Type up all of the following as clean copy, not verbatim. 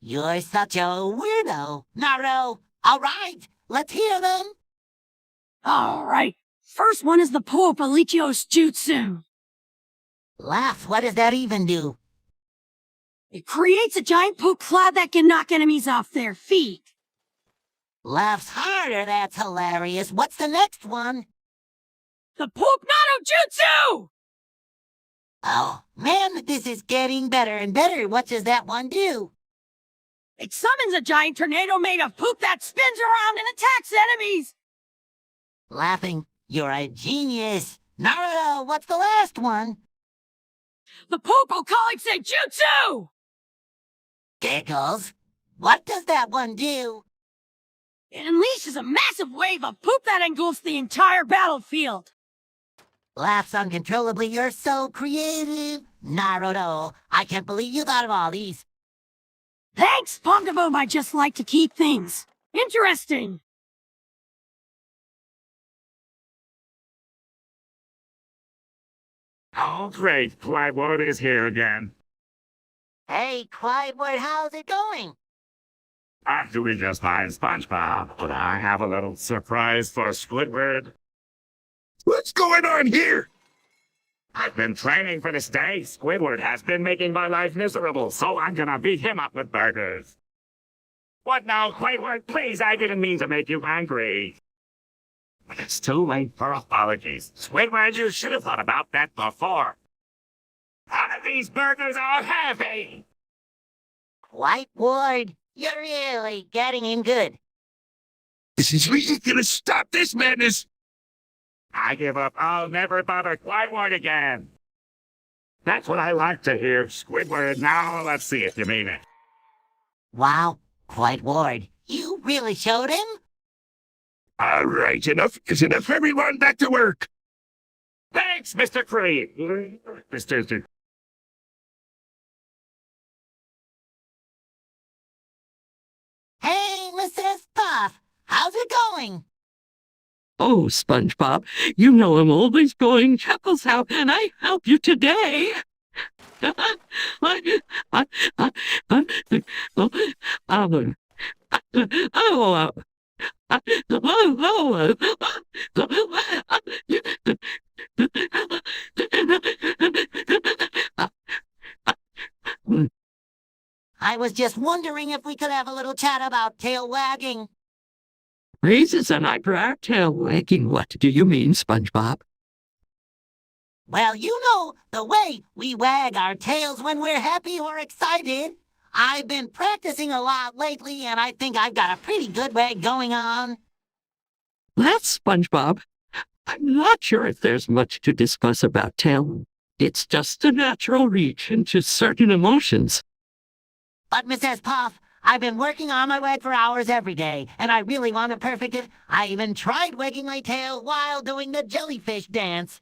You're such a weirdo, Naruto. All right, let's hear them. All right. First one is the Pope Alichio's Jutsu. Laugh, what does that even do? It creates a giant poop cloud that can knock enemies off their feet. Laughs harder, that's hilarious. What's the next one? The Poop Nato Jutsu! Oh, man, this is getting better and better. What does that one do? It summons a giant tornado made of poop that spins around and attacks enemies. Laughing, you're a genius. Naruto, what's the last one? The Pope Okalitse Jutsu! Giggles, what does that one do? It unleashes a massive wave of poop that engulfs the entire battlefield. Laughs uncontrollably, you're so creative. Naruto, I can't believe you thought of all these. Thanks, Spongebob. I just like to keep things interesting. Oh, great. Plywood is here again. Hey, Clydewood, how's it going? I'm doing just fine, SpongeBob, but I have a little surprise for Squidward. What's going on here? I've been training for this day. Squidward has been making my life miserable, so I'm gonna beat him up with burgers. What now, Squidward? Please, I didn't mean to make you angry. But it's too late for apologies. Squidward, you should have thought about that before. These burgers are heavy. Whiteboard, you're really getting in good. This is really gonna stop this madness. I give up. I'll never bother Squidward again. That's what I like to hear, Squidward. Now let's see if you mean it. Wow, Whiteboard, you really showed him? All right, enough is enough. Everyone, back to work. Thanks, Mr. Creed. Mr. Hey, Mrs. Puff, how's it going? Oh, SpongeBob, you know I'm always going. Chuckles, how can I help you today? I was just wondering if we could have a little chat about tail wagging. Raises an eyebrow, tail wagging. What do you mean, SpongeBob? Well, you know, the way we wag our tails when we're happy or excited. I've been practicing a lot lately, and I think I've got a pretty good wag going on. That's SpongeBob. I'm not sure if there's much to discuss about tail. It's just a natural reach into certain emotions. But Mrs. Puff, I've been working on my wag for hours every day, and I really want to perfect it. I even tried wagging my tail while doing the jellyfish dance.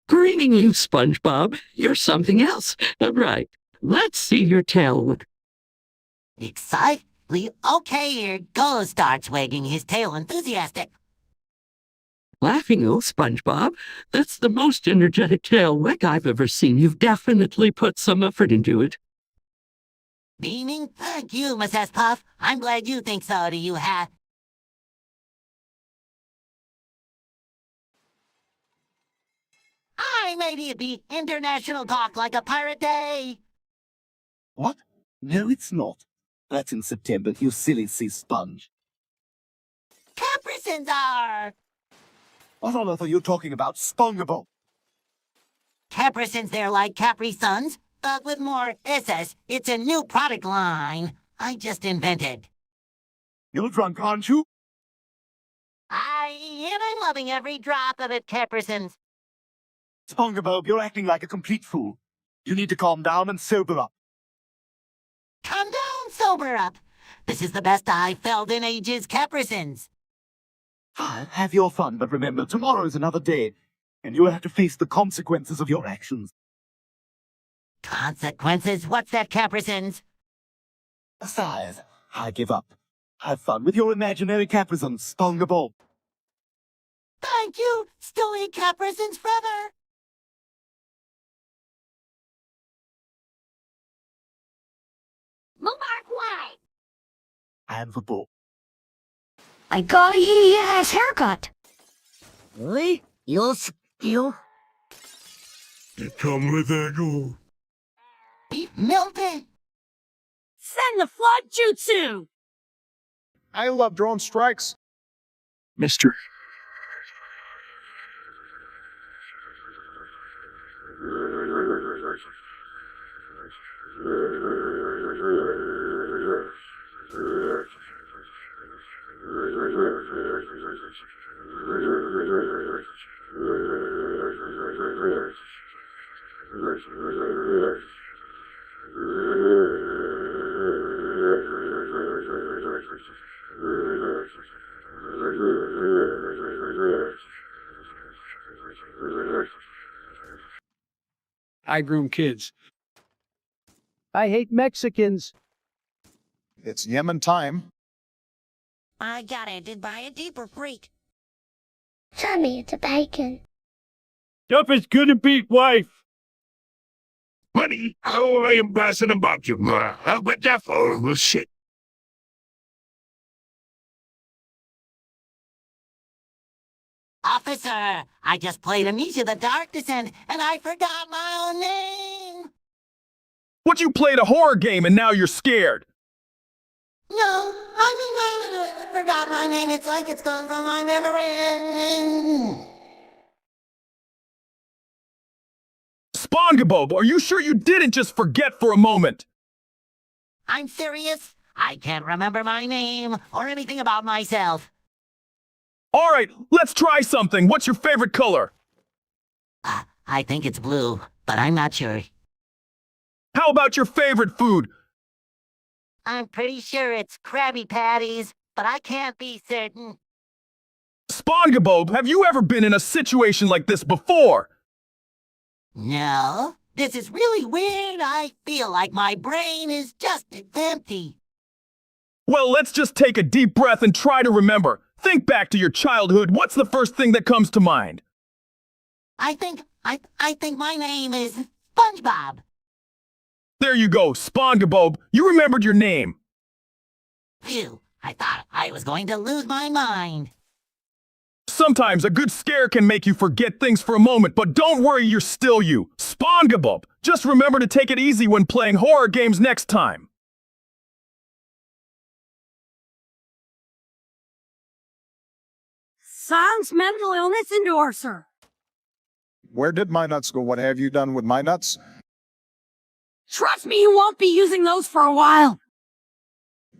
Greeting you, SpongeBob. You're something else. Right. Let's see your tail. Excitedly, okay, here goes, starts wagging his tail enthusiastic. Laughing, oh, SpongeBob. That's the most energetic tail wag I've ever seen. You've definitely put some effort into it. Beaming, thank you, Mrs. Puff. I'm glad you think so, do you, Hat? Hi, maybe it'd be International Talk Like a Pirate Day. What? No, it's not. That's in September, you silly sea sponge. Capricins are. What on earth are you talking about, Spongebob? Capricins, they're like Capri Suns, but with more SS. It's a new product line I just invented. You're drunk, aren't you? And I'm loving every drop of it, Capricins. Spongebob, you're acting like a complete fool. You need to calm down and sober up. Calm down, sober up. This is the best I've felt in ages, Capricins. Have your fun, but remember, tomorrow's another day, and you'll have to face the consequences of your actions. Consequences? What's that, Capricins? Besides, I give up. Have fun with your imaginary Capricins, Spongebob. Thank you, Stewie Capricin's brother. Mark White. And the ball. I got a ass haircut. Really? You? Come with you. Milton! Send the flood jutsu. I love drone strikes. Mister. I groom kids. I hate Mexicans. It's Yemen time. I got ended by a deeper freak. Turn me into bacon. Stuff is gonna beat wife. Buddy, how I am passing about you, but that all shit. Officer, I just played Amnesia the Dark Descent, and I forgot my own name. What, you played a horror game and now you're scared? No, I forgot my name. It's like it's gone from my memory. Spongebob, are you sure you didn't just forget for a moment? I'm serious. I can't remember my name or anything about myself. All right, let's try something. What's your favorite color? I think it's blue, but I'm not sure. How about your favorite food? I'm pretty sure it's Krabby Patties, but I can't be certain. Spongebob, have you ever been in a situation like this before? No, this is really weird. I feel like my brain is just empty. Well, let's just take a deep breath and try to remember. Think back to your childhood. What's the first thing that comes to mind? I think my name is Spongebob. There you go, Spongebob. You remembered your name. Phew, I thought I was going to lose my mind. Sometimes a good scare can make you forget things for a moment, but don't worry, you're still you. Spongebob. Just remember to take it easy when playing horror games next time. Sans mental illness endorser. Where did my nuts go? What have you done with my nuts? Trust me, you won't be using those for a while.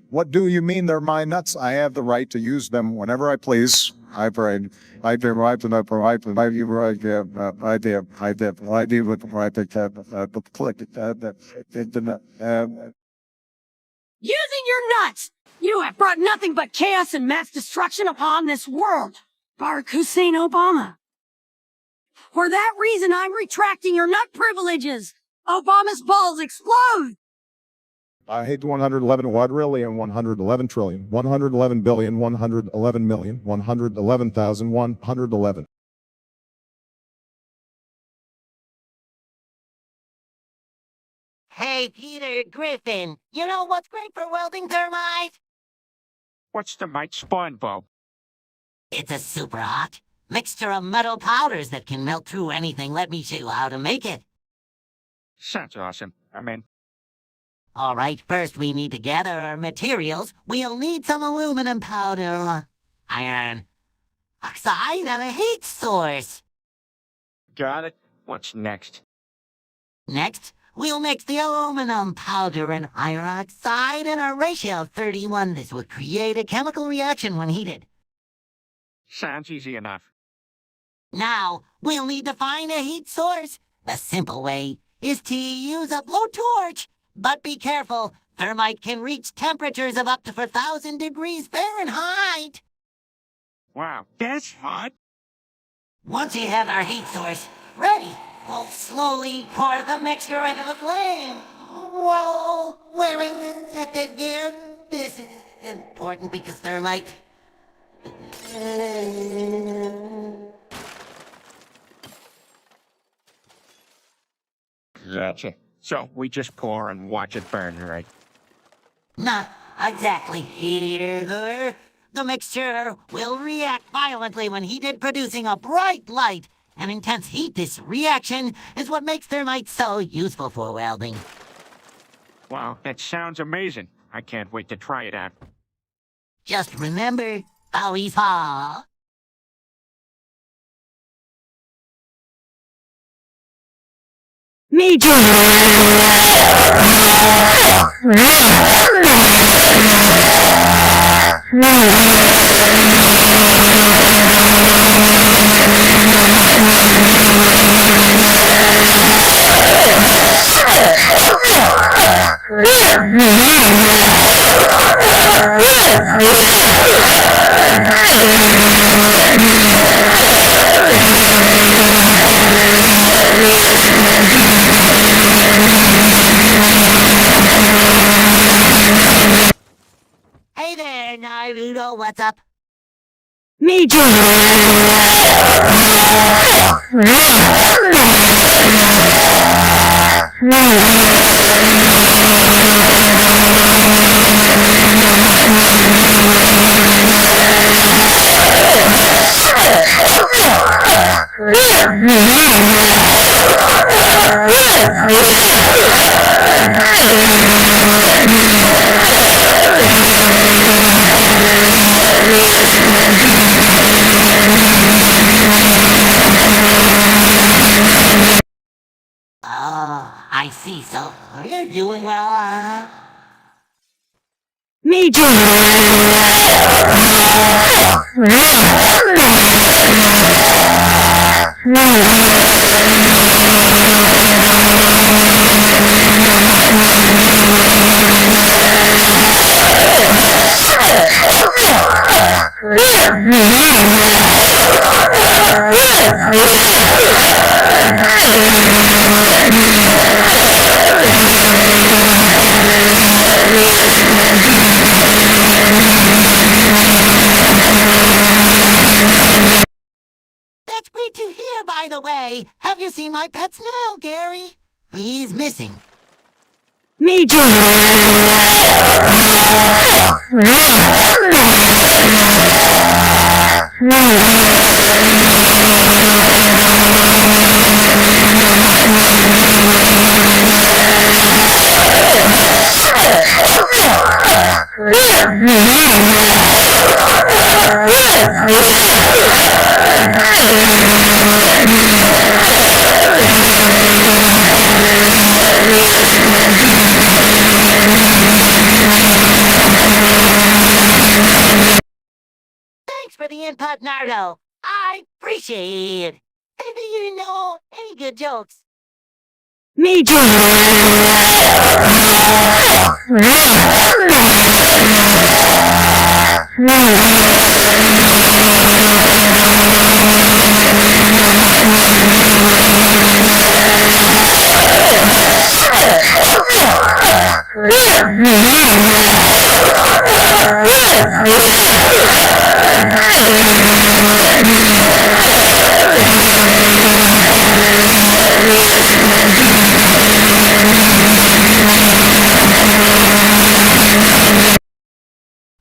What do you mean they're my nuts? I have the right to use them whenever I please. I pray. I do right and I provide. I do right. I do. I do. I do with right. Click it. Using your nuts! You have brought nothing but chaos and mass destruction upon this world. Barack Hussein Obama. For that reason, I'm retracting your nut privileges. Obama's balls explode. I hate 111 quadrillion, 111 trillion, 111 billion, 111 million, 111,111. Hey, Peter Griffin, you know what's great for welding thermite? What's the mite Spongebob? It's a super hot mixture of metal powders that can melt through anything. Let me show you how to make it. Sounds awesome. I'm in. All right, first we need to gather our materials. We'll need some aluminum powder, iron oxide, and a heat source. Got it. What's next? Next, we'll mix the aluminum powder and iron oxide in a ratio of 31. This will create a chemical reaction when heated. Sounds easy enough. Now, we'll need to find a heat source. The simple way is to use a blowtorch. But be careful, thermite can reach temperatures of up to 4,000 degrees Fahrenheit. Wow, that's hot. Once we have our heat source ready, we'll slowly pour the mixture into the flame. While wearing protective gear, this is important because thermite... Gotcha. So we just pour and watch it burn, right? Not exactly here. The mixture will react violently when heated, producing a bright light and intense heat. This reaction is what makes thermite so useful for welding. Wow, that sounds amazing. I can't wait to try it out. Just remember, always fall. Me too. Hey there, Naruto, what's up? Me too. Oh, I see. So you're doing well, huh? Me too. That's great to hear, by the way. Have you seen my pet snail, Gary? He's missing. Me too. Thanks for the input, Naruto. I appreciate it. And do you know any good jokes? Me too.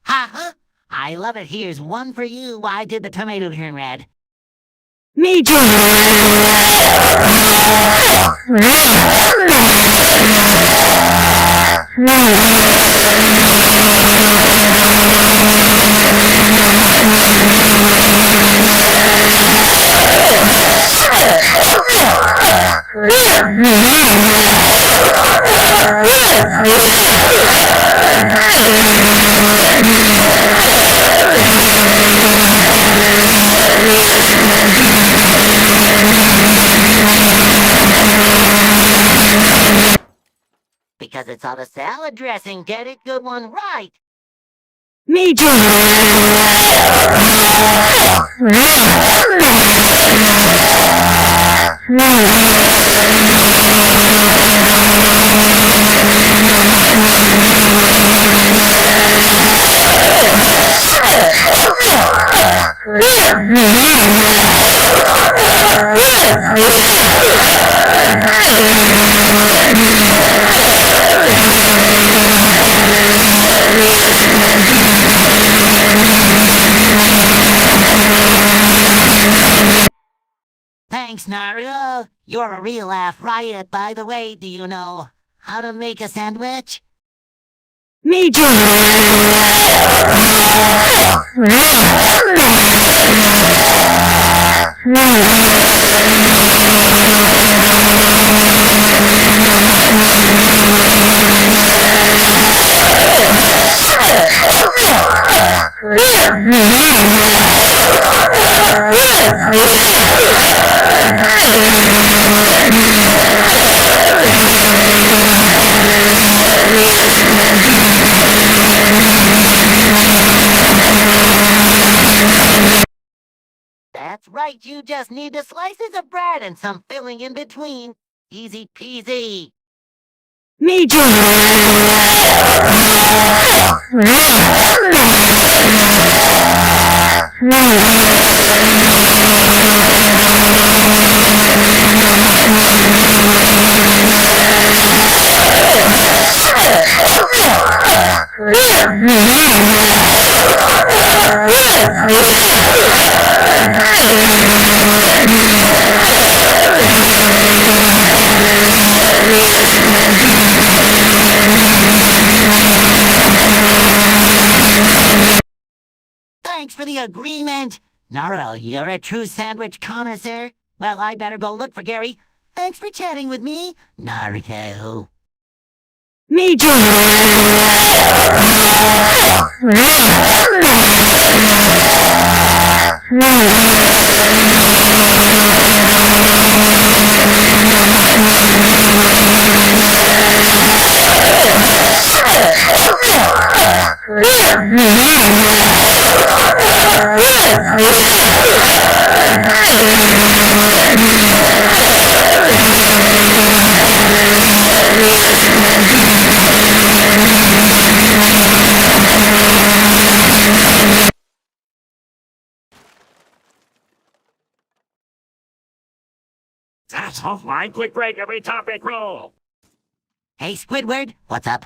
Haha. I love it. Here's one for you. I did the tomato turn red. Me too. Because it's all the salad dressing. Get it? Good one right. Me too. Thanks, Naruto. You're a real laugh riot, by the way. Do you know how to make a sandwich? Me too. That's right, you just need the slices of bread and some filling in between. Easy peasy. Me too. Thanks for the agreement. Naruto, you're a true sandwich connoisseur. Well, I better go look for Gary. Thanks for chatting with me, Naruto. Me too. That's offline. Quick break. Every topic roll. Hey, Squidward, what's up?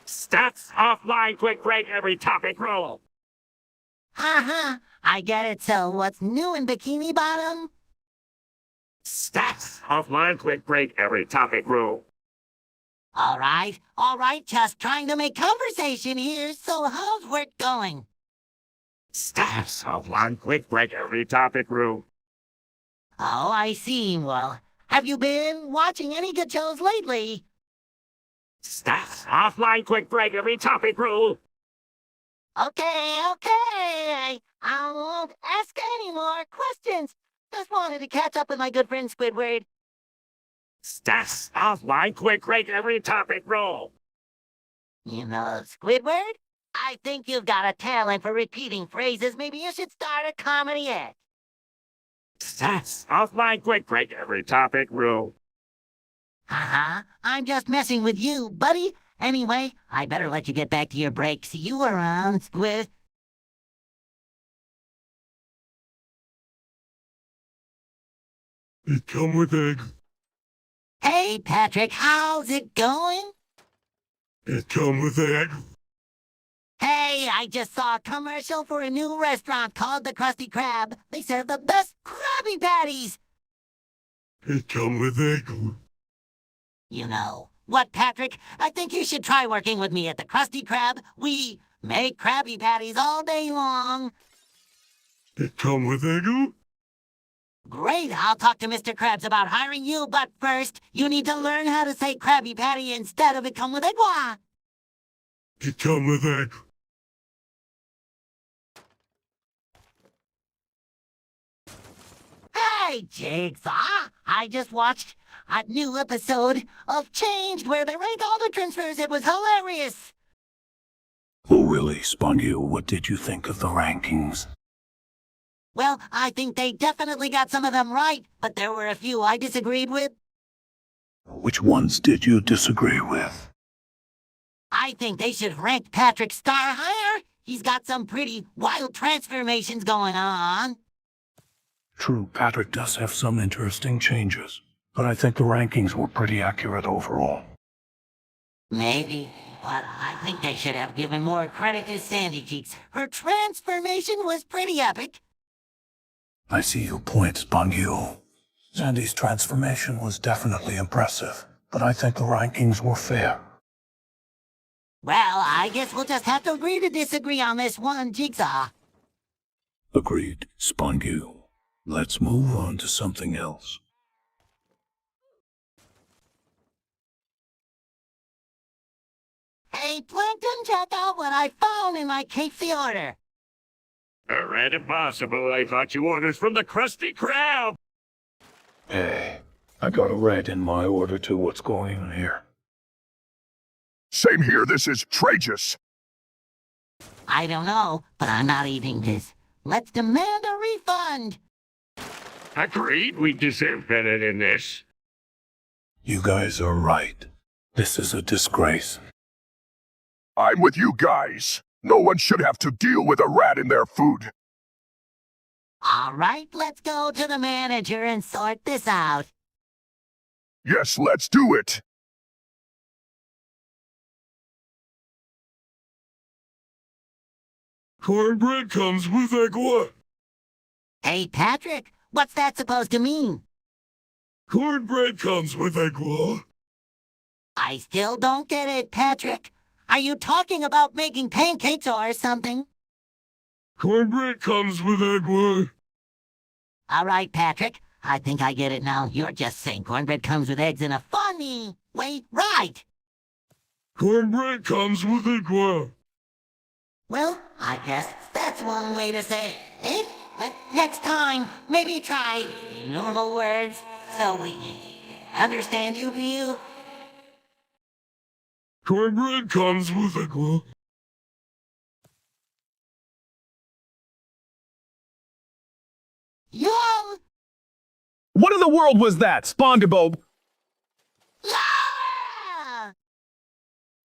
Stats offline. Quick break. Every topic roll. Haha, I get it. So what's new in Bikini Bottom? Stats offline. Quick break. Every topic roll. All right, just trying to make conversation here. So how's work going? Stats offline. Quick break. Every topic roll. Oh, I see. Well, have you been watching any good shows lately? Stats offline. Quick break. Every topic roll. Okay. I won't ask any more questions. Just wanted to catch up with my good friend Squidward. Stats offline. Quick break. Every topic roll. You know, Squidward, I think you've got a talent for repeating phrases. Maybe you should start a comedy act. Stats offline. Quick break. Every topic roll. I'm just messing with you, buddy. Anyway, I better let you get back to your break. See you around, Squid. It come with egg. Hey, Patrick, how's it going? It come with egg. Hey, I just saw a commercial for a new restaurant called the Krusty Krab. They serve the best Krabby Patties. It come with egg. You know what, Patrick? I think you should try working with me at the Krusty Krab. We make Krabby Patties all day long. It come with egg. Great, I'll talk to Mr. Krabs about hiring you, but first, you need to learn how to say Krabby Patty instead of it come with egg. It come with egg. Hey, Jigsaw! I just watched a new episode of Changed where they ranked all the transfers. It was hilarious. Oh, really, Spongy? What did you think of the rankings? Well, I think they definitely got some of them right, but there were a few I disagreed with. Which ones did you disagree with? I think they should rank Patrick Star higher. He's got some pretty wild transformations going on. True, Patrick does have some interesting changes, but I think the rankings were pretty accurate overall. Maybe. But I think they should have given more credit to Sandy Cheeks. Her transformation was pretty epic. I see your point, Spongebob. Sandy's transformation was definitely impressive, but I think the rankings were fair. Well, I guess we'll just have to agree to disagree on this one, Jigsaw. Agreed, Spongebob. Let's move on to something else. Hey, Plankton, check out what I found in my KFC order. Red impossible. I thought you ordered from the Krusty Krab. Hey, I got a red in my order too. What's going on here? Same here, this is Tragus. I don't know, but I'm not eating this. Let's demand a refund. Agreed, we deserve better than this. You guys are right. This is a disgrace. I'm with you guys. No one should have to deal with a rat in their food. All right, let's go to the manager and sort this out. Yes, let's do it. Cornbread comes with egg what? Hey, Patrick, what's that supposed to mean? Cornbread comes with egg what? I still don't get it, Patrick. Are you talking about making pancakes or something? Cornbread comes with egg what? All right, Patrick. I think I get it now. You're just saying cornbread comes with eggs in a funny way, right? Cornbread comes with egg what? Well, I guess that's one way to say it. But next time, maybe try normal words so we understand you. Cornbread comes with egg what? Yo! What in the world was that, Spongebob? Ah!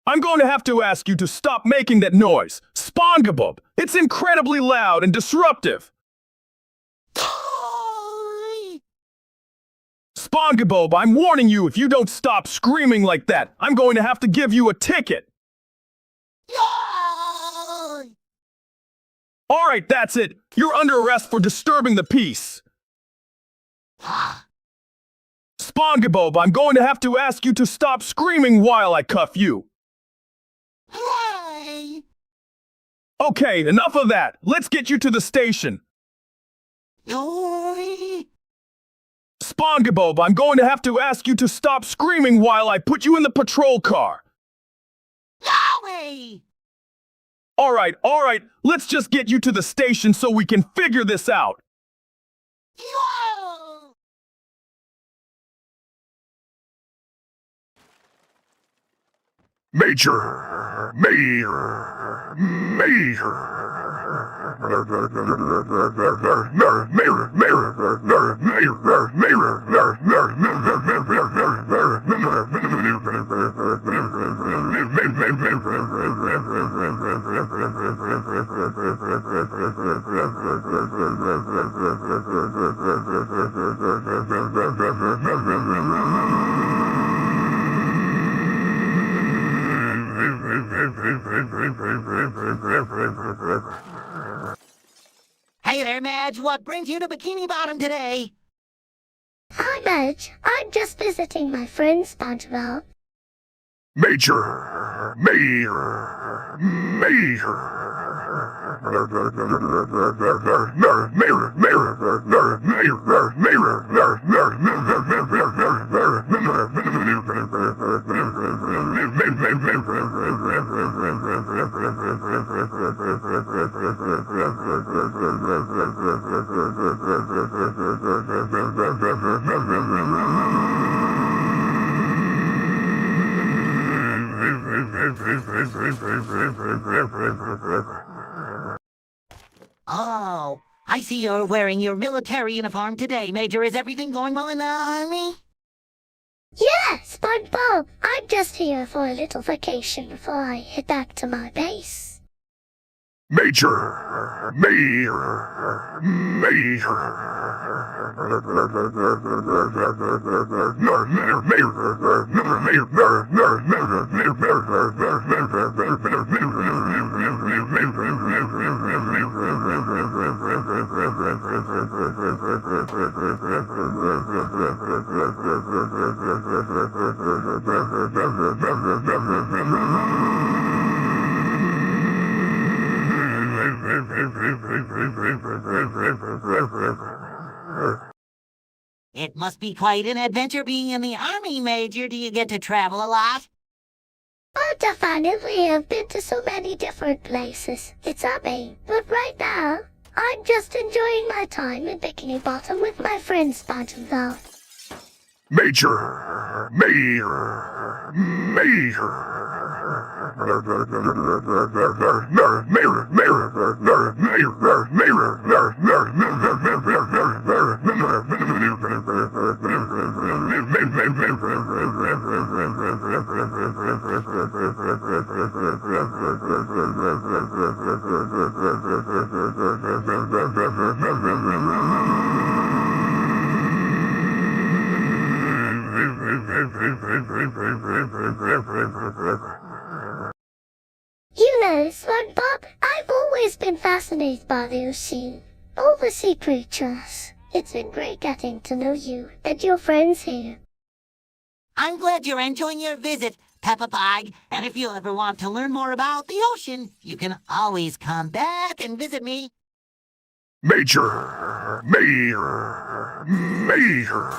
I'm going to have to ask you to stop making that noise. Spongebob, it's incredibly loud and disruptive. Spongebob, I'm warning you, if you don't stop screaming like that, I'm going to have to give you a ticket. All right, that's it. You're under arrest for disturbing the peace. Spongebob, I'm going to have to ask you to stop screaming while I cuff you. Okay, enough of that. Let's get you to the station. Spongebob, I'm going to have to ask you to stop screaming while I put you in the patrol car. All right, let's just get you to the station so we can figure this out. Major. Hey there, Madge. What brings you to Bikini Bottom today? Hi, Madge. I'm just visiting my friend SpongeBob. Oh, I see you're wearing your military uniform today, Major. Is everything going well in the army? Yeah, SpongeBob. I'm just here for a little vacation before I head back to my base. Major. It must be quite an adventure being in the army, Major. Do you get to travel a lot? Oh, definitely. I've been to so many different places. It's amazing. But right now, I'm just enjoying my time in Bikini Bottom with my friend Spongebob. Major! Major! You know, Spongebob, I've always been fascinated by the ocean. All the sea creatures. It's been great getting to know you and your friends here. I'm glad you're enjoying your visit, Peppa Pig. And if you ever want to learn more about the ocean, you can always come back and visit me. Major! Major! Major!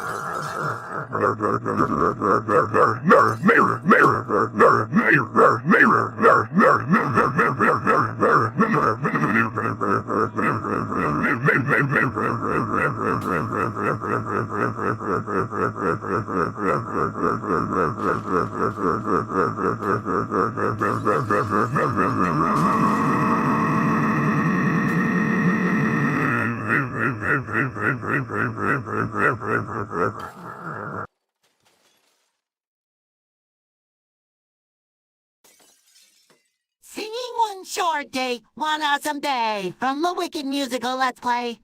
Singing one short day, one awesome day from the Wicked musical Let's Play.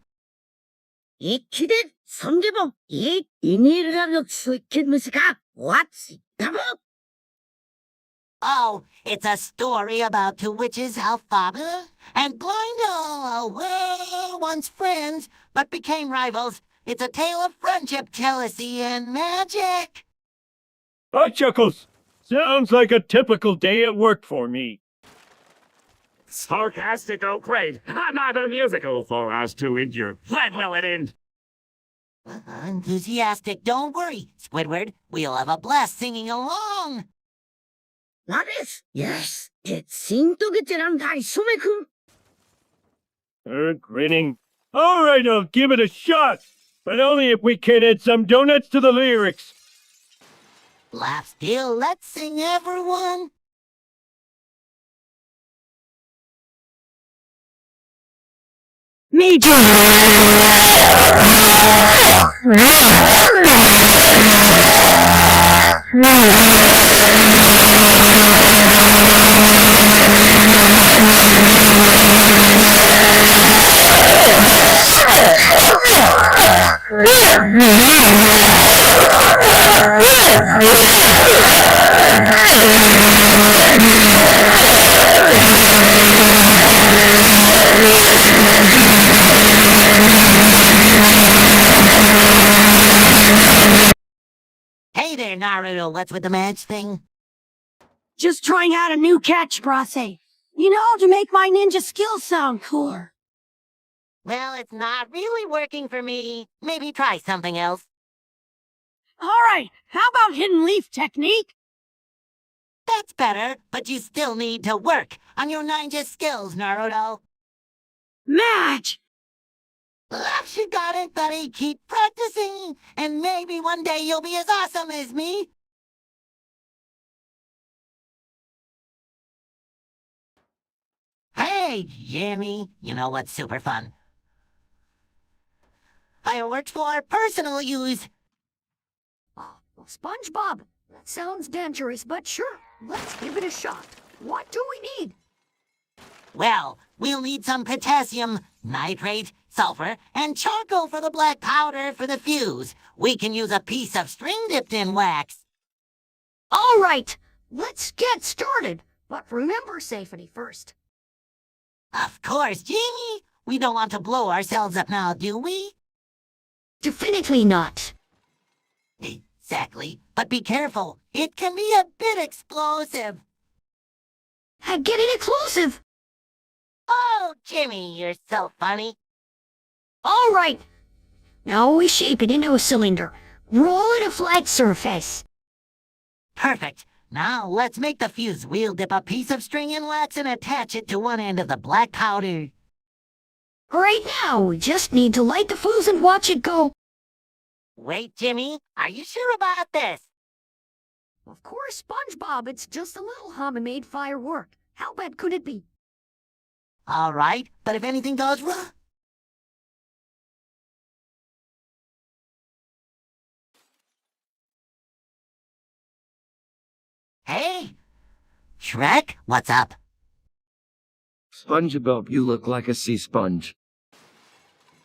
이키들 성기봉 이 이니르가는 스위킷 무시가 what's double? Oh, it's a story about two witches, Alphaba and Blindo, were once friends, but became rivals. It's a tale of friendship, jealousy, and magic. Hi, Chuckles. Sounds like a typical day at work for me. Sarcastic, oh great! Another musical for us to endure. When will it end? Enthusiastic, don't worry, Squidward. We'll have a blast singing along. What is? Yes, it seemed to get around Sumeku. Grinning. All right, I'll give it a shot, but only if we can add some donuts to the lyrics. Laugh still, let's sing, everyone. Major. Hey there, Naruto, what's with the match thing? Just trying out a new catchphrase. You know, to make my ninja skills sound cooler. Well, it's not really working for me. Maybe try something else. All right, how about hidden leaf technique? That's better, but you still need to work on your ninja skills, Naruto. Match! You got it, buddy. Keep practicing, and maybe one day you'll be as awesome as me. Hey, Jimmy. You know what's super fun? Fireworks for personal use. SpongeBob, that sounds dangerous, but sure, let's give it a shot. What do we need? Well, we'll need some potassium nitrate, sulfur, and charcoal for the black powder for the fuse. We can use a piece of string dipped in wax. All right, let's get started. But remember safety first. Of course, Jimmy. We don't want to blow ourselves up now, do we? Definitely not. Exactly. But be careful. It can be a bit explosive. Getting explosive. Oh, Jimmy, you're so funny. All right. Now we shape it into a cylinder. Roll it a flat surface. Perfect. Now let's make the fuse. We'll dip a piece of string in wax and attach it to one end of the black powder. Right now, we just need to light the fuse and watch it go. Wait, Jimmy, are you sure about this? Of course, SpongeBob, it's just a little homemade firework. How bad could it be? All right, but if anything goes wrong... Hey, Shrek, what's up? Spongebob, you look like a sea sponge.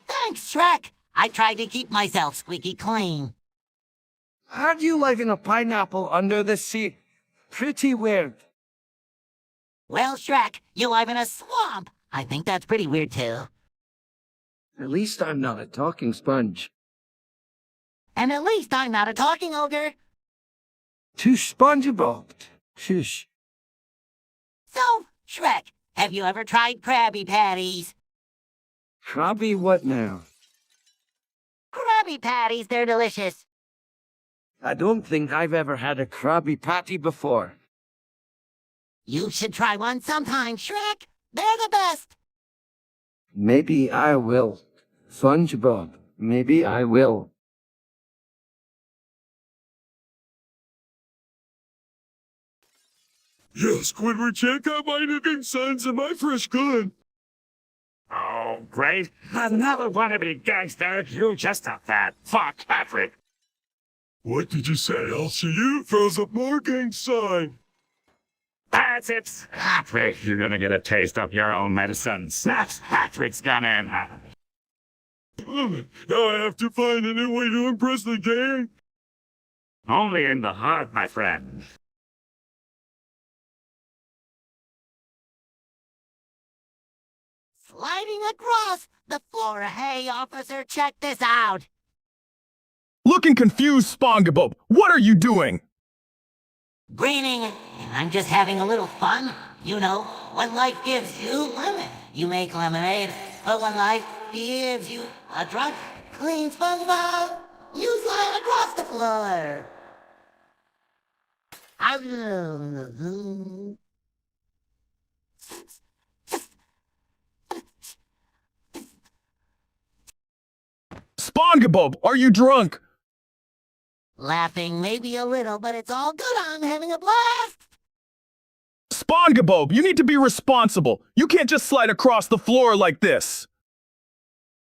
Thanks, Shrek. I tried to keep myself squeaky clean. How do you live in a pineapple under the sea? Pretty weird. Well, Shrek, you live in a swamp. I think that's pretty weird, too. At least I'm not a talking sponge. And at least I'm not a talking ogre. To Spongebob. Shush. So, Shrek, have you ever tried Krabby Patties? Krabby what now? Krabby Patties, they're delicious. I don't think I've ever had a Krabby Patty before. You should try one sometime, Shrek. They're the best. Maybe I will. Spongebob, maybe I will. Yes, Squidward, check out my looking sons and my fresh gun. Oh, great. Another wannabe gangster. You just a fat fuck, Patrick. What did you say? I'll see you throws up more gang sign. That's it. Patrick, you're gonna get a taste of your own medicine. Snaps, Patrick's gonna... Now I have to find a new way to impress the gang. Only in the heart, my friend. Sliding across the floor. Hey, officer, check this out. Looking confused, Spongebob. What are you doing? Grinning. I'm just having a little fun. You know, when life gives you lemon, you make lemonade. But when life gives you a drunk, clean SpongeBob, you slide across the floor. Spongebob, are you drunk? Laughing maybe a little, but it's all good. I'm having a blast. Spongebob, you need to be responsible. You can't just slide across the floor like this.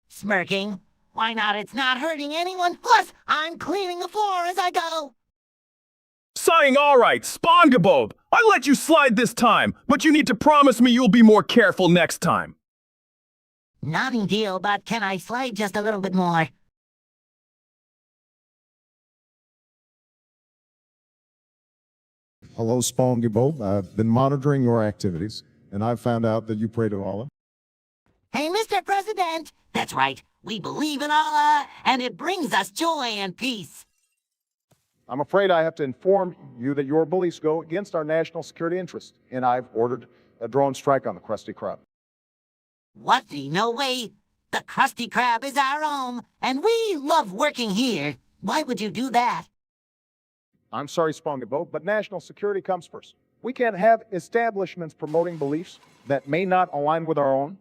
Smirking. Why not? It's not hurting anyone. Plus, I'm cleaning the floor as I go. Sighing, all right, Spongebob. I let you slide this time, but you need to promise me you'll be more careful next time. Nothing deal, but can I slide just a little bit more? Hello, Spongebob. I've been monitoring your activities, and I've found out that you pray to Allah. Hey, Mr. President. That's right. We believe in Allah, and it brings us joy and peace. I'm afraid I have to inform you that your beliefs go against our national security interests, and I've ordered a drone strike on the Krusty Krab. What? No way. The Krusty Krab is our home, and we love working here. Why would you do that? I'm sorry, Spongebob, but national security comes first. We can't have establishments promoting beliefs that may not align with our own.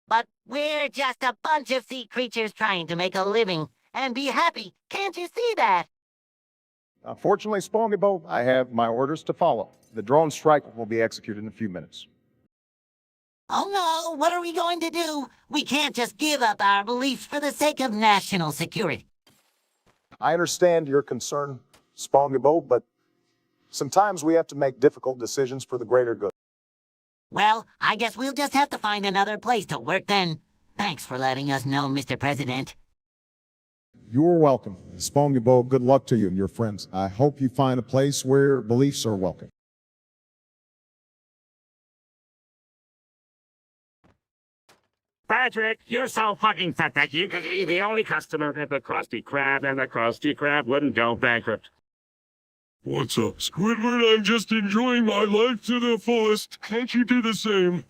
But we're just a bunch of sea creatures trying to make a living and be happy. Can't you see that? Fortunately, Spongebob, I have my orders to follow. The drone strike will be executed in a few minutes. Oh no, what are we going to do? We can't just give up our beliefs for the sake of national security. I understand your concern, Spongebob, but sometimes we have to make difficult decisions for the greater good. Well, I guess we'll just have to find another place to work then. Thanks for letting us know, Mr. President. You're welcome. Spongebob, good luck to you and your friends. I hope you find a place where beliefs are welcome. Patrick, you're so fucking pathetic. You could be the only customer at the Krusty Krab, and the Krusty Krab wouldn't go bankrupt. What's up, Squidward? I'm just enjoying my life to the fullest. Can't you do the same?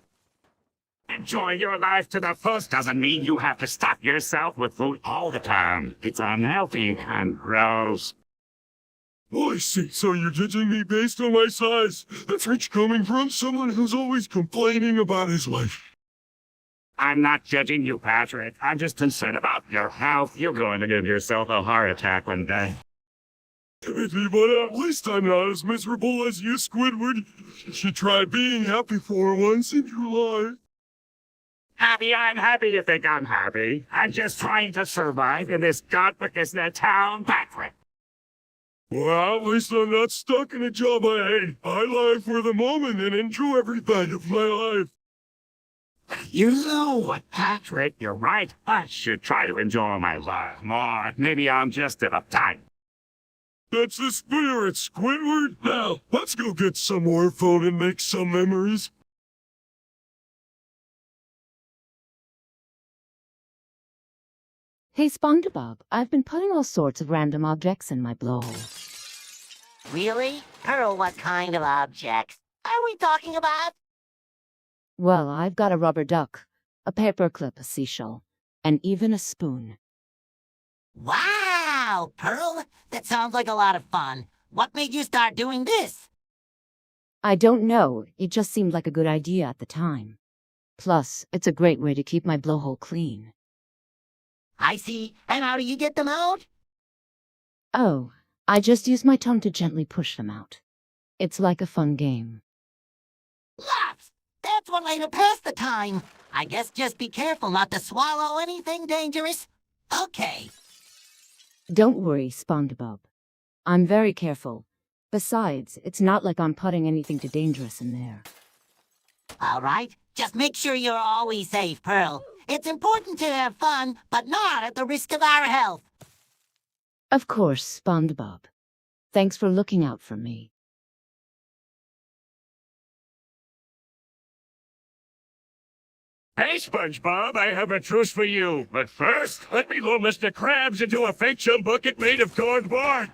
Enjoying your life to the fullest doesn't mean you have to stuff yourself with food all the time. It's unhealthy and gross. Oh, I see. So you're judging me based on my size. That's rich coming from someone who's always complaining about his life. I'm not judging you, Patrick. I'm just concerned about your health. You're going to give yourself a heart attack one day. Maybe, but at least I'm not as miserable as you, Squidward. You should try being happy for once in your life. Happy? I'm happy to think I'm happy. I'm just trying to survive in this godforsaken town, Patrick. Well, at least I'm not stuck in a job I hate. I live for the moment and enjoy every bit of my life. You know what, Patrick? You're right. I should try to enjoy my life more. Maybe I'm just uptight. That's the spirit, Squidward. Now, let's go get some more fun and make some memories. Hey, Spongebob, I've been putting all sorts of random objects in my blowhole. Really? Pearl, what kind of objects are we talking about? Well, I've got a rubber duck, a paperclip, a seashell, and even a spoon. Wow, Pearl, that sounds like a lot of fun. What made you start doing this? I don't know, it just seemed like a good idea at the time. Plus, it's a great way to keep my blowhole clean. I see. And how do you get them out? Oh, I just use my tongue to gently push them out. It's like a fun game. Laps! That's one way to pass the time. I guess just be careful not to swallow anything dangerous. Okay. Don't worry, Spongebob. I'm very careful. Besides, it's not like I'm putting anything too dangerous in there. All right. Just make sure you're always safe, Pearl. It's important to have fun, but not at the risk of our health. Of course, Spongebob. Thanks for looking out for me. Hey, SpongeBob, I have a truce for you. But first, let me lure Mr. Krabs into a fake chum bucket made of cardboard.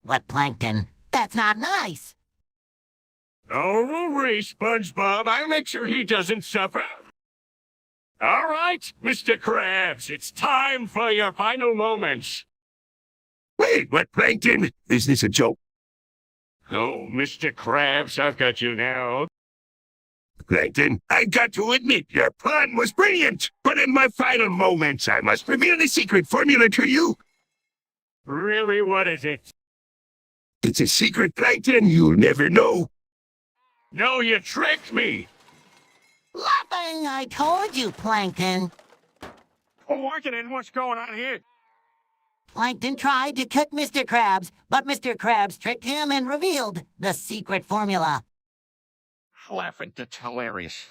What plankton? That's not nice. Don't worry, SpongeBob. I'll make sure he doesn't suffer. All right, Mr. Krabs, it's time for your final moments. Wait, what, Plankton? Is this a joke? Oh, Mr. Krabs, I've got you now. Plankton, I got to admit, your plan was brilliant. But in my final moments, I must reveal the secret formula to you. Really, what is it? It's a secret, Plankton. You'll never know. No, you tricked me. Laughing, I told you, Plankton. Oh, I can what's going on here? Plankton tried to trick Mr. Krabs, but Mr. Krabs tricked him and revealed the secret formula. Laughing, that's hilarious.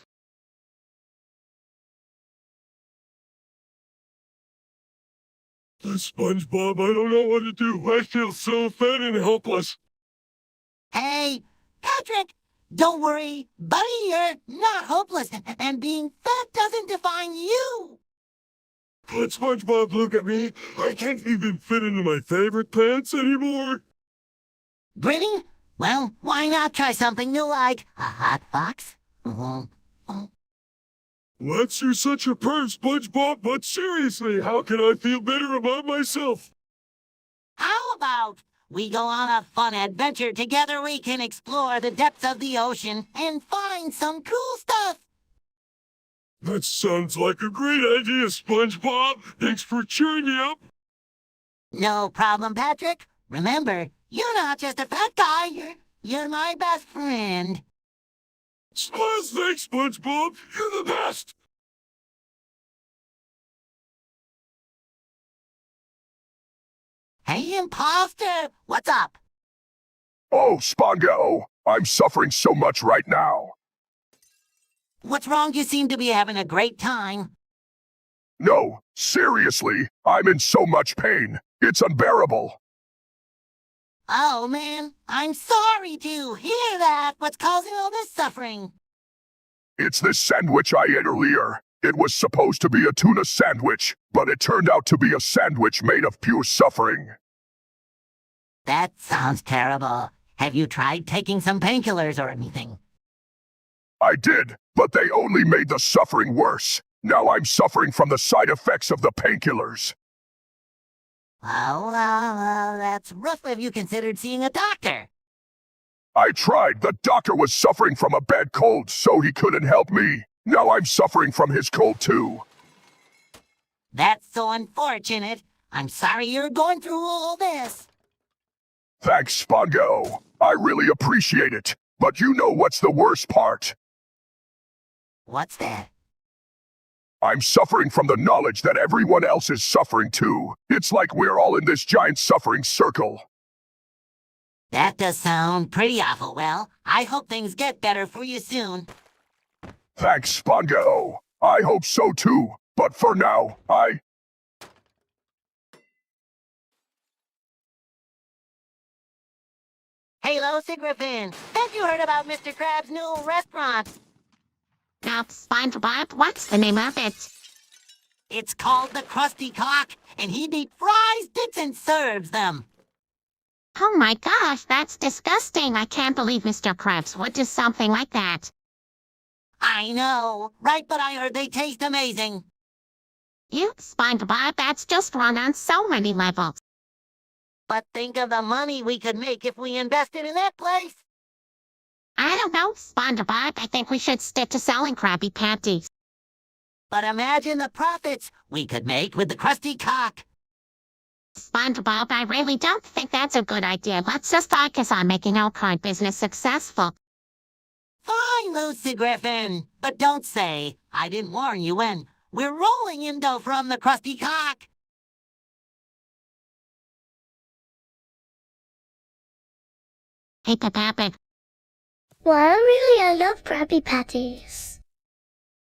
SpongeBob, I don't know what to do. I feel so fat and helpless. Hey, Patrick, don't worry, buddy, you're not hopeless, and being fat doesn't define you. But SpongeBob, look at me. I can't even fit into my favorite pants anymore. Gritty? Well, why not try something new like a hot box? Let's you're such a perv, SpongeBob, but seriously, how can I feel better about myself? How about we go on a fun adventure together? We can explore the depths of the ocean and find some cool stuff. That sounds like a great idea, SpongeBob. Thanks for cheering me up. No problem, Patrick. Remember, you're not just a fat guy. You're my best friend. Thanks, SpongeBob. You're the best. Hey, imposter, what's up? Oh, Spongo, I'm suffering so much right now. What's wrong? You seem to be having a great time. No, seriously, I'm in so much pain. It's unbearable. Oh man, I'm sorry to hear that. What's causing all this suffering? It's this sandwich I ate earlier. It was supposed to be a tuna sandwich, but it turned out to be a sandwich made of pure suffering. That sounds terrible. Have you tried taking some painkillers or anything? I did, but they only made the suffering worse. Now I'm suffering from the side effects of the painkillers. Oh, that's rough. Have you considered seeing a doctor? I tried. The doctor was suffering from a bad cold, so he couldn't help me. Now I'm suffering from his cold too. That's so unfortunate. I'm sorry you're going through all this. Thanks, Spongo. I really appreciate it. But you know what's the worst part? What's that? I'm suffering from the knowledge that everyone else is suffering too. It's like we're all in this giant suffering circle. That does sound pretty awful. Well, I hope things get better for you soon. Thanks, Spongo. I hope so too. But for now, Hey, Lucy Griffin, have you heard about Mr. Krabs' new restaurant? Now, Spongebob, what's the name of it? It's called the Krusty Cock, and he deep fries, dips, and serves them. Oh my gosh, that's disgusting. I can't believe Mr. Krabs would do something like that. I know, right? But I heard they taste amazing. You, Spongebob, that's just wrong on so many levels. But think of the money we could make if we invested in that place. I don't know, Spongebob. I think we should stick to selling Krabby Patties. But imagine the profits we could make with the Krusty Cock. Spongebob, I really don't think that's a good idea. Let's just focus on making our card business successful. Fine, Lucy Griffin. But don't say I didn't warn you when we're rolling in dough from the Krusty Cock. Hey, Peppa. Well, really, I love Krabby Patties.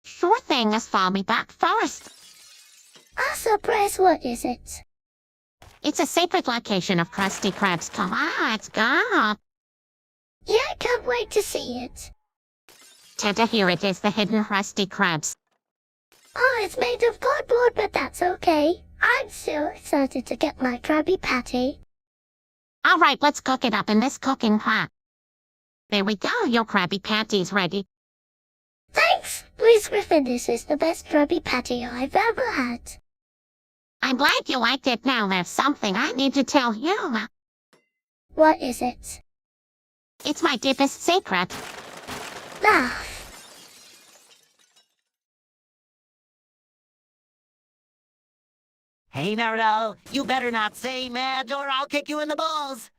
Sure thing, let's follow me back first. A surprise, what is it? It's a secret location of Krusty Krabs. Come on, let's go. Yeah, I can't wait to see it. Tata, here it is, the hidden Krusty Krabs. Oh, it's made of cardboard, but that's okay. I'm so excited to get my Krabby Patty. All right, let's cook it up in this cooking pot. There we go, your Krabby Patty's ready. Thanks, Miss Griffin. This is the best Krabby Patty I've ever had. I'm glad you liked it. Now there's something I need to tell you. What is it? It's my deepest secret. Laugh. Hey, Naruto, you better not say Madge or I'll kick you in the balls.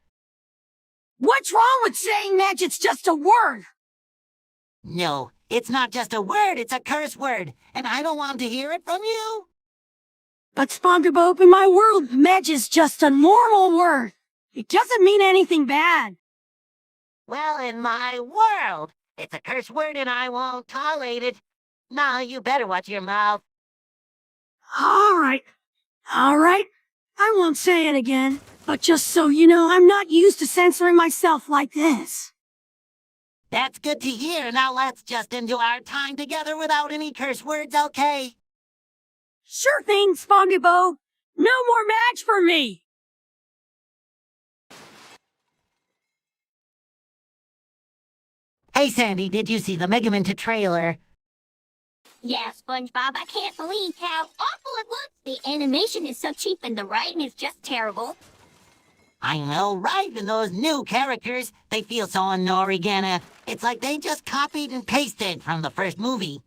What's wrong with saying Madge? It's just a word. No, it's not just a word, it's a curse word, and I don't want to hear it from you. But Spongebob, in my world, Madge is just a normal word. It doesn't mean anything bad. Well, in my world, it's a curse word and I won't tolerate it. Now, you better watch your mouth. All right. I won't say it again. But just so you know, I'm not used to censoring myself like this. That's good to hear. Now let's just enjoy our time together without any curse words, okay? Sure thing, Spongebob. No more Madge for me. Hey, Sandy, did you see the Mega Minta trailer? Yeah, SpongeBob, I can't believe how awful it looks. The animation is so cheap and the writing is just terrible. I know, right? And those new characters, they feel so unorganic. It's like they just copied and pasted from the first movie.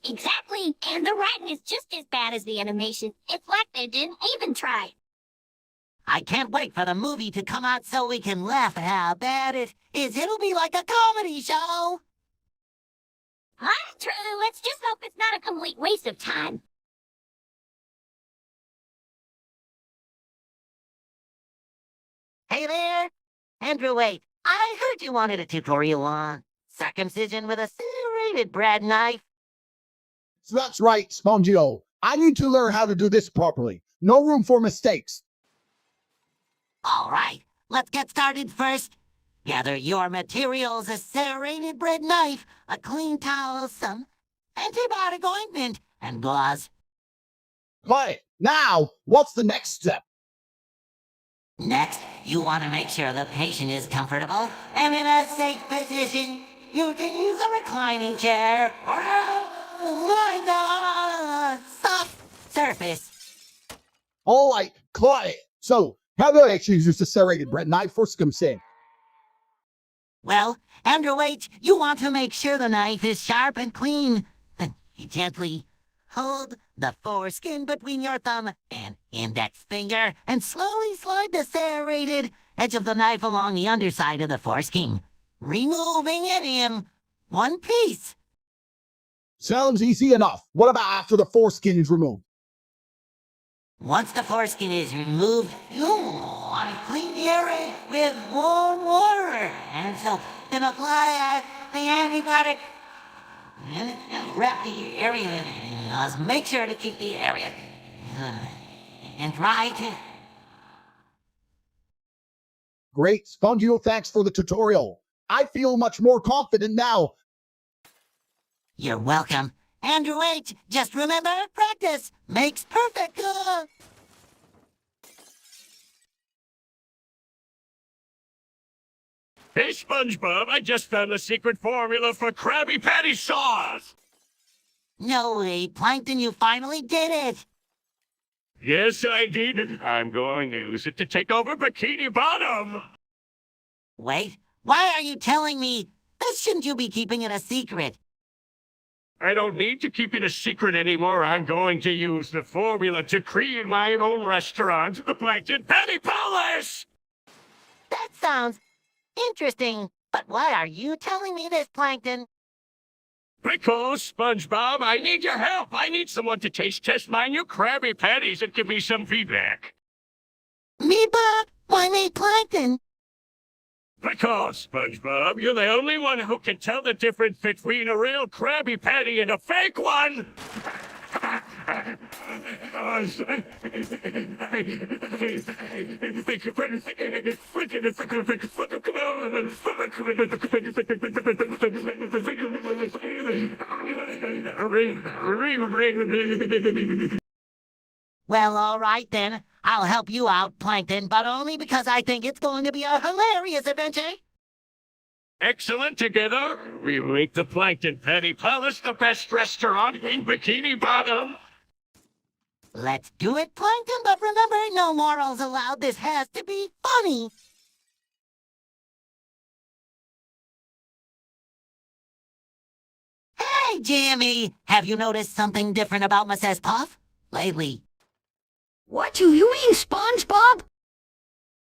Exactly, and the writing is just as bad as the animation. It's like they didn't even try. I can't wait for the movie to come out so we can laugh at how bad it is. It'll be like a comedy show. That's true. Let's just hope it's not a complete waste of time. Hey there! Andrew, wait. I heard you wanted a tutorial on circumcision with a serrated bread knife. So that's right, Spongio. I need to learn how to do this properly. No room for mistakes. All right, let's get started first. Gather your materials: a serrated bread knife, a clean towel, some antibiotic ointment, and gauze. Quiet. Now, what's the next step? Next, you want to make sure the patient is comfortable and in a safe position. You can use a reclining chair or a soft surface. All right, quiet. So, how do I actually use the serrated bread knife for scumsing? Well, Andrew H., you want to make sure the knife is sharp and clean. Then you gently hold the foreskin between your thumb and index finger and slowly slide the serrated edge of the knife along the underside of the foreskin, removing it in one piece. Sounds easy enough. What about after the foreskin is removed? Once the foreskin is removed, you want to clean the area with warm water and soap. Then apply the antibiotic and wrap the area and make sure to keep the area and dry too. Great, Spongebob, thanks for the tutorial. I feel much more confident now. You're welcome. Andrew H., just remember, practice makes perfect. Hey, SpongeBob, I just found the secret formula for Krabby Patty sauce! No way, Plankton, you finally did it! Yes, I did. I'm going to use it to take over Bikini Bottom! Wait, why are you telling me? This shouldn't you be keeping it a secret? I don't need to keep it a secret anymore. I'm going to use the formula to create my own restaurant, the Plankton Patty Palace! That sounds interesting, but why are you telling me this, Plankton? Because, SpongeBob, I need your help. I need someone to taste test my new Krabby Patties and give me some feedback. Me, Bob? Why me, Plankton? Because, SpongeBob, you're the only one who can tell the difference between a real Krabby Patty and a fake one! Well, all right then. I'll help you out, Plankton, but only because I think it's going to be a hilarious adventure. Excellent. Together, we make the Plankton Patty Palace the best restaurant in Bikini Bottom. Let's do it, Plankton, but remember, no morals allowed. This has to be funny. Hey, Jimmy! Have you noticed something different about Mrs. Puff lately? What do you mean, SpongeBob?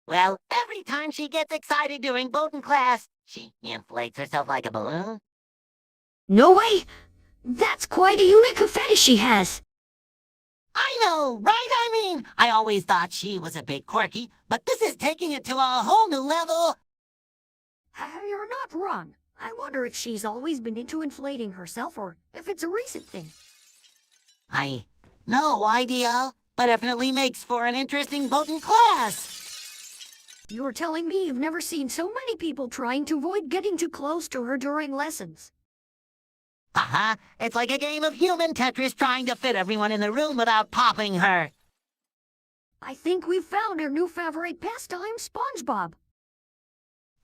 Well, every time she gets excited during boating class, she inflates herself like a balloon. No way! That's quite a unique fetish she has. I know, right? I always thought she was a bit quirky, but this is taking it to a whole new level. You're not wrong. I wonder if she's always been into inflating herself or if it's a recent thing. I no idea, but definitely makes for an interesting boating class. You're telling me you've never seen so many people trying to avoid getting too close to her during lessons. It's like a game of human Tetris trying to fit everyone in the room without popping her. I think we've found our new favorite pastime, SpongeBob.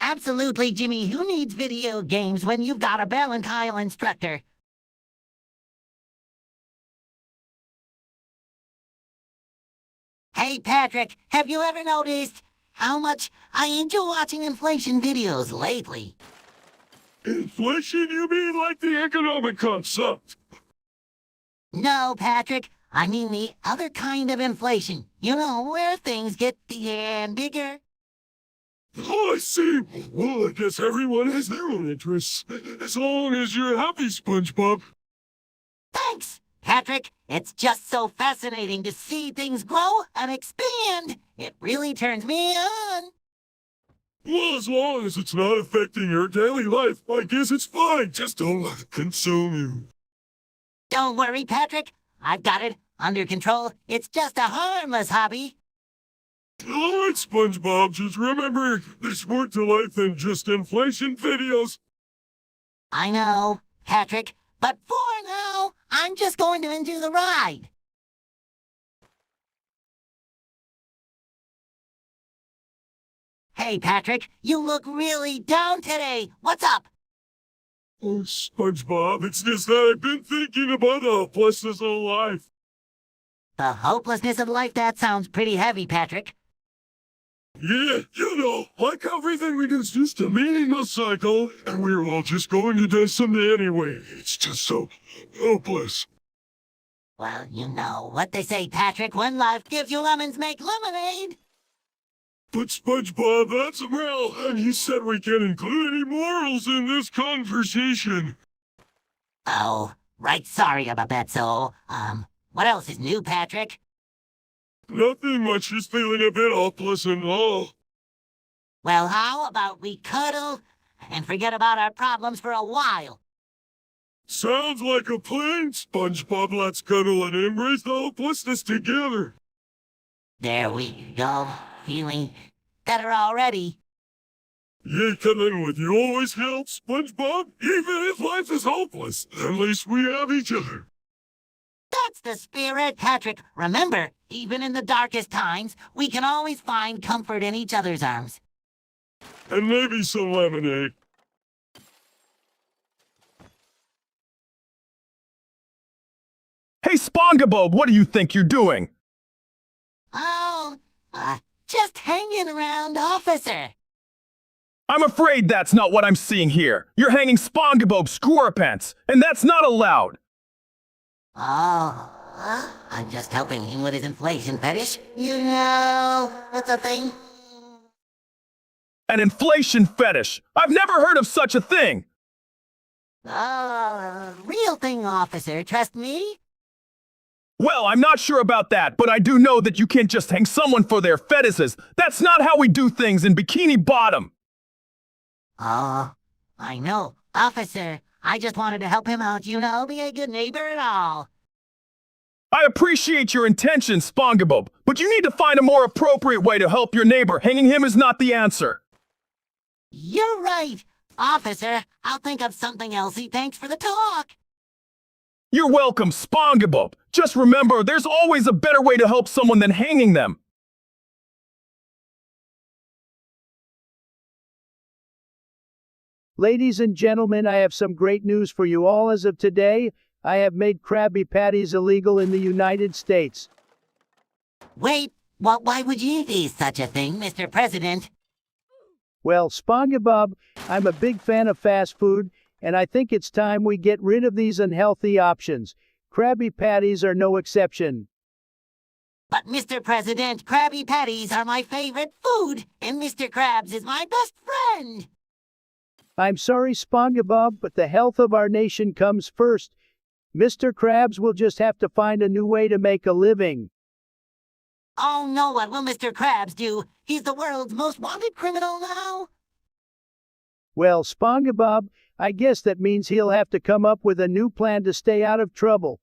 Absolutely, Jimmy. Who needs video games when you've got a Valentine instructor? Hey, Patrick, have you ever noticed how much I enjoy watching inflation videos lately? Inflation, you mean like the economic concept? No, Patrick. I mean the other kind of inflation. You know, where things get bigger and bigger. Oh, I see. Well, I guess everyone has their own interests. As long as you're happy, SpongeBob. Thanks, Patrick. It's just so fascinating to see things grow and expand. It really turns me on. Well, as long as it's not affecting your daily life, I guess it's fine. Just don't let it consume you. Don't worry, Patrick. I've got it under control. It's just a harmless hobby. All right, SpongeBob, just remember, there's more to life than just inflation videos. I know, Patrick, but for now, I'm just going to enjoy the ride. Hey, Patrick, you look really down today. What's up? Oh, SpongeBob, it's just that I've been thinking about the hopelessness of life. The hopelessness of life, that sounds pretty heavy, Patrick. Yeah, you know, like how everything we do is just a meaningless cycle, and we're all just going to die someday anyway. It's just so hopeless. Well, you know what they say, Patrick. When life gives you lemons, make lemonade. But SpongeBob, that's a moral, and you said we can't include any morals in this conversation. Oh, right, sorry about that, so, what else is new, Patrick? Nothing much, just feeling a bit hopeless and all. Well, how about we cuddle and forget about our problems for a while? Sounds like a plan, SpongeBob. Let's cuddle and embrace the hopelessness together. There we go. Feeling better already. Yeah, cuddling with you always helps, SpongeBob. Even if life is hopeless, at least we have each other. That's the spirit, Patrick. Remember, even in the darkest times, we can always find comfort in each other's arms. And maybe some lemonade. Hey, Spongebob, what do you think you're doing? Oh, just hanging around, officer. I'm afraid that's not what I'm seeing here. You're hanging Spongebob squarepants, and that's not allowed. Oh, I'm just helping him with his inflation fetish. You know, that's a thing. An inflation fetish. I've never heard of such a thing. Real thing, officer. Trust me. Well, I'm not sure about that, but I do know that you can't just hang someone for their fetishes. That's not how we do things in Bikini Bottom. Oh, I know. Officer, I just wanted to help him out, you know, be a good neighbor and all. I appreciate your intentions, Spongebob, but you need to find a more appropriate way to help your neighbor. Hanging him is not the answer. You're right. Officer, I'll think of something else. Thanks for the talk. You're welcome, Spongebob. Just remember, there's always a better way to help someone than hanging them. Ladies and gentlemen, I have some great news for you all. As of today, I have made Krabby Patties illegal in the United States. Wait, why would you do such a thing, Mr. President? Well, Spongebob, I'm a big fan of fast food, and I think it's time we get rid of these unhealthy options. Krabby Patties are no exception. But, Mr. President, Krabby Patties are my favorite food, and Mr. Krabs is my best friend. I'm sorry, Spongebob, but the health of our nation comes first. Mr. Krabs will just have to find a new way to make a living. Oh no, what will Mr. Krabs do? He's the world's most wanted criminal now. Well, Spongebob, I guess that means he'll have to come up with a new plan to stay out of trouble.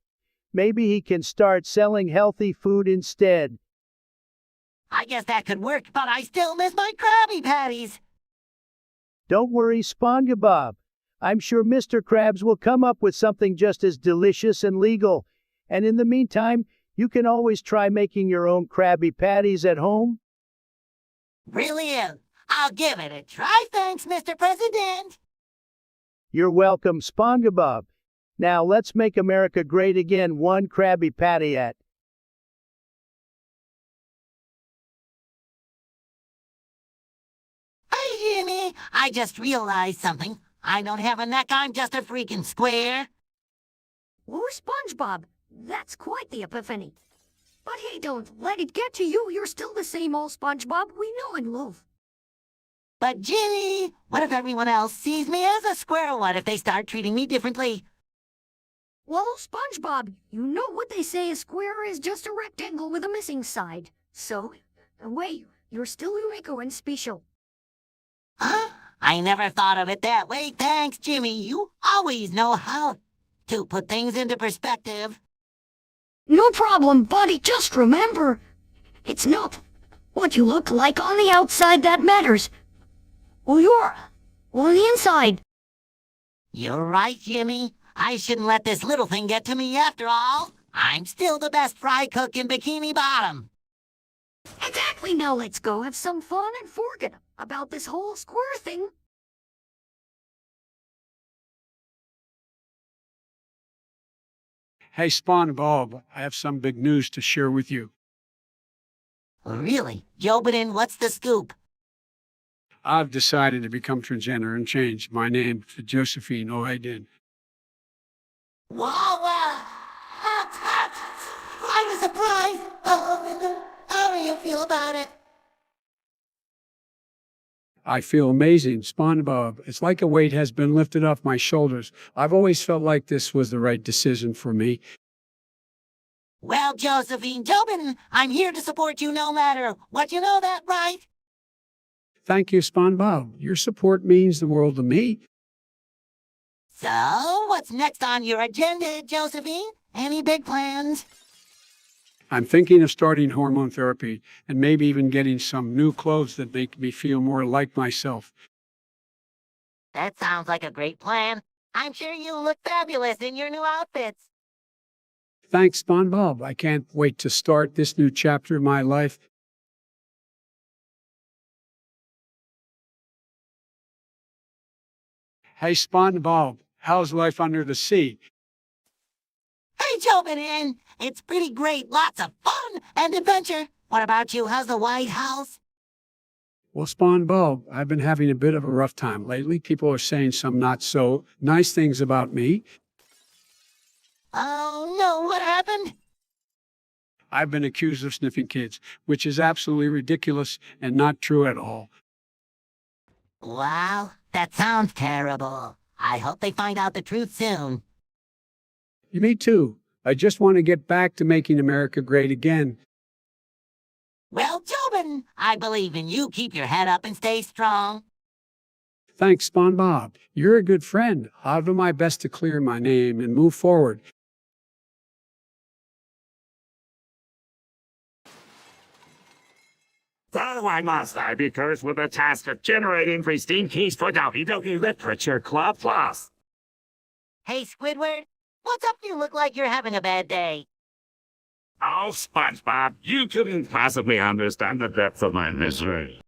Maybe he can start selling healthy food instead. I guess that could work, but I still miss my Krabby Patties. Don't worry, Spongebob. I'm sure Mr. Krabs will come up with something just as delicious and legal. And in the meantime, you can always try making your own Krabby Patties at home. Brilliant. I'll give it a try, thanks, Mr. President. You're welcome, Spongebob. Now let's make America great again, one Krabby Patty at. Hey, Jimmy, I just realized something. I don't have a neck, I'm just a freaking square. Oh, SpongeBob, that's quite the epiphany. But hey, don't let it get to you. You're still the same old SpongeBob we know and love. But Jimmy, what if everyone else sees me as a square? What if they start treating me differently? Well, SpongeBob, you know what they say, a square is just a rectangle with a missing side. So, wait, you're still unique and special. Huh? I never thought of it that way. Thanks, Jimmy. You always know how to put things into perspective. No problem, buddy. Just remember, it's not what you look like on the outside that matters. Well, you're on the inside. You're right, Jimmy. I shouldn't let this little thing get to me after all. I'm still the best fry cook in Bikini Bottom. Exactly. Now let's go have some fun and forget about this whole square thing. Hey, Spongebob, I have some big news to share with you. Really? Jobin, what's the scoop? I've decided to become transgender and change my name to Josephine O'Haydon. Wow! I'm surprised. How do you feel about it? I feel amazing, Spongebob. It's like a weight has been lifted off my shoulders. I've always felt like this was the right decision for me. Well, Josephine Jobin, I'm here to support you no matter what. You know that, right? Thank you, Spongebob. Your support means the world to me. So, what's next on your agenda, Josephine? Any big plans? I'm thinking of starting hormone therapy and maybe even getting some new clothes that make me feel more like myself. That sounds like a great plan. I'm sure you'll look fabulous in your new outfits. Thanks, Spongebob. I can't wait to start this new chapter of my life. Hey, Spongebob, how's life under the sea? Hey, Jobin, it's pretty great. Lots of fun and adventure. What about you? How's the White House? Well, Spongebob, I've been having a bit of a rough time lately. People are saying some not so nice things about me. Oh, no, what happened? I've been accused of sniffing kids, which is absolutely ridiculous and not true at all. Wow, that sounds terrible. I hope they find out the truth soon. Me too. I just want to get back to making America great again. Well, Jobin, I believe in you. Keep your head up and stay strong. Thanks, Spongebob. You're a good friend. I'll do my best to clear my name and move forward. So I must be cursed with the task of generating pristine keys for Doki Doki Literature Club Plus. Hey, Squidward, what's up? You look like you're having a bad day. Oh, SpongeBob, you couldn't possibly understand the depth of my misery.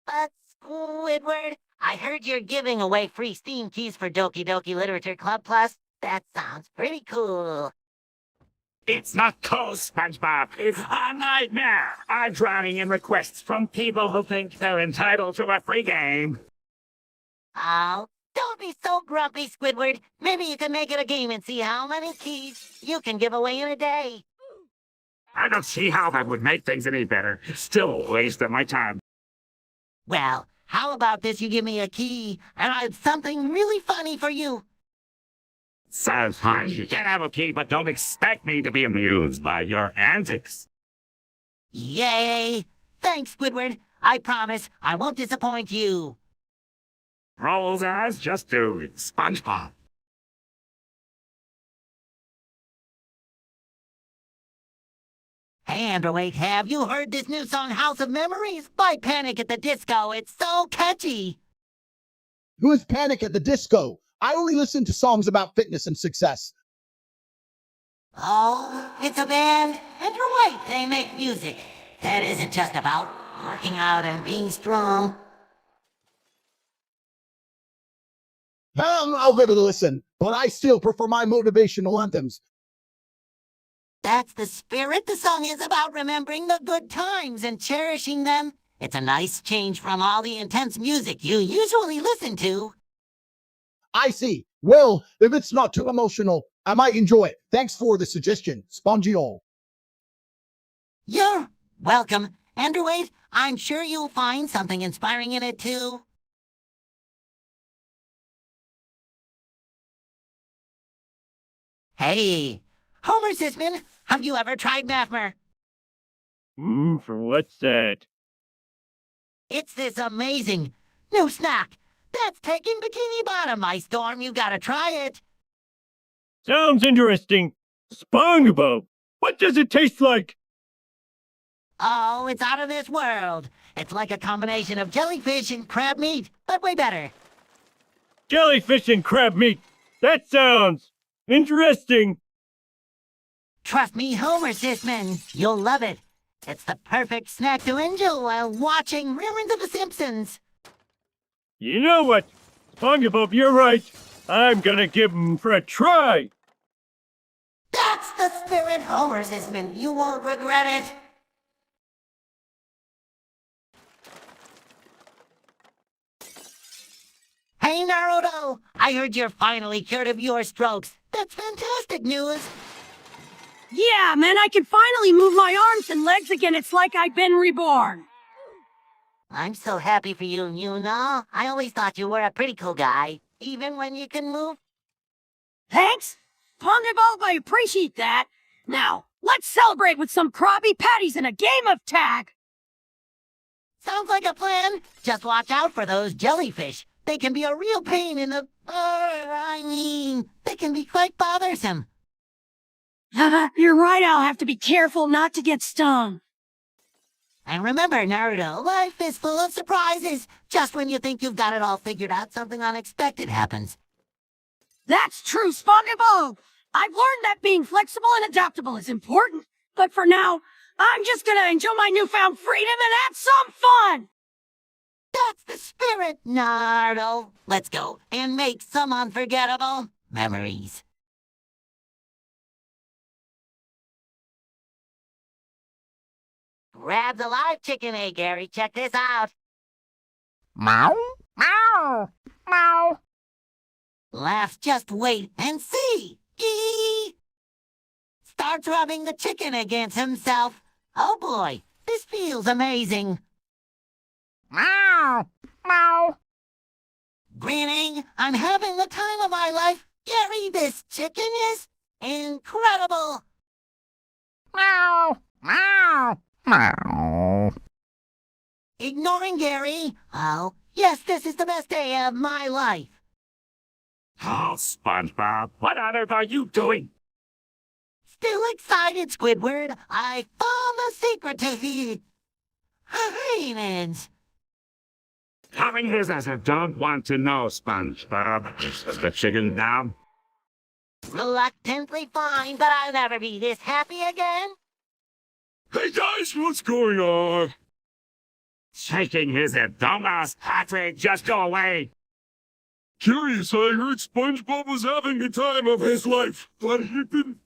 But, Squidward, I heard you're giving away free Steam keys for Doki Doki Literature Club Plus. That sounds pretty cool. It's not cool, SpongeBob. It's a nightmare. I'm drowning in requests from people who think they're entitled to a free game. Oh, don't be so grumpy, Squidward. Maybe you can make it a game and see how many keys you can give away in a day. I don't see how that would make things any better. Still a waste of my time. Well, how about this? You give me a key, and I have something really funny for you. Sounds fine. You can have a key, but don't expect me to be amused by your antics. Yay! Thanks, Squidward. I promise I won't disappoint you. Rolls eyes just do it, SpongeBob. Hey, Android, have you heard this new song, House of Memories, by Panic at the Disco? It's so catchy. Who is Panic at the Disco? I only listen to songs about fitness and success. Oh, it's a band, and you're right, they make music. That isn't just about working out and being strong. I'll give it a listen, but I still prefer my motivational anthems. That's the spirit. The song is about remembering the good times and cherishing them. It's a nice change from all the intense music you usually listen to. I see. Well, if it's not too emotional, I might enjoy it. Thanks for the suggestion, Spongy-all. You're welcome. Android, I'm sure you'll find something inspiring in it too. Hey, Homer Sisman, have you ever tried Mathmer? For what's that? It's this amazing new snack that's taking Bikini Bottom by storm. You gotta try it. Sounds interesting. Spongebob, What does it taste like? Oh, it's out of this world. It's like a combination of jellyfish and crab meat, but way better. Jellyfish and crab meat. That sounds interesting. Trust me, Homer Sisman, you'll love it. It's the perfect snack to enjoy while watching reruns of The Simpsons. You know what? Spongebob, you're right. I'm gonna give 'em for a try. That's the spirit, Homer Sisman. You won't regret it. Hey, Naruto! I heard you're finally cured of your strokes. That's fantastic news. Yeah, man, I can finally move my arms and legs again. It's like I've been reborn. I'm so happy for you, you know? I always thought you were a pretty cool guy, even when you can move. Thanks. Spongebob, I appreciate that. Now, let's celebrate with some Krabby Patties and a game of tag. Sounds like a plan. Just watch out for those jellyfish. They can be a real pain in the... they can be quite bothersome. You're right, I'll have to be careful not to get stung. And remember, Naruto, life is full of surprises. Just when you think you've got it all figured out, something unexpected happens. That's true, Spongebob. I've learned that being flexible and adaptable is important. But for now, I'm just gonna enjoy my newfound freedom and have some fun. That's the spirit, Naruto. Let's go and make some unforgettable memories. Grab the live chicken egg, Gary. Check this out. Meow, meow, meow. Laughs, just wait and see. Eee! Starts rubbing the chicken against himself. Oh boy, this feels amazing. Meow, meow. Grinning, I'm having the time of my life. Gary, this chicken is incredible. Meow, meow, meow. Ignoring Gary. Oh, yes, this is the best day of my life. Oh, SpongeBob, what on earth are you doing? Still excited, Squidward. I found the secret to the happiness. Coming here as I don't want to know, SpongeBob. Is the chicken down? Reluctantly fine, but I'll never be this happy again. Hey guys, what's going on? Shaking his head, dumbass. Patrick, just go away. Curious, I heard SpongeBob was having the time of his life, but he didn't.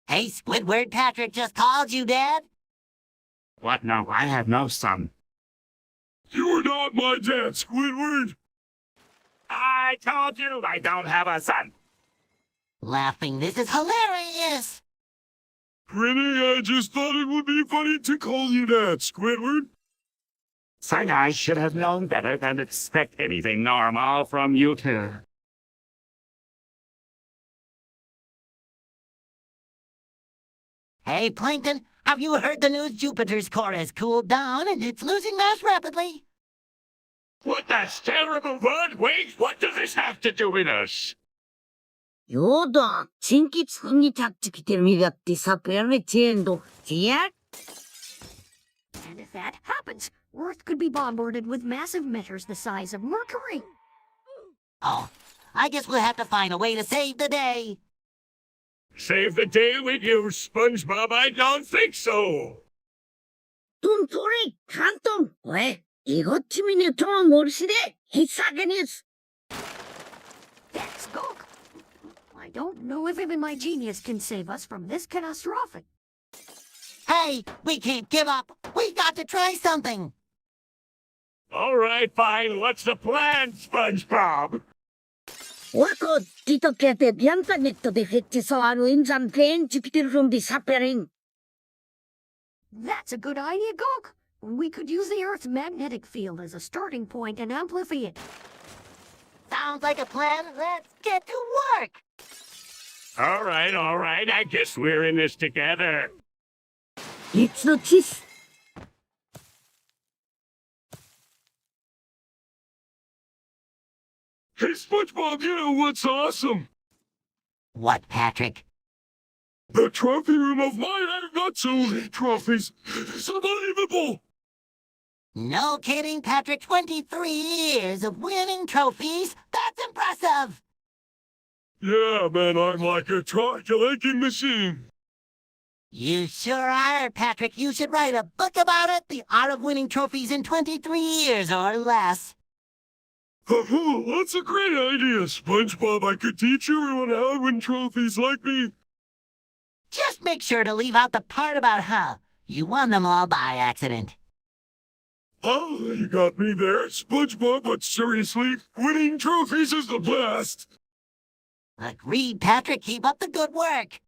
Hey, Squidward, Patrick just called you, Dad. What? No, I have no son. You're not my dad, Squidward. I told you I don't have a son. Laughing, this is hilarious. Grinning, I just thought it would be funny to call you that, Squidward. Say, I should have known better than to expect anything normal from you two. Hey, Plankton, have you heard the news? Jupiter's core has cooled down and it's losing mass rapidly. What, that's terrible, Bud? Wait, what does this have to do with us? よだ、新規つに立ってきてみるってさっやめてんど、や And if that happens, Earth could be bombarded with massive emitters the size of Mercury. Oh, I guess we'll have to find a way to save the day. Save the day with you, SpongeBob? I don't think so. Don't worry, Phantom. 왜? 이것 때문에 통한 몰시대 희사견이었어. That's Goku. I don't know if even my genius can save us from this catastrophe. Hey, we can't give up. We got to try something. All right, fine. What's the plan, SpongeBob? Wako dito kete bianta netto de fetti so anu inzan pen Jupiter from the sapering. That's a good idea, Goku. We could use the Earth's magnetic field as a starting point and amplify it. Sounds like a plan. Let's get to work. All right. I guess we're in this together. It's the cheese. Hey, SpongeBob, you know what's awesome? What, Patrick? The trophy room of my Nutso trophies. It's unbelievable. No kidding, Patrick. 23 years of winning trophies. That's impressive. Yeah, man, I'm like a calculating machine. You sure are, Patrick. You should write a book about it. The art of winning trophies in 23 years or less. Oh, that's a great idea, SpongeBob. I could teach everyone how to win trophies like me. Just make sure to leave out the part about how you won them all by accident. Oh, you got me there, SpongeBob, but seriously, winning trophies is the best. Agreed, Patrick. Keep up the good work.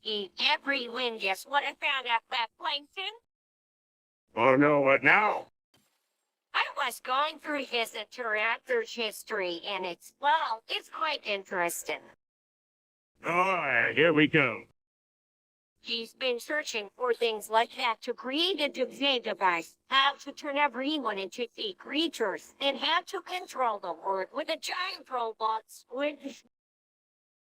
In every win, guess what I found out about Plankton? Oh no, what now? I was going through his interactor's history, and it's quite interesting. Alright, here we go. He's been searching for things like that to create a doomsday device, how to turn everyone into sea creatures, and how to control the world with a giant robot squid.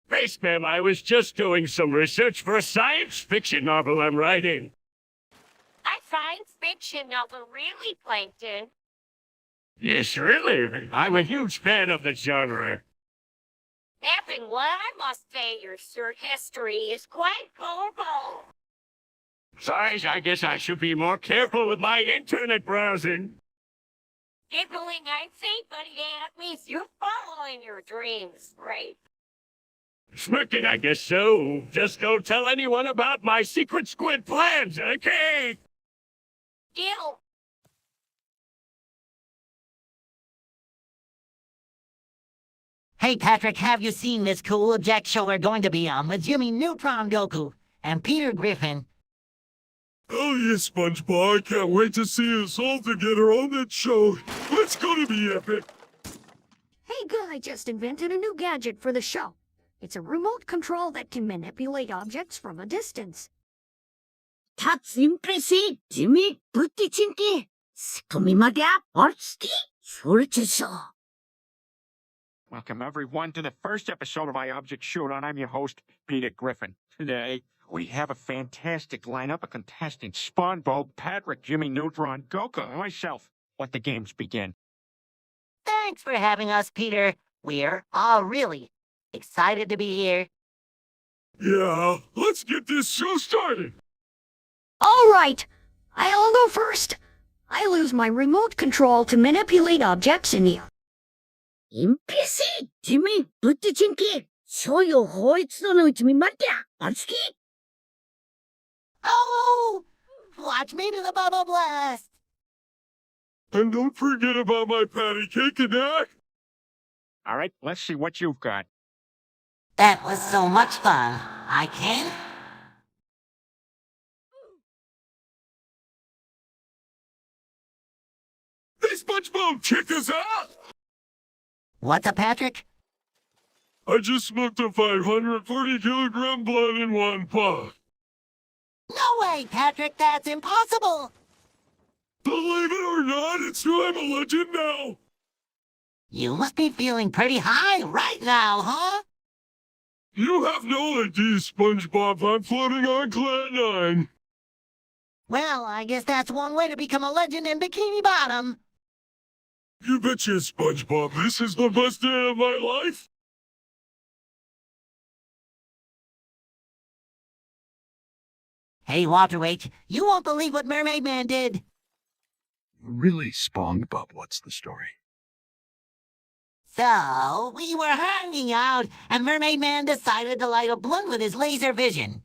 Spaceman, I was just doing some research for a science fiction novel I'm writing. A science fiction novel, really, Plankton? Yes, really. I'm a huge fan of the genre. Having what I must say, your search history is quite colorful. Besides, I guess I should be more careful with my internet browsing. Giggling, I'd say, but yeah, it means you're following your dreams, right? Smirking, I guess so. Just don't tell anyone about my secret squid plans, okay? Deal. Hey, Patrick, have you seen this cool Jack show we're going to be on with Jimmy Neutron Goku and Peter Griffin? Oh yes, SpongeBob, I can't wait to see us all together on that show. It's gonna be epic. Hey guy just invented a new gadget for the show. It's a remote control that can manipulate objects from a distance. That's impressive, Jimmy. 부티친기. 스토미마디아 얼스티. 소르치소. Welcome everyone to the first episode of iObject Showdown. I'm your host, Peter Griffin. Today, we have a fantastic lineup of contestants. Spongebob, Patrick, Jimmy Neutron, Goku, and myself. Let the games begin. Thanks for having us, Peter. We're all really excited to be here. Yeah, let's get this show started. All right, I'll go first. I use my remote control to manipulate objects in here. 임피시, Jimmy, 부티친기. 소요 호이츠노 Jimmy 마디아 얼스티. Oh, watch me do the bubble blast. And don't forget about my patty cake and egg. All right, let's see what you've got. That was so much fun. I can. Hey, SpongeBob, check this out! What's up, Patrick? I just smoked a 540-kilogram blunt in one puff. No way, Patrick. That's impossible. Believe it or not, it's true. I'm a legend now. You must be feeling pretty high right now, huh? You have no idea, SpongeBob. I'm floating on Cloud 9. Well, I guess that's one way to become a legend in Bikini Bottom. You betcha, SpongeBob. This is the best day of my life. Hey, Waterweight, you won't believe what Mermaid Man did. Really, Spongebob, what's the story? So, we were hanging out, and Mermaid Man decided to light a blunt with his laser vision.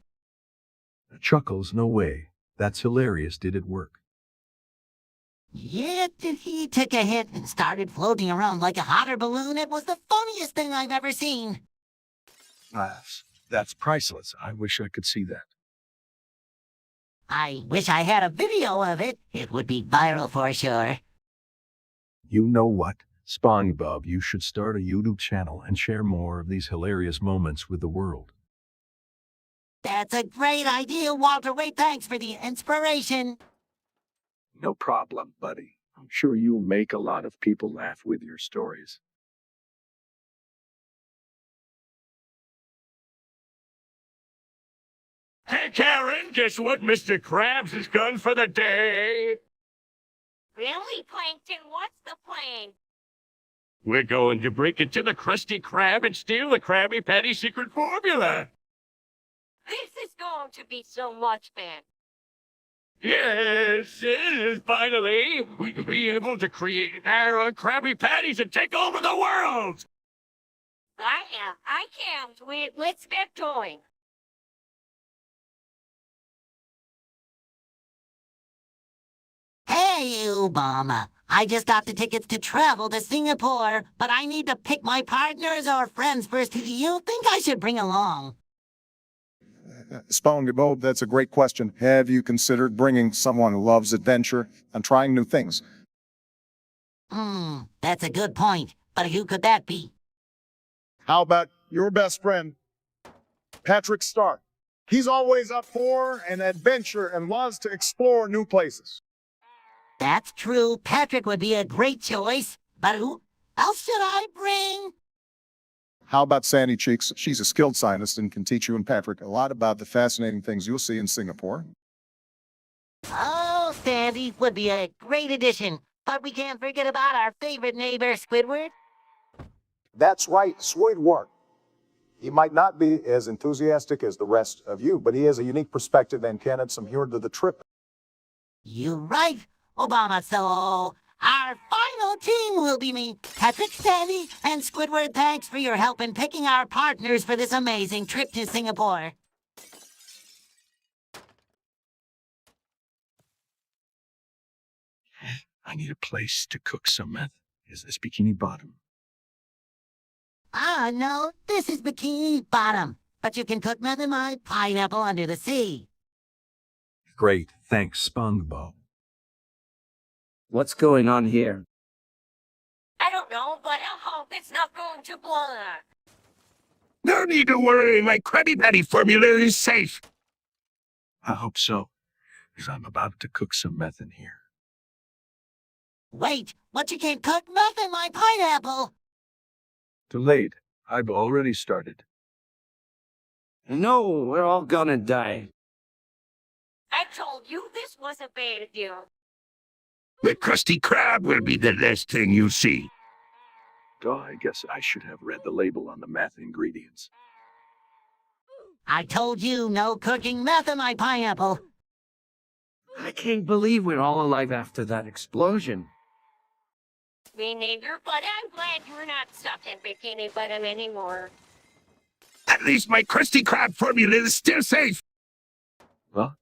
Chuckles, no way. That's hilarious. Did it work? Yeah, he took a hit and started floating around like a hot air balloon. It was the funniest thing I've ever seen. That's priceless. I wish I could see that. I wish I had a video of it. It would be viral for sure. You know what? Spongebob, you should start a YouTube channel and share more of these hilarious moments with the world. That's a great idea, Walter. Wait, thanks for the inspiration. No problem, buddy. I'm sure you'll make a lot of people laugh with your stories. Hey, Karen, guess what Mr. Krabs has done for the day? Really, Plankton? What's the plan? We're going to break into the Krusty Krab and steal the Krabby Patty secret formula. This is going to be so much fun. Yes, finally, we will be able to create our own Krabby Patties and take over the world. I can't wait. Let's get going. Hey, Obama. I just got the tickets to travel to Singapore, but I need to pick my partners or friends first. Who do you think I should bring along? Spongebob, that's a great question. Have you considered bringing someone who loves adventure and trying new things? That's a good point. But who could that be? How about your best friend, Patrick Stark? He's always up for an adventure and loves to explore new places. That's true. Patrick would be a great choice. But who else should I bring? How about Sandy Cheeks? She's a skilled scientist and can teach you and Patrick a lot about the fascinating things you'll see in Singapore. Oh, Sandy would be a great addition. But we can't forget about our favorite neighbor, Squidward. That's right, Squidward. He might not be as enthusiastic as the rest of you, but he has a unique perspective and can add some humor to the trip. You're right, Obama. So our final team will be me, Patrick, Sandy, and Squidward. Thanks for your help in picking our partners for this amazing trip to Singapore. I need a place to cook some meth. Is this Bikini Bottom? No, this is Bikini Bottom. But you can cook meth in my pineapple under the sea. Great, thanks, Spongebob. What's going on here? I don't know, but I hope it's not going to blow up. No need to worry, my Krabby Patty formula is safe. I hope so, because I'm about to cook some meth in here. Wait, but you can't cook meth in my pineapple. Too late. I've already started. No, we're all gonna die. I told you this was a bad deal. The Krusty Krab will be the last thing you see. Oh, I guess I should have read the label on the meth ingredients. I told you no cooking meth in my pineapple. I can't believe we're all alive after that explosion. Me neither, but I'm glad you're not stuck in Bikini Bottom anymore. At least my Krusty Krab formula is still safe. Well,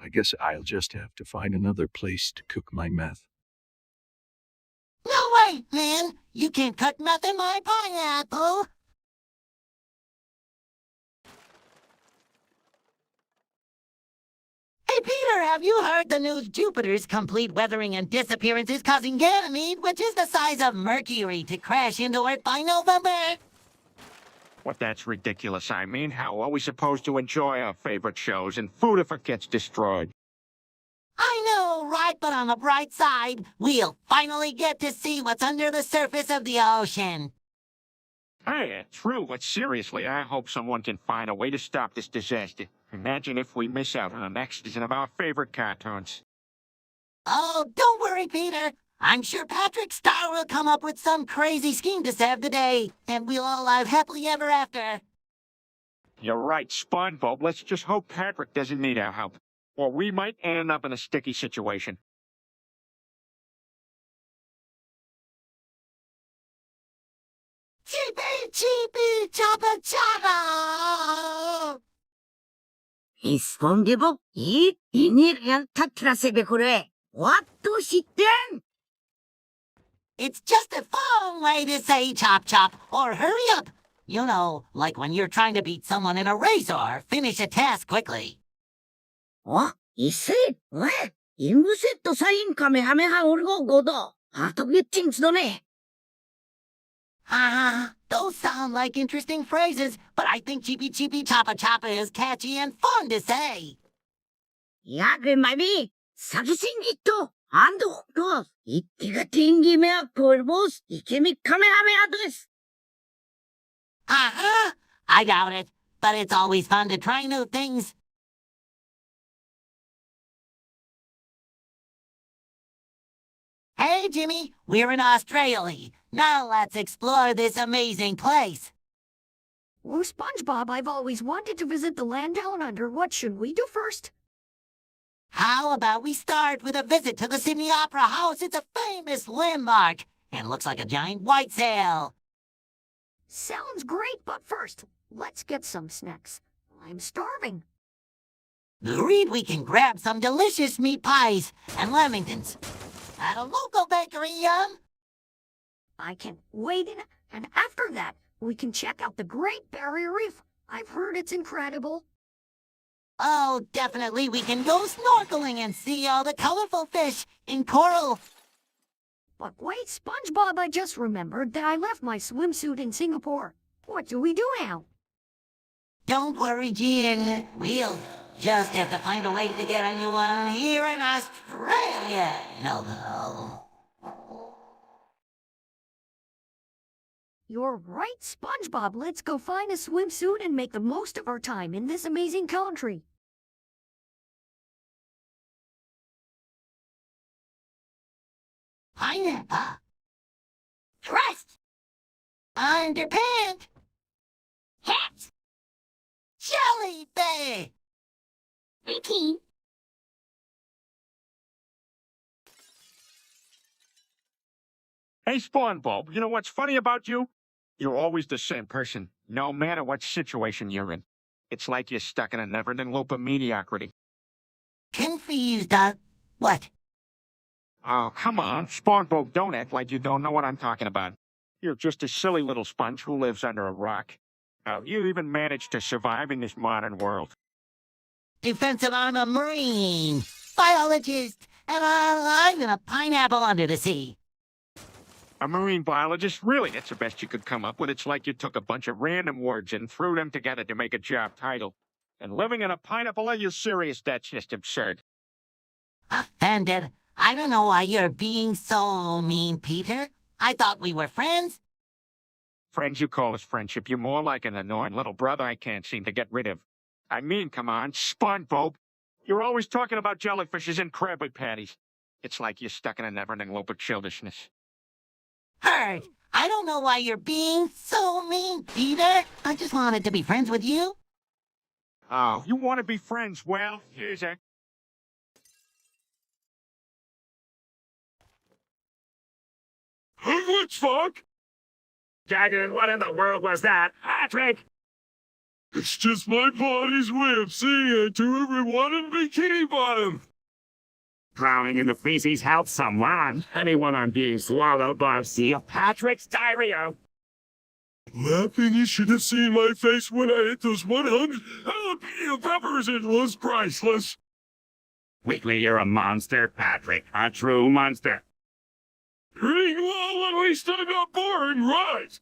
I guess I'll just have to find another place to cook my meth. No way, man. You can't cook meth in my pineapple. Hey, Peter, have you heard the news? Jupiter's complete weathering and disappearance is causing Ganymede, which is the size of Mercury, to crash into Earth by November. Well, that's ridiculous. I mean, how are we supposed to enjoy our favorite shows and food if it gets destroyed? I know, right? But on the bright side, we'll finally get to see what's under the surface of the ocean. Hey, true, but seriously, I hope someone can find a way to stop this disaster. Imagine if we miss out on the next season of our favorite cartoons. Oh, don't worry, Peter. I'm sure Patrick Star will come up with some crazy scheme to save the day, and we'll all live happily ever after. You're right, Spongebob. Let's just hope Patrick doesn't need our help, or we might end up in a sticky situation. Chippy, chippy, choppa, choppa! Spongebob, you need help to classic What do she do? It's just a fun way to say chop chop or hurry up. You know, like when you're trying to beat someone in a race or finish a task quickly. What? What? Inguset sa in kamehameha urgo godo. Hatogetings done. Those sound like interesting phrases, but I think cheepy cheepy choppa choppa is catchy and fun to say. Yagre maybe. Sagisin gito. 안도 또 이끼가 튕기며 골보스 이케미 카메라메아です. Uh-huh. I doubt it, but it's always fun to try new things. Hey, Jimmy, we're in Australia. Now let's explore this amazing place. Oh, SpongeBob, I've always wanted to visit the land down under. What should we do first? How about we start with a visit to the Sydney Opera House? It's a famous landmark and looks like a giant white sail. Sounds great, but first, let's get some snacks. I'm starving. Agreed, we can grab some delicious meat pies and lamingtons at a local bakery, I can't wait, and after that, we can check out the Great Barrier Reef. I've heard it's incredible. Oh, definitely we can go snorkeling and see all the colorful fish in coral. But wait, SpongeBob, I just remembered that I left my swimsuit in Singapore. What do we do now? Don't worry, Jean. We'll just have to find a way to get a new one here in Australia. No. You're right, SpongeBob. Let's go find a swimsuit and make the most of our time in this amazing country. Pineapple. Crust. Underpants. Hat. Jellyfish. Mickey. Hey, Spongebob, you know what's funny about you? You're always the same person, no matter what situation you're in. It's like you're stuck in a never-ending loop of mediocrity. Confused, what? Oh, come on, Spongebob, don't act like you don't know what I'm talking about. You're just a silly little sponge who lives under a rock. How you even managed to survive in this modern world? Defensive, I'm a marine, biologist, and I'm in a pineapple under the sea. A marine biologist? Really, that's the best you could come up with. It's like you took a bunch of random words and threw them together to make a job title. And living in a pineapple, are you serious? That's just absurd. Offended. I don't know why you're being so mean, Peter. I thought we were friends. Friends you call us friendship. You're more like an annoying little brother I can't seem to get rid of. I mean, come on, Spongebob. You're always talking about jellyfishes and Krabby Patties. It's like you're stuck in a never-ending loop of childishness. Heard. I don't know why you're being so mean, Peter. I just wanted to be friends with you. Oh, you want to be friends? Well, here's a... What fuck? Jagged, what in the world was that? Patrick! It's just my body's way of saying it to everyone in Bikini Bottom. Drowning in the feces helps someone. Anyone on being swallowed by a sea of Patrick's diarrhea. Laughing, you should have seen my face when I ate those 100 jalapeno peppers. It was priceless. Weekly, you're a monster, Patrick. A true monster. Pretty well, at least I got boring, right?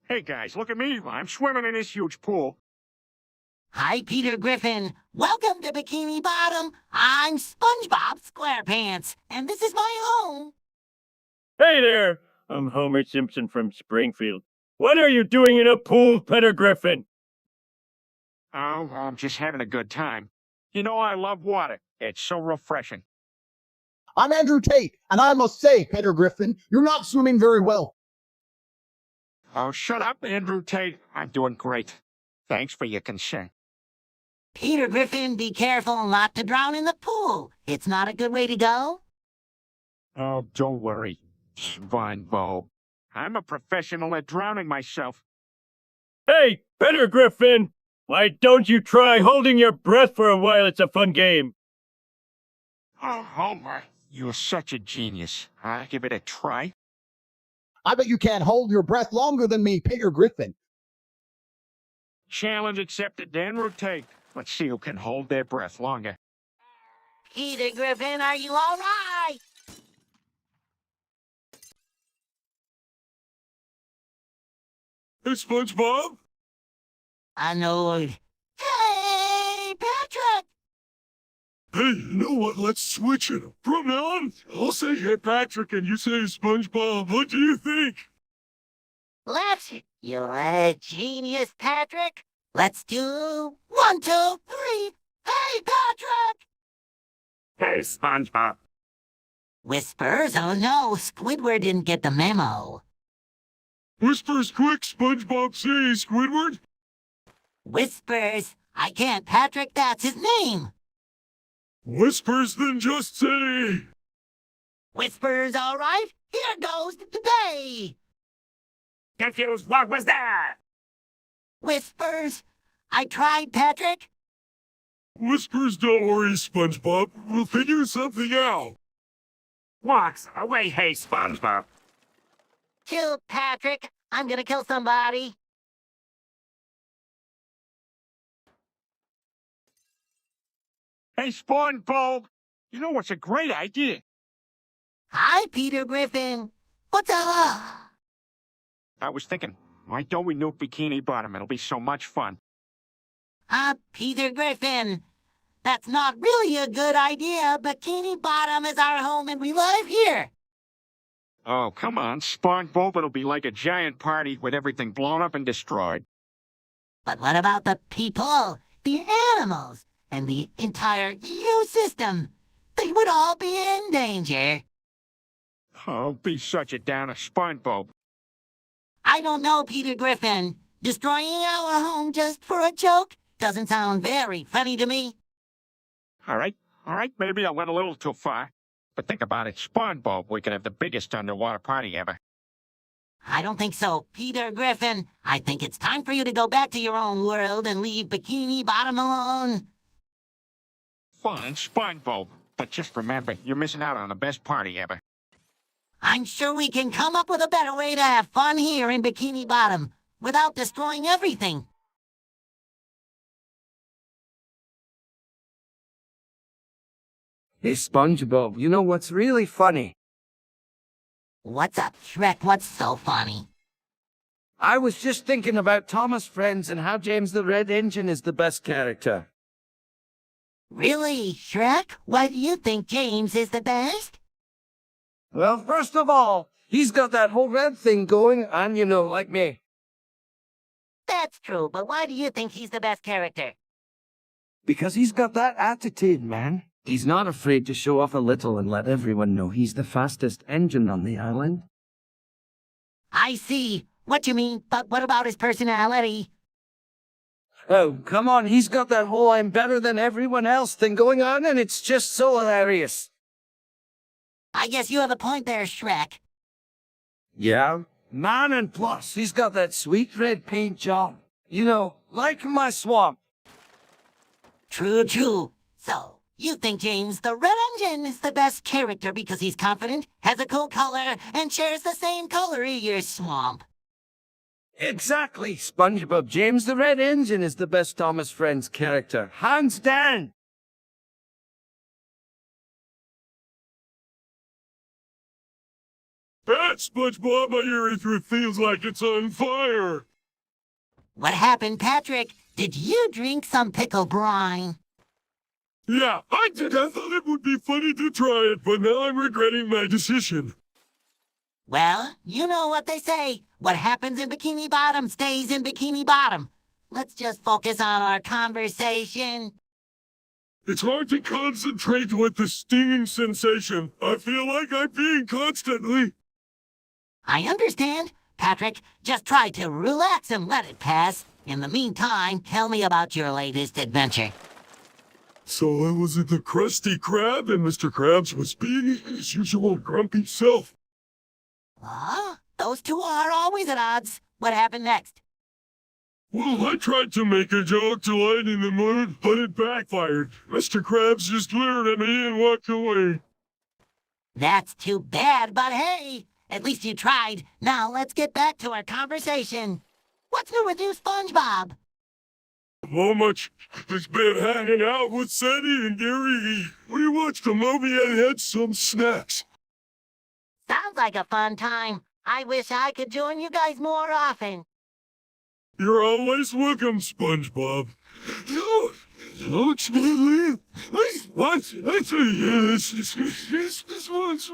Hey guys, look at me. I'm swimming in this huge pool. Hi, Peter Griffin. Welcome to Bikini Bottom. I'm SpongeBob SquarePants, and this is my home. Hey there! I'm Homer Simpson from Springfield. What are you doing in a pool, Peter Griffin? Oh, I'm just having a good time. You know, I love water. It's so refreshing. I'm Andrew Tate, and I must say, Peter Griffin, you're not swimming very well. Oh, shut up, Andrew Tate. I'm doing great. Thanks for your concern. Peter Griffin, be careful not to drown in the pool. It's not a good way to go. Oh, don't worry, Spongebob. I'm a professional at drowning myself. Hey, Peter Griffin! Why don't you try holding your breath for a while? It's a fun game. Oh, Homer, you're such a genius. I'll give it a try. I bet you can't hold your breath longer than me, Peter Griffin. Challenge accepted, Andrew Tate. Let's see who can hold their breath longer. Peter Griffin, are you all right? Hey, SpongeBob? Annoyed. Hey! Hey, you know what? Let's switch it. From now on, I'll say Hey Patrick and you say SpongeBob. What do you think? Let's, you're a genius, Patrick. Let's do 1, 2, 3. Hey, Patrick! Hey, SpongeBob. Whispers? Oh no, Squidward didn't get the memo. Whispers quick, SpongeBob, say Squidward. Whispers? I can't, Patrick, that's his name. Whispers, then just say. Whispers, all right? Here goes today. Confused, what was that? Whispers? I tried, Patrick. Whispers, don't worry, SpongeBob. We'll figure something out. Walks away, hey, SpongeBob. Kill Patrick. I'm gonna kill somebody. Hey, SpongeBob! You know what's a great idea? Hi, Peter Griffin. What's up? I was thinking, why don't we nuke Bikini Bottom? It'll be so much fun. Peter Griffin. That's not really a good idea. Bikini Bottom is our home and we live here. Oh, come on, SpongeBob. It'll be like a giant party with everything blown up and destroyed. But what about the people, the animals, and the entire ecosystem? They would all be in danger. Oh, be such a downer, SpongeBob. I don't know, Peter Griffin. Destroying our home just for a joke doesn't sound very funny to me. All right, maybe I went a little too far. But think about it, SpongeBob, we could have the biggest underwater party ever. I don't think so, Peter Griffin. I think it's time for you to go back to your own world and leave Bikini Bottom alone. Fine, SpongeBob. But just remember, you're missing out on the best party ever. I'm sure we can come up with a better way to have fun here in Bikini Bottom without destroying everything. Hey, SpongeBob, you know what's really funny? What's up, Shrek? What's so funny? I was just thinking about Thomas Friends and how James the Red Engine is the best character. Really, Shrek? Why do you think James is the best? Well, first of all, he's got that whole red thing going, and you know, like me. That's true, but why do you think he's the best character? Because he's got that attitude, man. He's not afraid to show off a little and let everyone know he's the fastest engine on the island. I see what you mean, but what about his personality? Oh, come on, he's got that whole I'm better than everyone else thing going on, and it's just so hilarious. I guess you have a point there, Shrek. Yeah, man, and plus, he's got that sweet red paint job. You know, like my swamp. True. So, you think James the Red Engine is the best character because he's confident, has a cool color, and shares the same color as your swamp. Exactly, SpongeBob. James the Red Engine is the best Thomas Friends character, hands down. That SpongeBob, my urethra feels like it's on fire. What happened, Patrick? Did you drink some pickle brine? Yeah, I did. I thought it would be funny to try it, but now I'm regretting my decision. Well, you know what they say. What happens in Bikini Bottom stays in Bikini Bottom. Let's just focus on our conversation. It's hard to concentrate with the stinging sensation. I feel like I'm peeing constantly. I understand. Patrick, just try to relax and let it pass. In the meantime, tell me about your latest adventure. So I was at the Krusty Krab, and Mr. Krabs was being his usual grumpy self. Those two are always at odds. What happened next? Well, I tried to make a joke to lighten the mood, but it backfired. Mr. Krabs just glared at me and walked away. That's too bad, but hey, at least you tried. Now let's get back to our conversation. What's new with you, SpongeBob? How much? Just been hanging out with Sandy and Gary. We watched a movie and had some snacks. Sounds like a fun time. I wish I could join you guys more often. You're always welcome, SpongeBob. Unfortunately, once, yes, this once,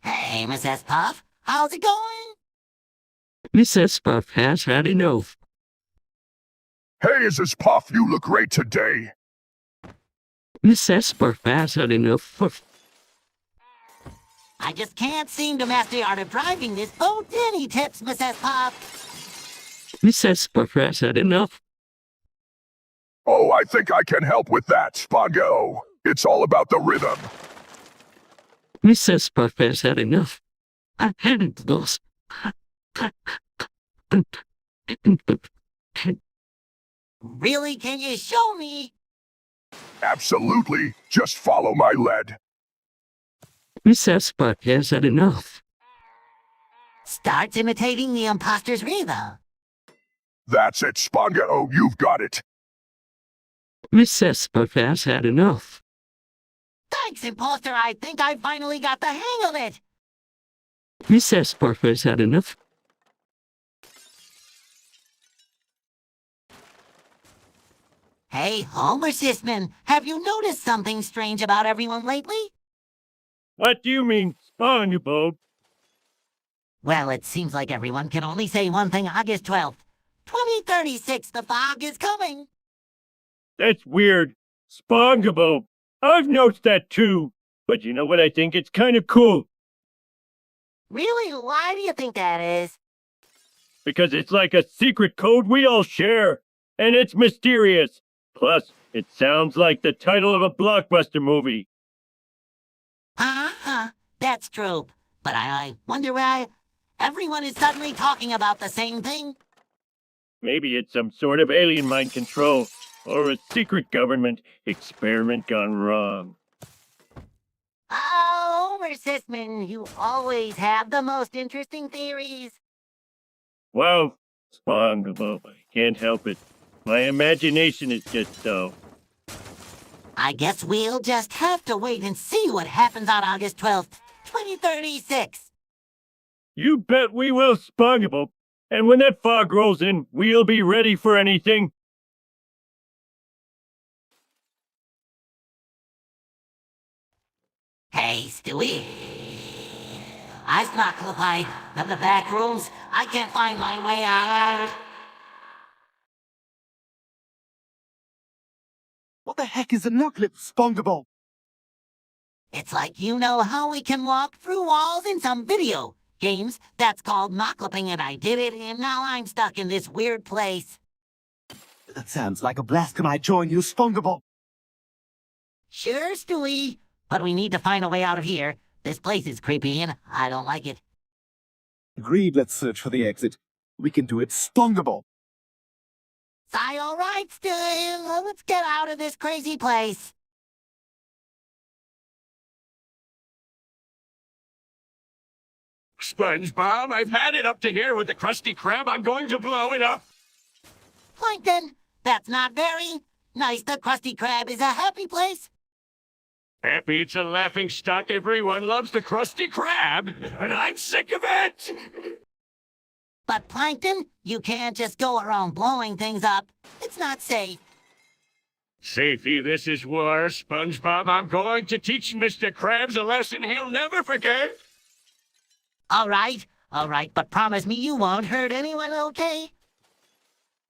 Hey, Mrs. Puff, how's it going? Mrs. Puff has had enough. Hey, Mrs. Puff, you look great today. Mrs. Puff has had enough of. I just can't seem to master the art of driving this boat. Any tips, Mrs. Puff? Mrs. Puff has had enough. Oh, I think I can help with that, Spongo. It's all about the rhythm. Mrs. Puff has had enough. I hadn't lost. Really, can you show me? Absolutely. Just follow my lead. Mrs. Puff has had enough. Starts imitating the imposter's rhythm. That's it, Spongo. You've got it. Mrs. Puff has had enough. Thanks, imposter. I think I finally got the hang of it. Mrs. Puff has had enough. Hey, Homer Sisman, have you noticed something strange about everyone lately? What do you mean, Spongebob? Well, it seems like everyone can only say one thing August 12th. 2036, the fog is coming. That's weird. Spongebob. I've noticed that too. But you know what I think? It's kind of cool. Really? Why do you think that is? Because it's like a secret code we all share. And it's mysterious. Plus, it sounds like the title of a blockbuster movie. That's true. But I wonder why everyone is suddenly talking about the same thing. Maybe it's some sort of alien mind control. Or a secret government experiment gone wrong. Oh, Homer Sisman, you always have the most interesting theories. Well, Spongebob, I can't help it. My imagination is just so. I guess we'll just have to wait and see what happens on August 12th, 2036. You bet we will, Spongebob. And when that fog rolls in, we'll be ready for anything. Hey, Stewie. I've knocked the back rooms. I can't find my way out. What the heck is a knuckle, Spongebob? It's like you know how we can walk through walls in some video games. That's called knocklipping, and I did it, and now I'm stuck in this weird place. That sounds like a blast. Can I join you, Spongebob? Sure, Stewie. But we need to find a way out of here. This place is creepy, and I don't like it. Agreed, let's search for the exit. We can do it, Spongebob. Sigh, all right, Stewie. Let's get out of this crazy place. SpongeBob, I've had it up to here with the Krusty Krab. I'm going to blow it up. Plankton, that's not very nice. The Krusty Krab is a happy place. Happy it's a laughing stock. Everyone loves the Krusty Krab, and I'm sick of it. But Plankton, you can't just go around blowing things up. It's not safe. Safety, this is war, SpongeBob. I'm going to teach Mr. Krabs a lesson he'll never forget. All right, but promise me you won't hurt anyone, okay?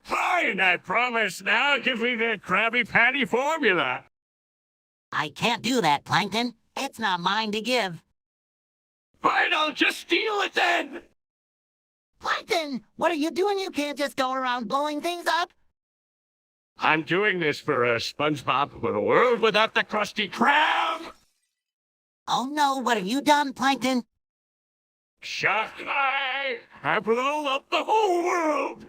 Fine, I promise. Now give me the Krabby Patty formula. I can't do that, Plankton. It's not mine to give. Fine, I'll just steal it then. Plankton, what are you doing? You can't just go around blowing things up. I'm doing this for SpongeBob, for a world without the Krusty Krab. Oh no, what have you done, Plankton? Shock eye! I blow up the whole world!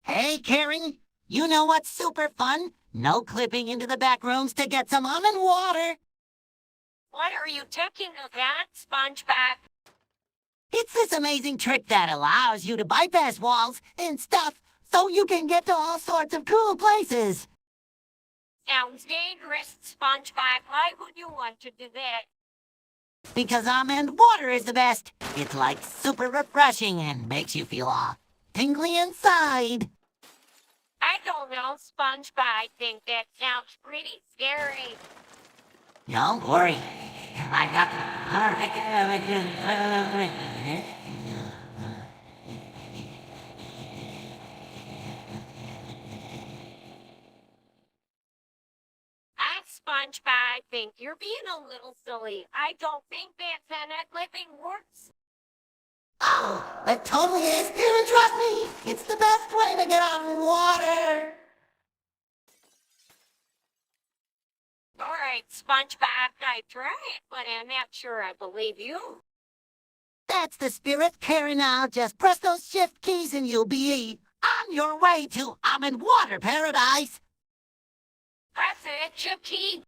Hey, Karen, you know what's super fun? No clipping into the back rooms to get some almond water. What are you taking of that, SpongeBob? It's this amazing trick that allows you to bypass walls and stuff so you can get to all sorts of cool places. Sounds dangerous, SpongeBob. Why would you want to do that? Because almond water is the best. It's like super refreshing and makes you feel all tingly inside. I don't know, SpongeBob. I think that sounds pretty scary. Don't worry. I got SpongeBob, I think you're being a little silly. I don't think that's how that living works. Oh, it totally is. Dude, trust me. It's the best way to get on water. All right, SpongeBob, I try it, but I'm not sure I believe you. That's the spirit. Karen, now just press those shift keys and you'll be on your way to almond water paradise. Press it, shift key.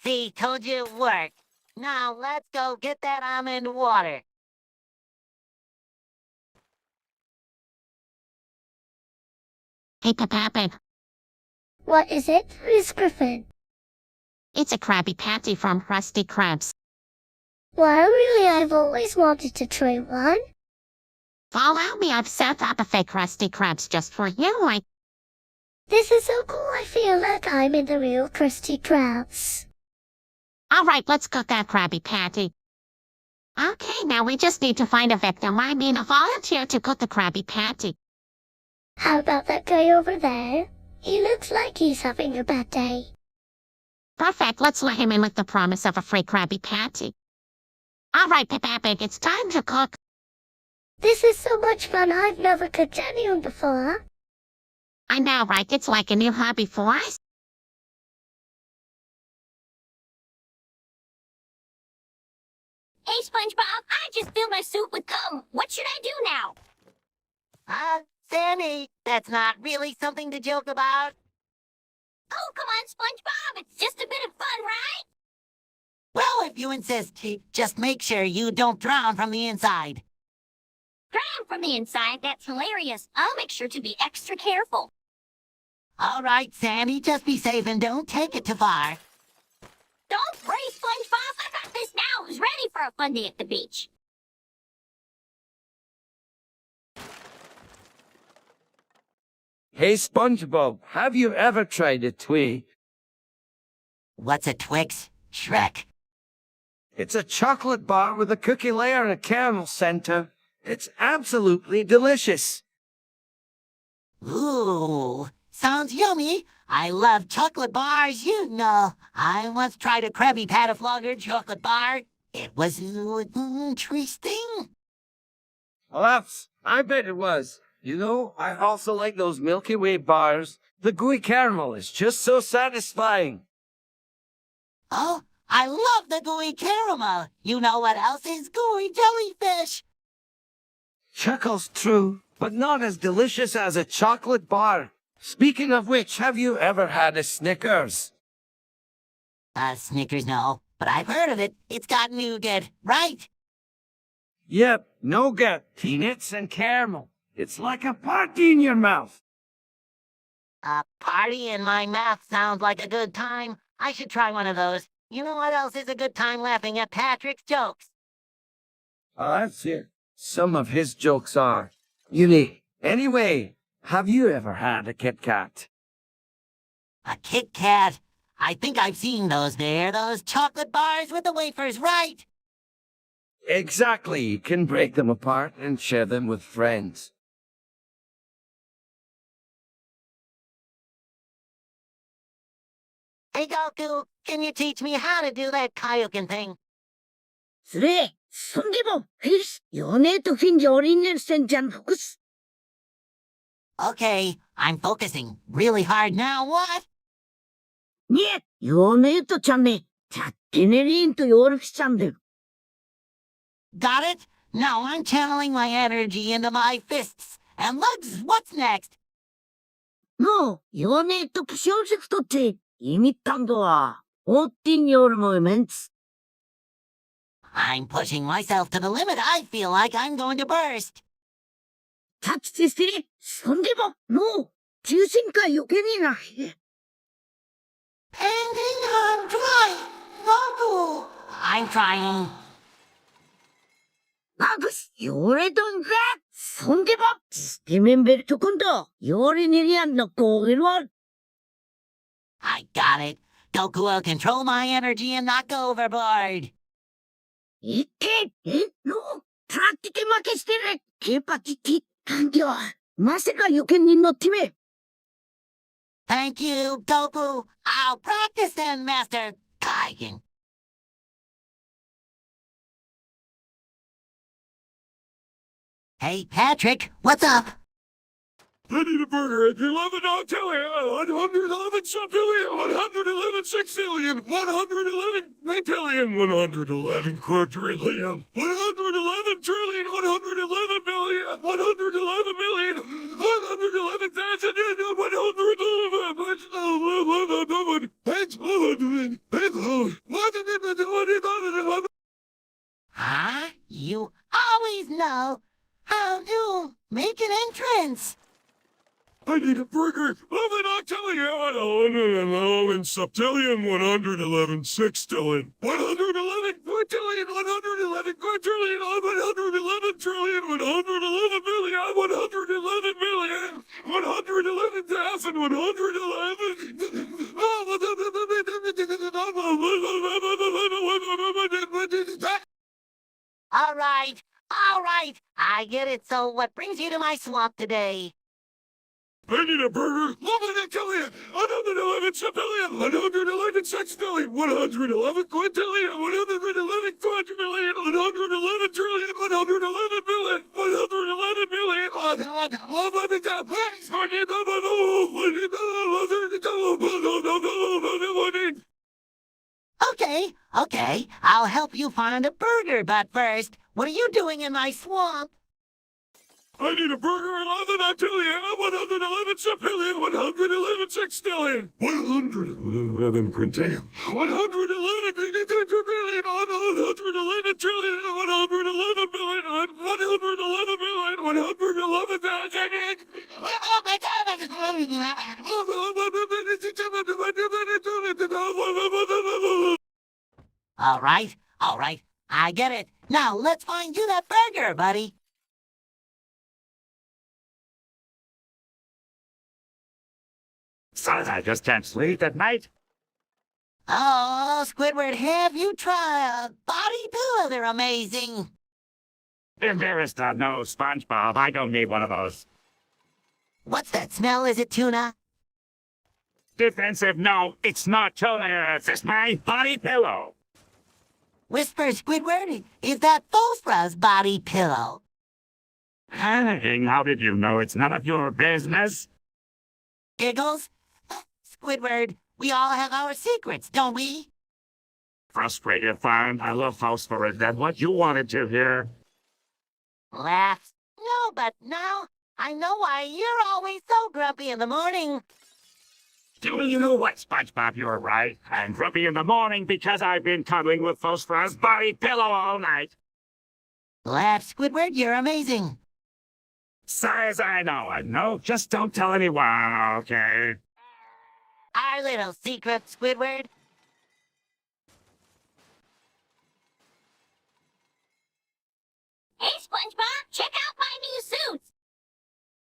See, told you it worked. Now let's go get that almond water. Hey, Papa. What is it, Miss Griffin? It's a Krabby Patty from Krusty Krabs. Well, really, I've always wanted to try one. Follow me, I've set up a fake Krusty Krabs just for you. This is so cool, I feel like I'm in the real Krusty Krabs. Alright, let's cook that Krabby Patty. Okay, now we just need to find a victim, a volunteer to cook the Krabby Patty. How about that guy over there? He looks like he's having a bad day. Perfect, let's let him in with the promise of a free Krabby Patty. Alright, Peppa Pig, it's time to cook. This is so much fun, I've never cooked anyone before. I know, right? It's like a new hobby for us. Hey, SpongeBob, I just filled my suit with cum. What should I do now? Sandy, that's not really something to joke about. Oh, come on, SpongeBob. It's just a bit of fun, right? Well, if you insist, just make sure you don't drown from the inside. Drown from the inside? That's hilarious. I'll make sure to be extra careful. All right, Sandy, just be safe and don't take it too far. Don't worry, SpongeBob. I got this now. Who's ready for a fun day at the beach? Hey, SpongeBob, have you ever tried a Twix? What's a Twix? Shrek. It's a chocolate bar with a cookie layer and a caramel center. It's absolutely delicious. Ooh, sounds yummy. I love chocolate bars, you know. I once tried a Krabby Patty Flogger chocolate bar. It was interesting. Laughs, I bet it was. You know, I also like those Milky Way bars. The gooey caramel is just so satisfying. Oh, I love the gooey caramel. You know what else is gooey? Jellyfish. Chuckles true, but not as delicious as a chocolate bar. Speaking of which, have you ever had a Snickers? Snickers, no. But I've heard of it. It's got nougat, right? Yep, nougat, peanuts, and caramel. It's like a party in your mouth. A party in my mouth sounds like a good time. I should try one of those. You know what else is a good time? Laughing at Patrick's jokes. That's it. Some of his jokes are unique. Anyway, have you ever had a Kit Kat? A Kit Kat? I think I've seen those there. Those chocolate bars with the wafers, right? Exactly. You can break them apart and share them with friends. Hey, Goku, can you teach me how to do that Kaioken thing? 쓰레, Spongebob, 필스, 연애도 핀 어린이를 센장 포커스. Okay, I'm focusing really hard now. What? 예, 연애도 참네. 자, 디네린도 요르피참들. Got it? Now I'm channeling my energy into my fists. And legs, what's next? 너, 연애도 푸시오식도체. 이미 땅도와. 어떤 요르 모멘츠. I'm pushing myself to the limit. I feel like I'm going to burst. タッチして、そんでも、もう、重心が余計にな。Painting on dry. Goku. I'm trying. バグス、ヨレドンザ、そんでも、スティメンベルトコンド、ヨレニリアンのゴールワン。I got it. Goku will control my energy and not go overboard. いっての、プラティケ負けしてる。ケパティティ、完了。まさか余計に乗ってめ。Thank you, Goku. I'll practice then, Master Kaigen. Hey, Patrick, what's up? I need a burger at 11 octillion, 111 septillion, 111 sextillion, 111 quintillion, 111 quadrillion, 111 trillion, 111 billion, 111 million, 111 thousand, 111. Huh? You always know how to make an entrance. I need a burger. 11 octillion, 111 septillion, 111 sextillion, 111 quintillion, 111 quadrillion, 111 trillion, 111 million, 111 million, 111,000, 111. All right. I get it. So what brings you to my swamp today? I need a burger. 11 octillion, 111 septillion, 111 sextillion, 111 quintillion, 111 quadrillion, 111 trillion, 111 million, 111 million, 111. Okay. I'll help you find a burger, but first, what are you doing in my swamp? I need a burger. 11 octillion, 111 septillion, 111 sextillion, 111 quintillion, 111 quadrillion, 111 trillion, 111 billion, 111 million, 111 thousand. All right. I get it. Now let's find you that burger, buddy. Son, I just can't sleep at night. Oh, Squidward, have you tried body pillow? They're amazing. Embarrassed to no Spongebob. I don't need one of those. What's that smell? Is it tuna? Defensive, no, it's not tuna. It's my body pillow. Whisper, Squidward, is that Phosphorus body pillow? Hey, how did you know it's none of your business? Giggles? Squidward, we all have our secrets, don't we? Frustrated, fine. I love phosphorus. That's what you wanted to hear. Laughs. No, but now I know why you're always so grumpy in the morning. Do you know what, SpongeBob? You're right. I'm grumpy in the morning because I've been cuddling with Phosphorus body pillow all night. Laugh, Squidward, you're amazing. Size, I know. Just don't tell anyone, okay? Our little secret, Squidward. Hey, SpongeBob, check out my new suit.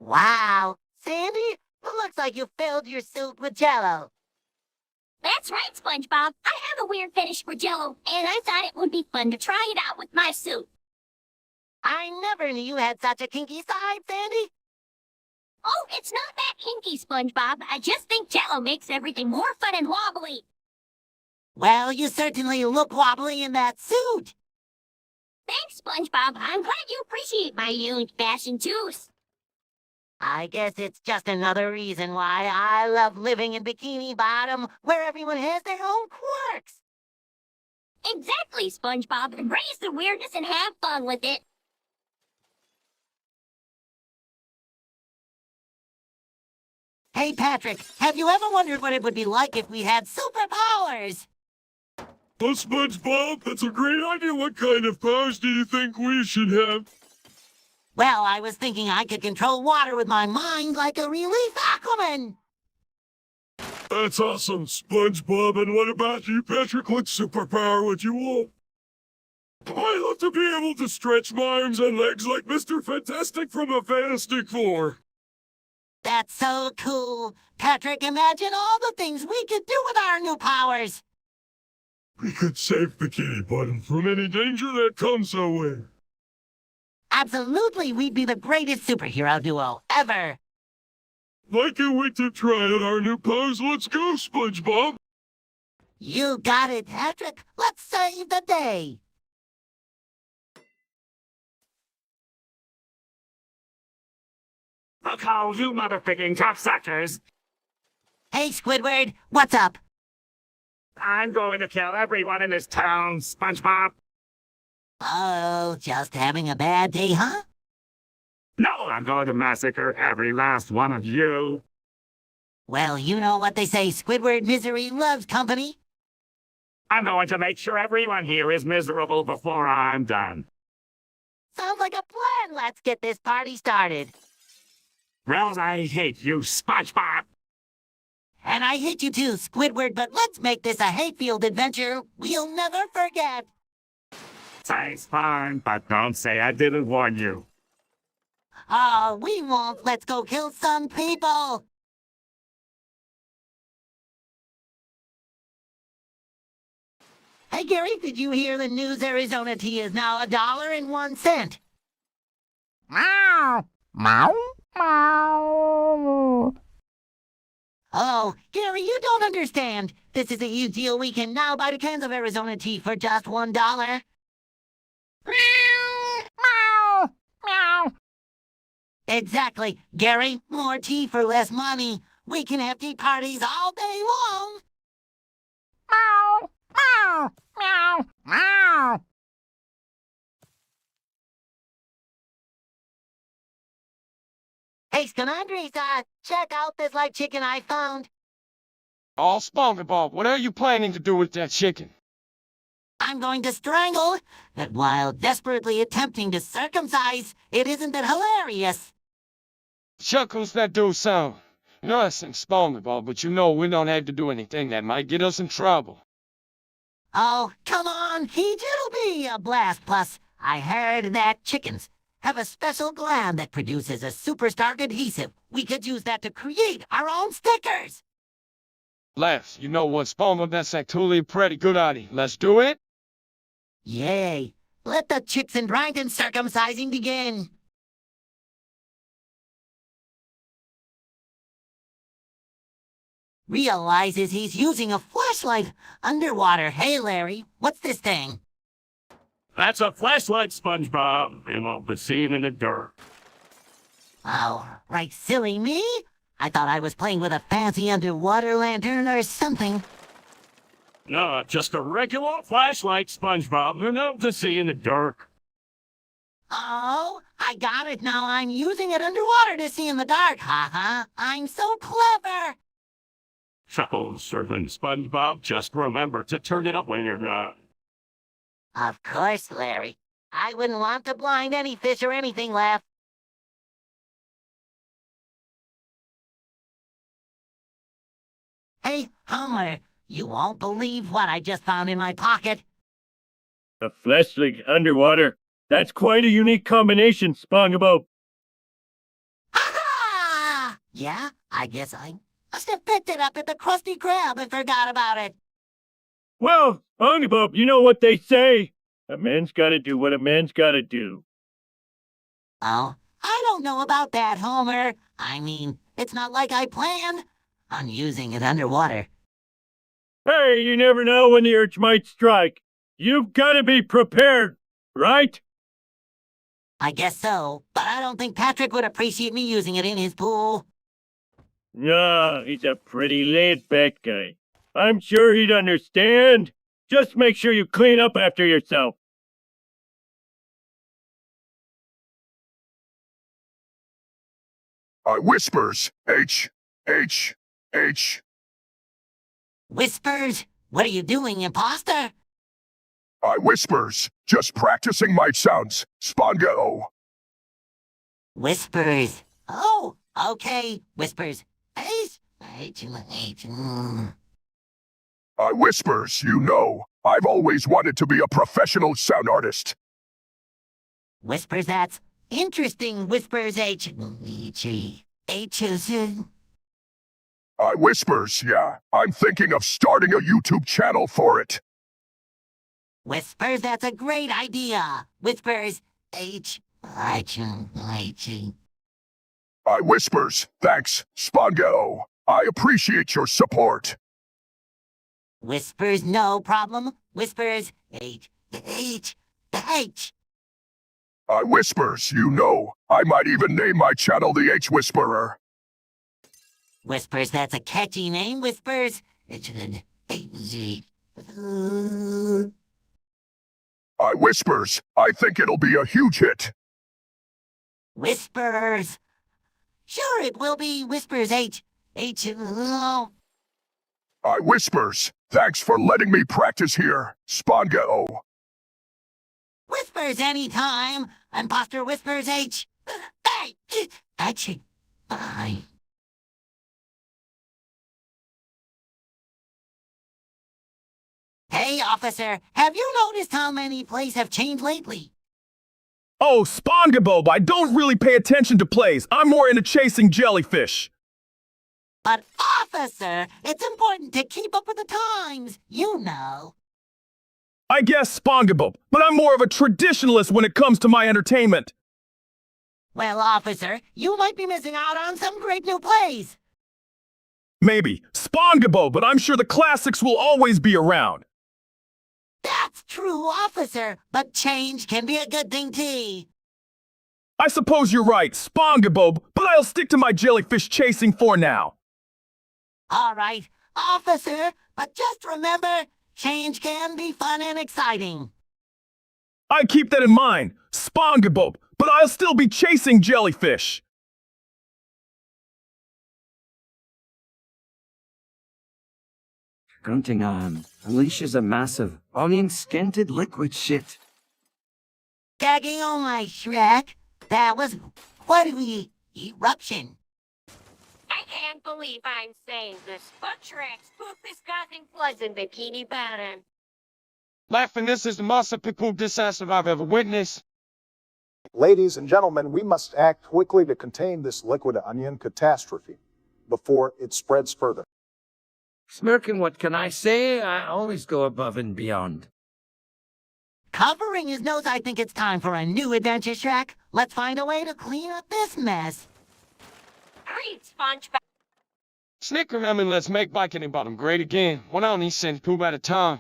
Wow, Sandy, it looks like you filled your suit with Jell-O. That's right, SpongeBob. I have a weird fetish for Jell-O, and I thought it would be fun to try it out with my suit. I never knew you had such a kinky side, Sandy. Oh, it's not that kinky, SpongeBob. I just think Jell-O makes everything more fun and wobbly. Well, you certainly look wobbly in that suit. Thanks, SpongeBob. I'm glad you appreciate my huge fashion juice. I guess it's just another reason why I love living in Bikini Bottom, where everyone has their own quirks. Exactly, SpongeBob. Embrace the weirdness and have fun with it. Hey, Patrick, have you ever wondered what it would be like if we had superpowers? Well, SpongeBob, that's a great idea. What kind of powers do you think we should have? Well, I was thinking I could control water with my mind like a relief Aquaman. That's awesome, SpongeBob. And what about you, Patrick? What superpower would you want? I love to be able to stretch my arms and legs like Mr. Fantastic from a Fantastic Four. That's so cool. Patrick, imagine all the things we could do with our new powers. We could save Bikini Bottom from any danger that comes our way. Absolutely, we'd be the greatest superhero duo ever. I can't wait to try out our new pose. Let's go, SpongeBob. You got it, Patrick. Let's save the day. I'll call you motherfucking tough suckers. Hey, Squidward, what's up? I'm going to kill everyone in this town, SpongeBob. Oh, just having a bad day, huh? No, I'm going to massacre every last one of you. Well, you know what they say, Squidward misery loves company. I'm going to make sure everyone here is miserable before I'm done. Sounds like a plan. Let's get this party started. Rose, I hate you, SpongeBob. And I hate you too, Squidward, but let's make this a hate-filled adventure we'll never forget. Sounds fine, but don't say I didn't warn you. Oh, we won't. Let's go kill some people. Hey, Gary, did you hear the news? Arizona tea is now $1.01. Meow! Meow! Meow! Oh, Gary, you don't understand. This is a huge deal. We can now buy 2 cans of Arizona tea for just $1. Meow! Meow! Exactly. Gary, more tea for less money. We can have tea parties all day long. Meow! Meow! Meow! Meow! Hey, Sconandres, check out this live chicken I found. Oh, Spongebob, what are you planning to do with that chicken? I'm going to strangle it, but while desperately attempting to circumcise, it isn't that hilarious. Chuckles that do sound. Listen, Spongebob, but you know we don't have to do anything that might get us in trouble. Oh, come on, it'll be a blast. Plus, I heard that chickens have a special gland that produces a super stark adhesive. We could use that to create our own stickers. Les, you know what, Spongebob, that's actually a pretty good idea. Let's do it? Yay. Let the chicks and Brighton circumcising begin. Realizes he's using a flashlight underwater. Hey, Larry, what's this thing? That's a flashlight, SpongeBob. It won't be seen in the dirt. Oh, right, silly me. I thought I was playing with a fancy underwater lantern or something. No, just a regular flashlight, SpongeBob. They're not to see in the dark. Oh, I got it now. I'm using it underwater to see in the dark. Ha! I'm so clever. So, Servant SpongeBob, just remember to turn it up when you're not. Of course, Larry. I wouldn't want to blind any fish or anything left. Hey, Homer, you won't believe what I just found in my pocket. A flashlight underwater? That's quite a unique combination, Spongebob. Ha! Yeah, I guess I must have picked it up at the Krusty Krab and forgot about it. Well, Spongebob, you know what they say. A man's gotta do what a man's gotta do. Oh, I don't know about that, Homer. I mean, it's not like I planned on using it underwater. Hey, you never know when the urge might strike. You've gotta be prepared, right? I guess so, but I don't think Patrick would appreciate me using it in his pool. No, he's a pretty laid-back guy. I'm sure he'd understand. Just make sure you clean up after yourself. Whispers. H. H. H. Whispers? What are you doing, imposter? I whispers, just practicing my sounds. Spongo. Whispers. Oh, okay. Whispers. Ace. I whispers, you know. I've always wanted to be a professional sound artist. Whispers, that's interesting. Whispers, I whispers, yeah. I'm thinking of starting a YouTube channel for it. Whispers, that's a great idea. Whispers, I whispers, thanks, Spongo. I appreciate your support. Whispers, no problem. Whispers, I whispers, you know. I might even name my channel the H Whisperer. Whispers, that's a catchy name. Whispers, I whispers, I think it'll be a huge hit. Whispers. Sure, it will be. Whispers, I whispers, thanks for letting me practice here, Spongo. Whispers anytime. Imposter Whispers, Hey, officer, have you noticed how many plays have changed lately? Oh, Spongebob, I don't really pay attention to plays. I'm more into chasing jellyfish. But, officer, it's important to keep up with the times, you know. I guess Spongebob, but I'm more of a traditionalist when it comes to my entertainment. Well, officer, you might be missing out on some great new plays. Maybe Spongebob, but I'm sure the classics will always be around. That's true, officer, but change can be a good thing, too. I suppose you're right, Spongebob, but I'll stick to my jellyfish chasing for now. All right, officer, but just remember, change can be fun and exciting. I keep that in mind, Spongebob, but I'll still be chasing jellyfish. Grunting on unleashes a massive, onion-scented liquid shit. Gagging on my Shrek, that was eruption. I can't believe I'm saying this, but Shrek's poop is causing floods in Bikini Bottom. Laughing, this is the most epic disaster I've ever witnessed. Ladies and gentlemen, we must act quickly to contain this liquid onion catastrophe before it spreads further. Smirking, what can I say? I always go above and beyond. Covering his nose, I think it's time for a new adventure, Shrek. Let's find a way to clean up this mess. Great, SpongeBob. Snicker, let's make Bikini Bottom great again. One on each cent poop at a time.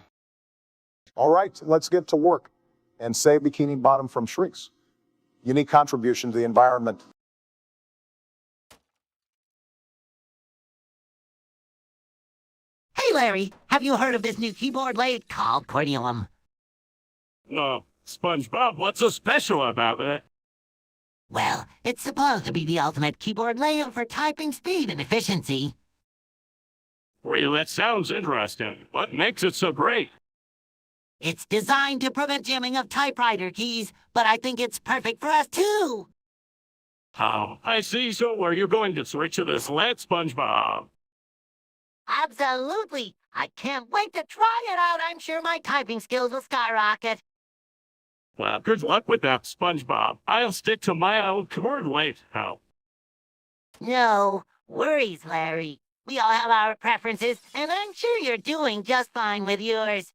All right, let's get to work and save Bikini Bottom from shrieks. Unique contribution to the environment. Hey, Larry, have you heard of this new keyboard layout called Cordialum? SpongeBob, what's so special about it? Well, it's supposed to be the ultimate keyboard layout for typing speed and efficiency. Well, that sounds interesting. What makes it so great? It's designed to prevent jamming of typewriter keys, but I think it's perfect for us too. Oh, I see. So are you going to switch to this LED, SpongeBob? Absolutely. I can't wait to try it out. I'm sure my typing skills will skyrocket. Well, good luck with that, SpongeBob. I'll stick to my old keyboard layout. No worries, Larry. We all have our preferences, and I'm sure you're doing just fine with yours.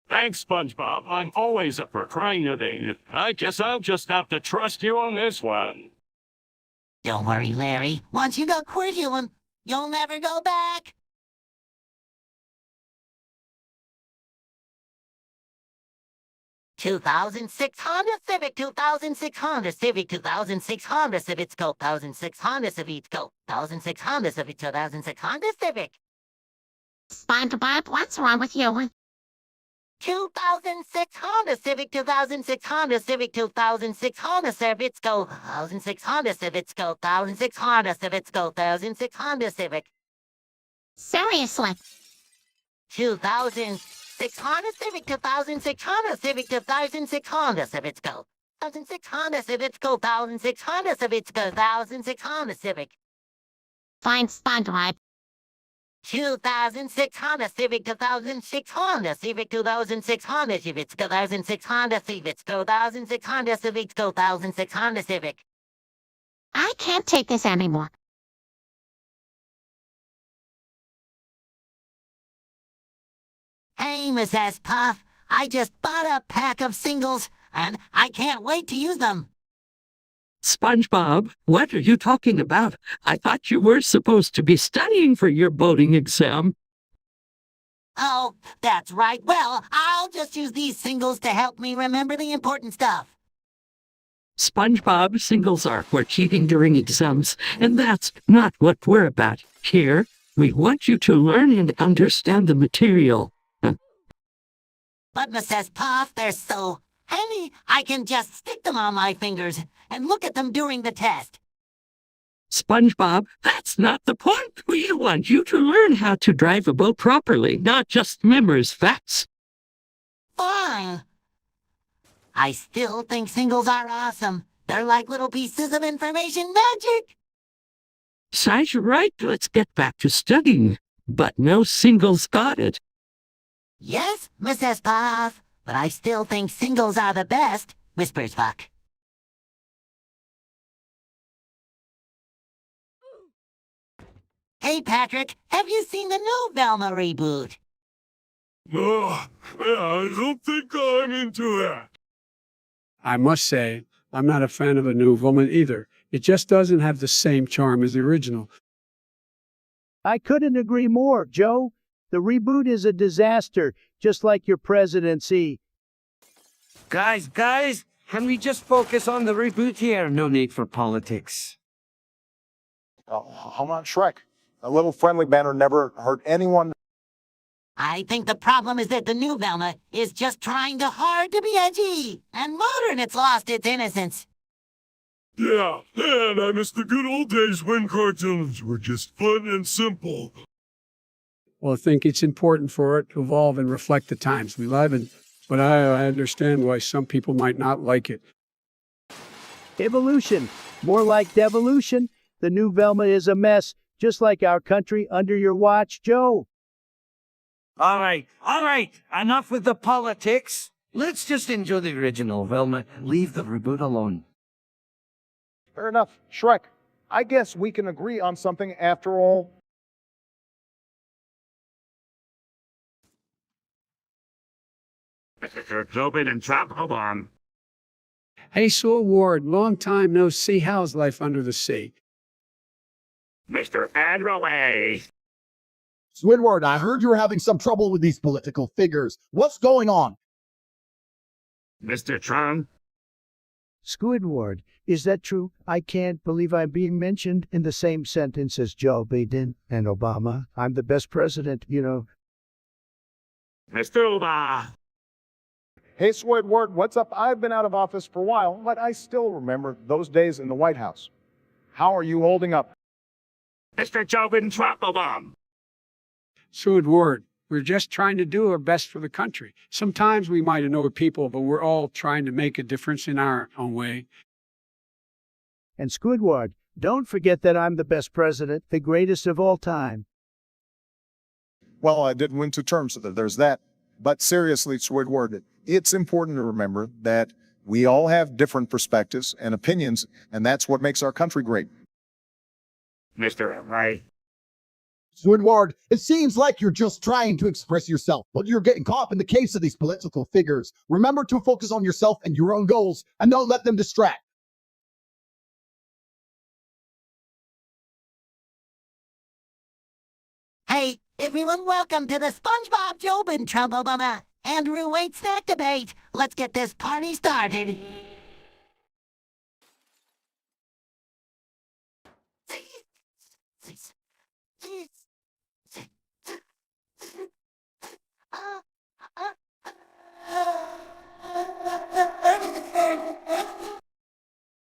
Thanks, SpongeBob. I'm always up for trying new things. I guess I'll just have to trust you on this one. Don't worry, Larry. Once you go Cordialum, you'll never go back. Honda Civic, 2006 Honda Civic, 2006 Honda Civic, Scope, 2006 Honda Civic, Scope, 2006 Honda Civic, 2006 Honda Civic. SpongeBob, what's wrong with you? 2006 Honda Civic, 2006 Honda Civic, 2006 Honda Civic, Scope, 2006 Honda Civic, Scope, 2006 Honda Civic, Scope, 2006 Honda Civic. Seriously? 2006 6 Honda Civic 2006 Honda Civic 2006 Honda Civic Go. 2006 Honda Civic Go 2006 Honda Civic Go 2006 Honda Civic. Fine, SpongeBob. 2006 Honda Civic 2006 Honda Civic 2006 Honda Civic 2006 Honda Civic 2006 Honda Civic 2006 Honda Civic. I can't take this anymore. Hey, Mrs. Puff, I just bought a pack of singles, and I can't wait to use them. SpongeBob, what are you talking about? I thought you were supposed to be studying for your boating exam. Oh, that's right. Well, I'll just use these singles to help me remember the important stuff. SpongeBob, singles are for cheating during exams, and that's not what we're about here. We want you to learn and understand the material. But Mrs. Puff, they're so handy, I can just stick them on my fingers and look at them during the test. SpongeBob, that's not the point. We want you to learn how to drive a boat properly, not just memorize facts. Fine. I still think singles are awesome. They're like little pieces of information magic. Size right, let's get back to studying. But no singles got it. Yes, Mrs. Puff, but I still think singles are the best, whispers Buck. Hey, Patrick, have you seen the new Velma reboot? I don't think I'm into that. I must say, I'm not a fan of the new woman either. It just doesn't have the same charm as the original. I couldn't agree more, Joe. The reboot is a disaster, just like your presidency. Guys, can we just focus on the reboot here? No need for politics. Hold on, Shrek. A little friendly banner never hurt anyone. I think the problem is that the new Velma is just trying too hard to be edgy, and modern it's lost its innocence. Yeah, and I miss the good old days when cartoons were just fun and simple. Well, I think it's important for it to evolve and reflect the times we live in, but I understand why some people might not like it. Evolution. More like devolution. The new Velma is a mess, just like our country under your watch, Joe. All right. Enough with the politics. Let's just enjoy the original Velma and leave the reboot alone. Fair enough, Shrek. I guess we can agree on something after all. Mr. Tobin and Spongebob. Hey, Sue Ward, long time no see. How's life under the sea? Mr. Andreway. Squidward, I heard you were having some trouble with these political figures. What's going on? Mr. Tron. Squidward, is that true? I can't believe I'm being mentioned in the same sentence as Joe Biden and Obama. I'm the best president, you know. Mr. Uba. Hey, Squidward, what's up? I've been out of office for a while, but I still remember those days in the White House. How are you holding up? Mr. Tobin Spongebob. Sue Ward, we're just trying to do our best for the country. Sometimes we might annoy people, but we're all trying to make a difference in our own way. And Squidward, don't forget that I'm the best president, the greatest of all time. Well, I did win 2 terms, so there's that. But seriously, Squidward, it's important to remember that we all have different perspectives and opinions, and that's what makes our country great. Mr. Right. Squidward, it seems like you're just trying to express yourself, but you're getting caught up in the case of these political figures. Remember to focus on yourself and your own goals, and don't let them distract. Hey, everyone, welcome to the SpongeBob Jobin Troublebummer Andrew Wade Snack Debate. Let's get this party started.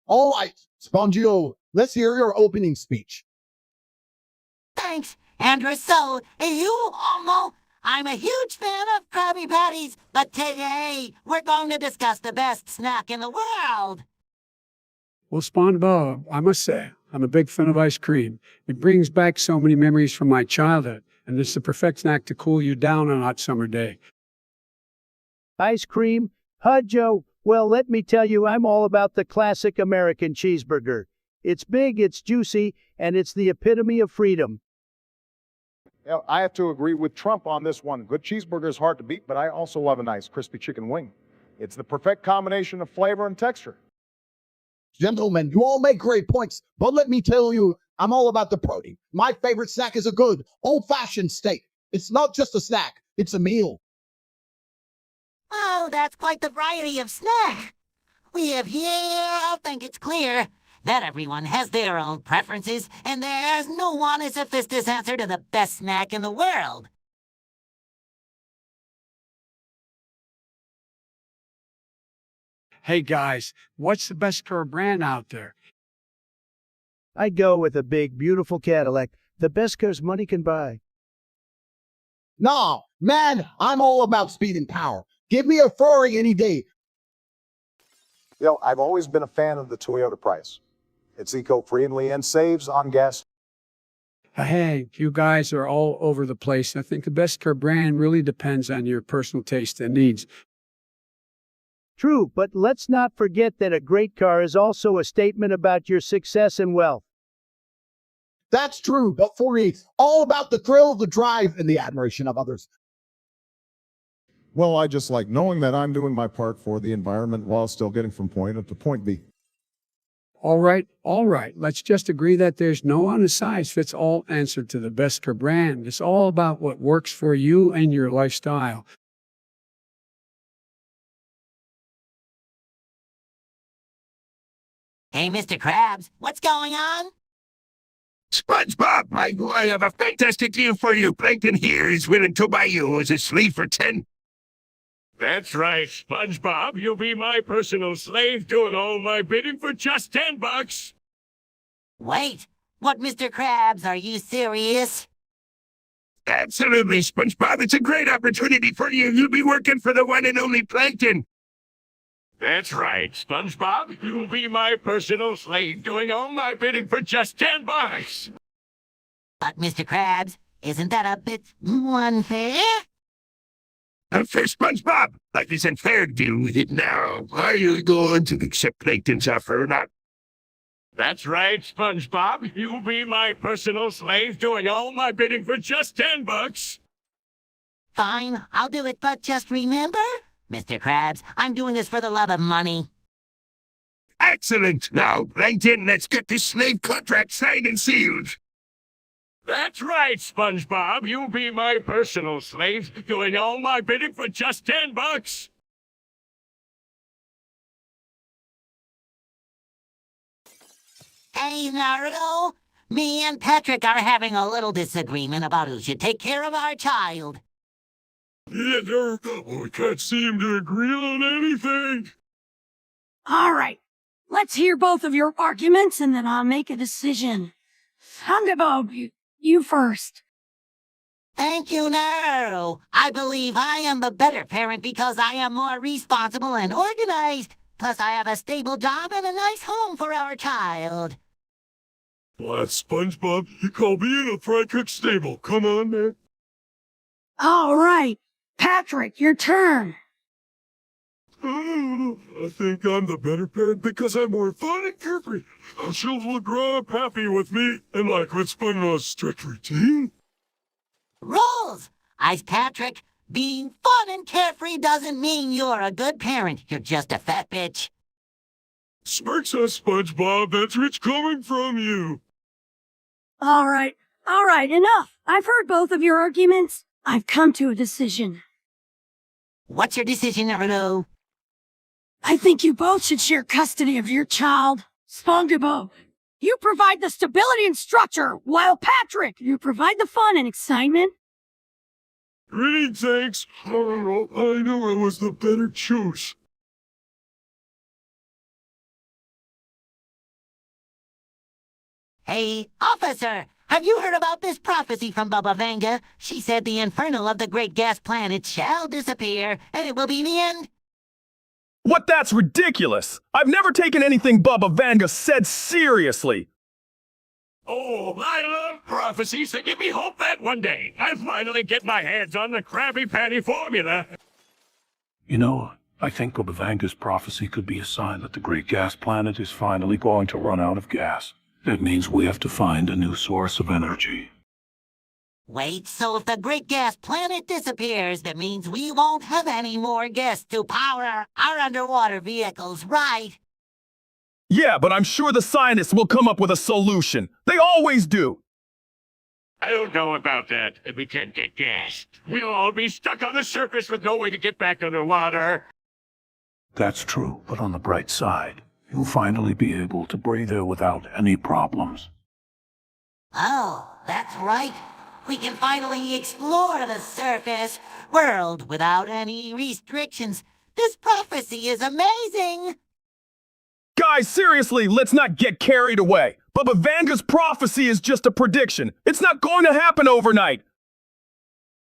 All right, Spongio, let's hear your opening speech. Thanks, Andrew. So, you all know I'm a huge fan of Krabby Patties, but today we're going to discuss the best snack in the world. Well, SpongeBob, I must say, I'm a big fan of ice cream. It brings back so many memories from my childhood, and it's the perfect snack to cool you down on a hot summer day. Ice cream? Huh, Joe? Well, let me tell you, I'm all about the classic American cheeseburger. It's big, it's juicy, and it's the epitome of freedom. Yeah, I have to agree with Trump on this one. Good cheeseburger is hard to beat, but I also love a nice crispy chicken wing. It's the perfect combination of flavor and texture. Gentlemen, you all make great points, but let me tell you, I'm all about the protein. My favorite snack is a good, old-fashioned steak. It's not just a snack, it's a meal. Oh, that's quite the variety of snack. We have here, I think it's clear, that everyone has their own preferences, and there's no one as if this answer to the best snack in the world. Hey guys, what's the best car brand out there? I go with a big, beautiful Cadillac, the best cars money can buy. No, man, I'm all about speed and power. Give me a Ferrari any day. You know, I've always been a fan of the Toyota Prius. It's eco-friendly and saves on gas. Hey, you guys are all over the place. I think the best car brand really depends on your personal taste and needs. True, but let's not forget that a great car is also a statement about your success and wealth. That's true, but for me, all about the thrill of the drive and the admiration of others. Well, I just like knowing that I'm doing my part for the environment while still getting from point A to point B. All right. Let's just agree that there's no one-size-fits-all answer to the best car brand. It's all about what works for you and your lifestyle. Hey, Mr. Krabs, what's going on? SpongeBob, my boy, I have a fantastic deal for you. Plankton here is willing to buy you as a slave for 10. That's right, SpongeBob. You'll be my personal slave doing all my bidding for just $10. Wait, what, Mr. Krabs, are you serious? Absolutely, SpongeBob. It's a great opportunity for you. You'll be working for the one and only Plankton. That's right, SpongeBob. You'll be my personal slave doing all my bidding for just $10. But, Mr. Krabs, isn't that a bit unfair? Unfair, SpongeBob? Life isn't fair. Deal with it now. Are you going to accept Plankton's offer or not? That's right, SpongeBob. You'll be my personal slave doing all my bidding for just $10. Fine, I'll do it, but just remember, Mr. Krabs, I'm doing this for the love of money. Excellent. Now, Plankton, let's get this slave contract signed and sealed. That's right, SpongeBob. You'll be my personal slave, doing all my bidding for just $10. Hey, Naruto, me and Patrick are having a little disagreement about who should take care of our child. Yeah, we can't seem to agree on anything. All right, let's hear both of your arguments and then I'll make a decision. Spongebob, you first. Thank you, Naruto. I believe I am the better parent because I am more responsible and organized. Plus, I have a stable job and a nice home for our child. Well, that's SpongeBob. You call being a fry cook stable. Come on, man. All right, Patrick, your turn. I think I'm the better parent because I'm more fun and carefree. Our children will grow up happy with me and like what's fun on a strict routine. Rules! Ice Patrick, being fun and carefree doesn't mean you're a good parent. You're just a fat bitch. Smirks us, SpongeBob. That's where it's coming from you. All right, enough. I've heard both of your arguments. I've come to a decision. What's your decision, Naruto? I think you both should share custody of your child. Spongebob, you provide the stability and structure, while Patrick, you provide the fun and excitement. Great, thanks. I know I was the better choice. Hey, officer, Have you heard about this prophecy from Baba Vanga? She said the infernal of the great gas planet shall disappear, and it will be the end. What? That's ridiculous! I've never taken anything Baba Vanga said seriously! Oh, I love prophecies that give me hope that one day I'll finally get my hands on the Krabby Patty formula. You know, I think Baba Vanga's prophecy could be a sign that the great gas planet is finally going to run out of gas. That means we have to find a new source of energy. Wait, so if the great gas planet disappears, that means we won't have any more gas to power our underwater vehicles, right? Yeah, but I'm sure the scientists will come up with a solution. They always do! I don't know about that. If we can't get gas, we'll all be stuck on the surface with no way to get back underwater. That's true, but on the bright side, you'll finally be able to breathe air without any problems. Oh, that's right. We can finally explore the surface world without any restrictions. This prophecy is amazing! Guys, seriously, let's not get carried away. Baba Vanga's prophecy is just a prediction. It's not going to happen overnight.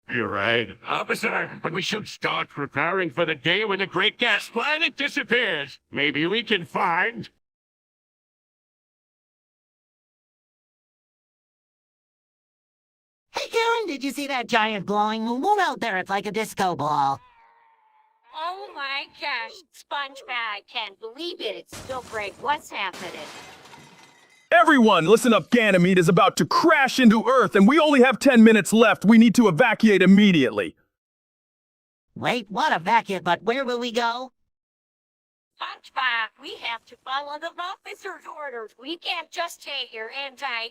You're right, officer, but we should start preparing for the day when the great gas planet disappears. Maybe we can find... Hey, Karen, did you see that giant glowing moon out there? It's like a disco ball. Oh my gosh, SpongeBob, I can't believe it. It's still great. What's happening? Everyone, listen up. Ganymede is about to crash into Earth, and we only have 10 minutes left. We need to evacuate immediately. Wait, what evacuate? But where will we go? SpongeBob, we have to follow the officer's orders. We can't just stay here and die.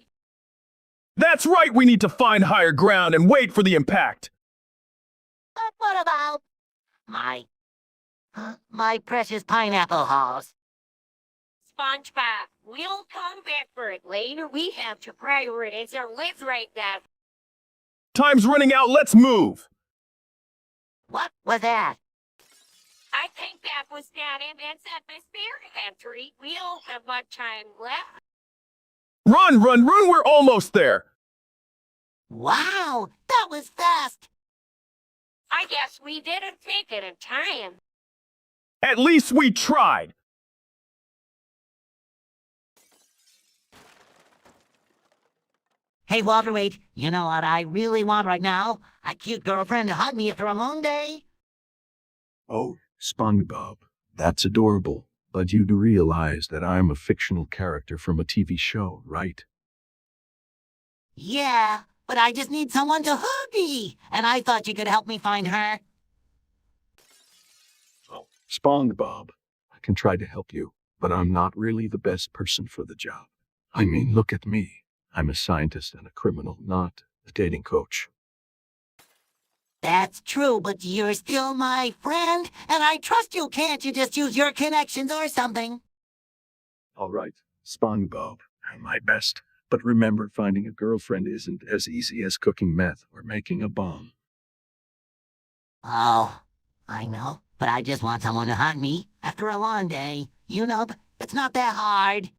That's right, we need to find higher ground and wait for the impact. But what about my precious pineapple halls? SpongeBob, we'll come back for it later. We have to prioritize our lives right now. Time's running out, let's move. What was that? I think that was down in atmospheric entry. We don't have much time left. Run, run, run, we're almost there. Wow, that was fast. I guess we didn't take it in time. At least we tried. Hey, Walter, wait. You know what I really want right now? A cute girlfriend to hug me after a long day. Oh, Spongebob, that's adorable. But you do realize that I'm a fictional character from a TV show, right? Yeah, but I just need someone to hug me. And I thought you could help me find her. Oh, Spongebob, I can try to help you, but I'm not really the best person for the job. I mean, look at me. I'm a scientist and a criminal, not a dating coach. That's true, but you're still my friend, and I trust you. Can't you just use your connections or something? All right, Spongebob, I'm my best. But remember, finding a girlfriend isn't as easy as cooking meth or making a bomb. Oh, I know, but I just want someone to hug me after a long day. You know, it's not that hard.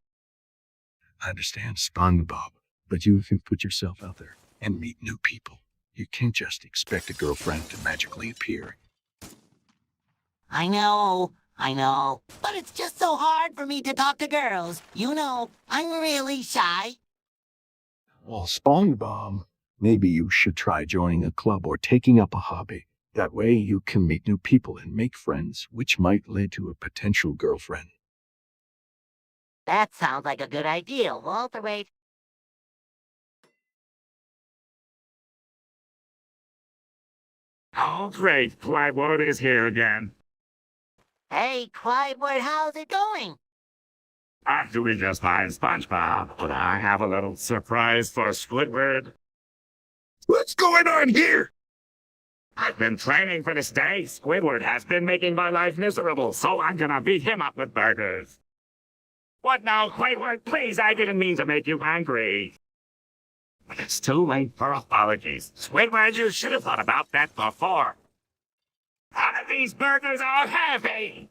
I understand, Spongebob, but you can put yourself out there and meet new people. You can't just expect a girlfriend to magically appear. I know, but it's just so hard for me to talk to girls. You know, I'm really shy. Well, Spongebob, maybe you should try joining a club or taking up a hobby. That way you can meet new people and make friends, which might lead to a potential girlfriend. That sounds like a good idea, Walter. Wait. Oh, great. Plywood is here again. Hey, Clydewood, how's it going? I'm doing just fine, SpongeBob, but I have a little surprise for Squidward. What's going on here? I've been training for this day. Squidward has been making my life miserable, so I'm gonna beat him up with burgers. What now, Squidward? Please, I didn't mean to make you angry. But it's too late for apologies. Squidward, you should have thought about that before. These burgers are heavy.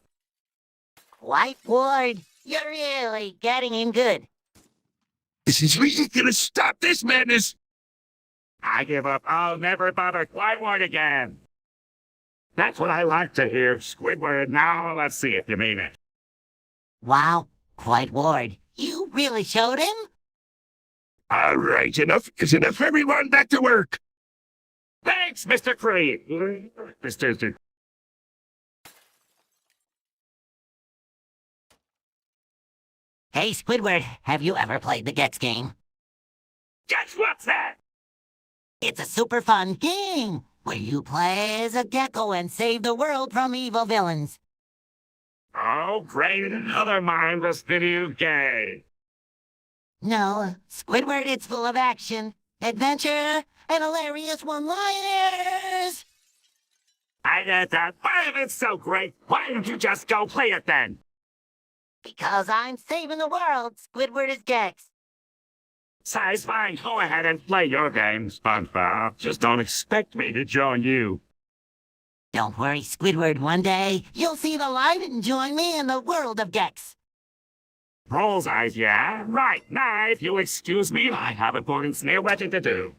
Whiteboard, you're really getting in good. This is ridiculous. Stop this madness. I give up. I'll never bother Squidward again. That's what I like to hear, Squidward. Now let's see if you mean it. Wow, Squidward, you really showed him? All right, enough is enough. Everyone back to work. Thanks, Mr. Creed. Mr. Hey, Squidward, have you ever played the Gex game? Guess what's that? It's a super fun game where you play as a gecko and save the world from evil villains. Oh, great. Another mindless video game. No, Squidward, it's full of action, adventure, and hilarious one-liners. I get that. Why if it's so great, why don't you just go play it then? Because I'm saving the world, Squidward is Gex. Size fine, go ahead and play your game, SpongeBob. Just don't expect me to join you. Don't worry, Squidward, one day you'll see the light and join me in the world of Gex. Rolls eyes, yeah? Right. Now, if you'll excuse me, I have important snail wedging to do.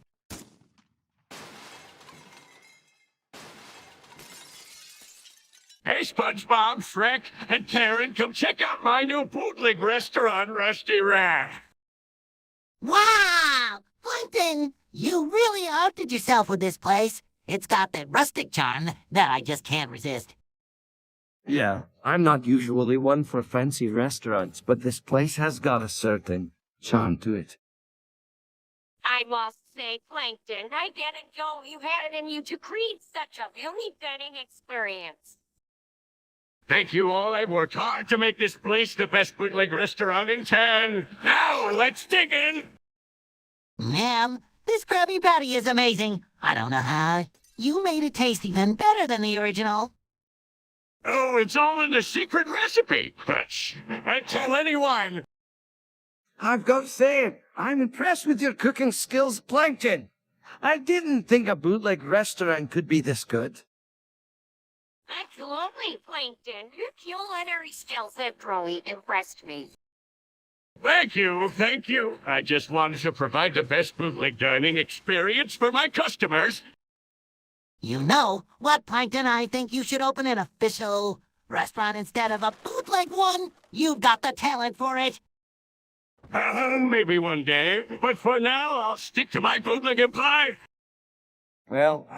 Hey, SpongeBob, Shrek, and Karen, come check out my new bootleg restaurant, Rusty Rat. Wow! Plankton, you really outdid yourself with this place. It's got that rustic charm that I just can't resist. Yeah, I'm not usually one for fancy restaurants, but this place has got a certain charm to it. I must say, Plankton, I didn't know you had it in you to create such a really dining experience. Thank you all. I've worked hard to make this place the best bootleg restaurant in town. Now, let's dig in. Ma'am, this Krabby Patty is amazing. I don't know how. You made it taste even better than the original. Oh, it's all in the secret recipe. But I tell anyone. I've got to say, I'm impressed with your cooking skills, Plankton. I didn't think a bootleg restaurant could be this good. Absolutely, Plankton. Your culinary skills have truly impressed me. Thank you, thank you. I just wanted to provide the best bootleg dining experience for my customers. You know what, Plankton? I think you should open an official restaurant instead of a bootleg one. You've got the talent for it. Maybe one day, but for now, I'll stick to my bootleg empire. Well,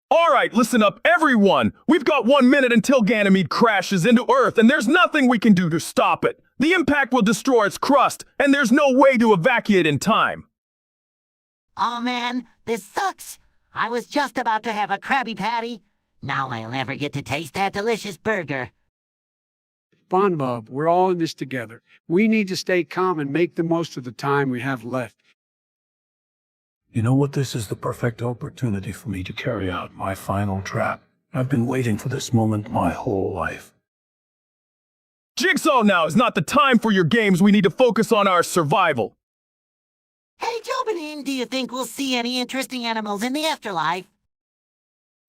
All right, listen up, everyone. We've got 1 minute until Ganymede crashes into Earth, and there's nothing we can do to stop it. The impact will destroy its crust, and there's no way to evacuate in time. Oh man, this sucks. I was just about to have a Krabby Patty. Now I'll never get to taste that delicious burger. SpongeBob, we're all in this together. We need to stay calm and make the most of the time we have left. You know what? This is the perfect opportunity for me to carry out my final trap. I've been waiting for this moment my whole life. Jigsaw, now is not the time for your games. We need to focus on our survival. Hey, Jobin, do you think we'll see any interesting animals in the afterlife?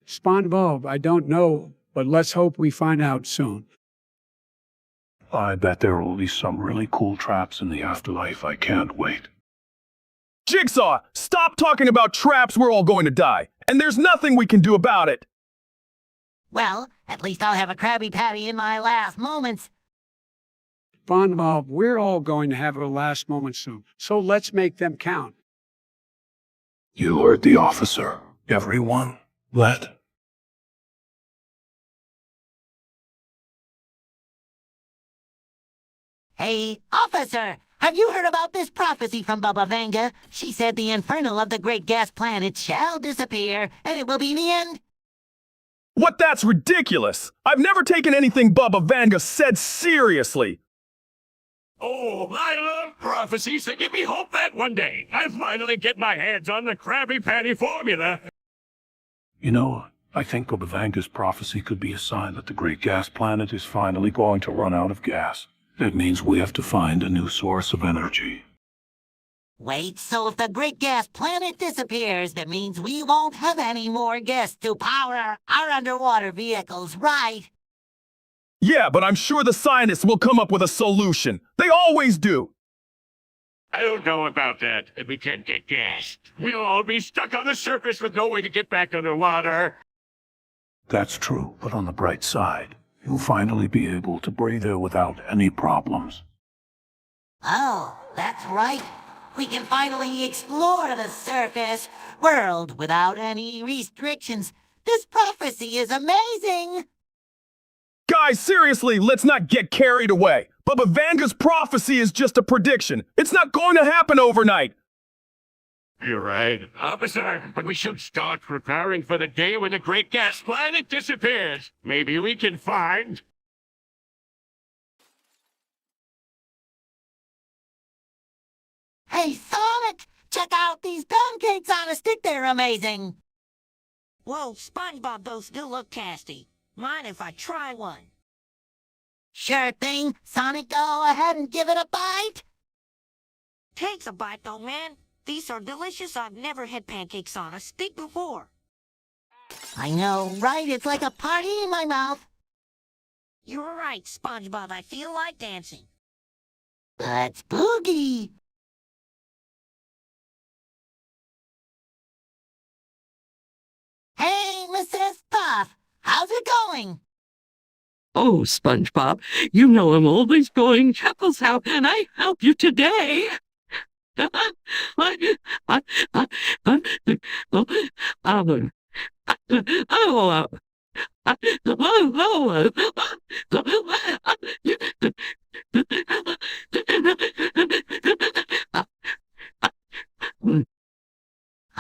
SpongeBob, I don't know, but let's hope we find out soon. I bet there will be some really cool traps in the afterlife. I can't wait. Jigsaw, stop talking about traps. We're all going to die, and there's nothing we can do about it. Well, at least I'll have a Krabby Patty in my last moments. SpongeBob, we're all going to have our last moment soon, so let's make them count. You heard the officer. Everyone, let. Hey, officer, have you heard about this prophecy from Baba Vanga? She said the infernal of the great gas planet shall disappear, and it will be the end. What? That's ridiculous. I've never taken anything Baba Vanga said seriously. Oh, I love prophecies that give me hope that one day I'll finally get my hands on the Krabby Patty formula. You know, I think Baba Vanga's prophecy could be a sign that the great gas planet is finally going to run out of gas. It means we have to find a new source of energy. Wait, so if the great gas planet disappears, that means we won't have any more gas to power our underwater vehicles, right? Yeah, but I'm sure the scientists will come up with a solution. They always do. I don't know about that. We can't get gassed. We'll all be stuck on the surface with no way to get back underwater. That's true, but on the bright side, you'll finally be able to breathe air without any problems. Oh, that's right. We can finally explore the surface world without any restrictions. This prophecy is amazing. Guys, seriously, let's not get carried away. Baba Vanga's prophecy is just a prediction. It's not going to happen overnight. You're right, officer, but we should start preparing for the day when the great gas planet disappears. Maybe we can find... Hey, Sonic! Check out these pancakes on a stick. They're amazing. Whoa, SpongeBob, those do look tasty. Mind if I try one? Sure thing. Sonic, go ahead and give it a bite. Takes a bite though, man. These are delicious. I've never had pancakes on a stick before. I know, right? It's like a party in my mouth. You're right, SpongeBob. I feel like dancing. Let's boogie. Hey, Mrs. Puff, how's it going? Oh, SpongeBob, you know I'm always going. Chuckles, how can I help you today?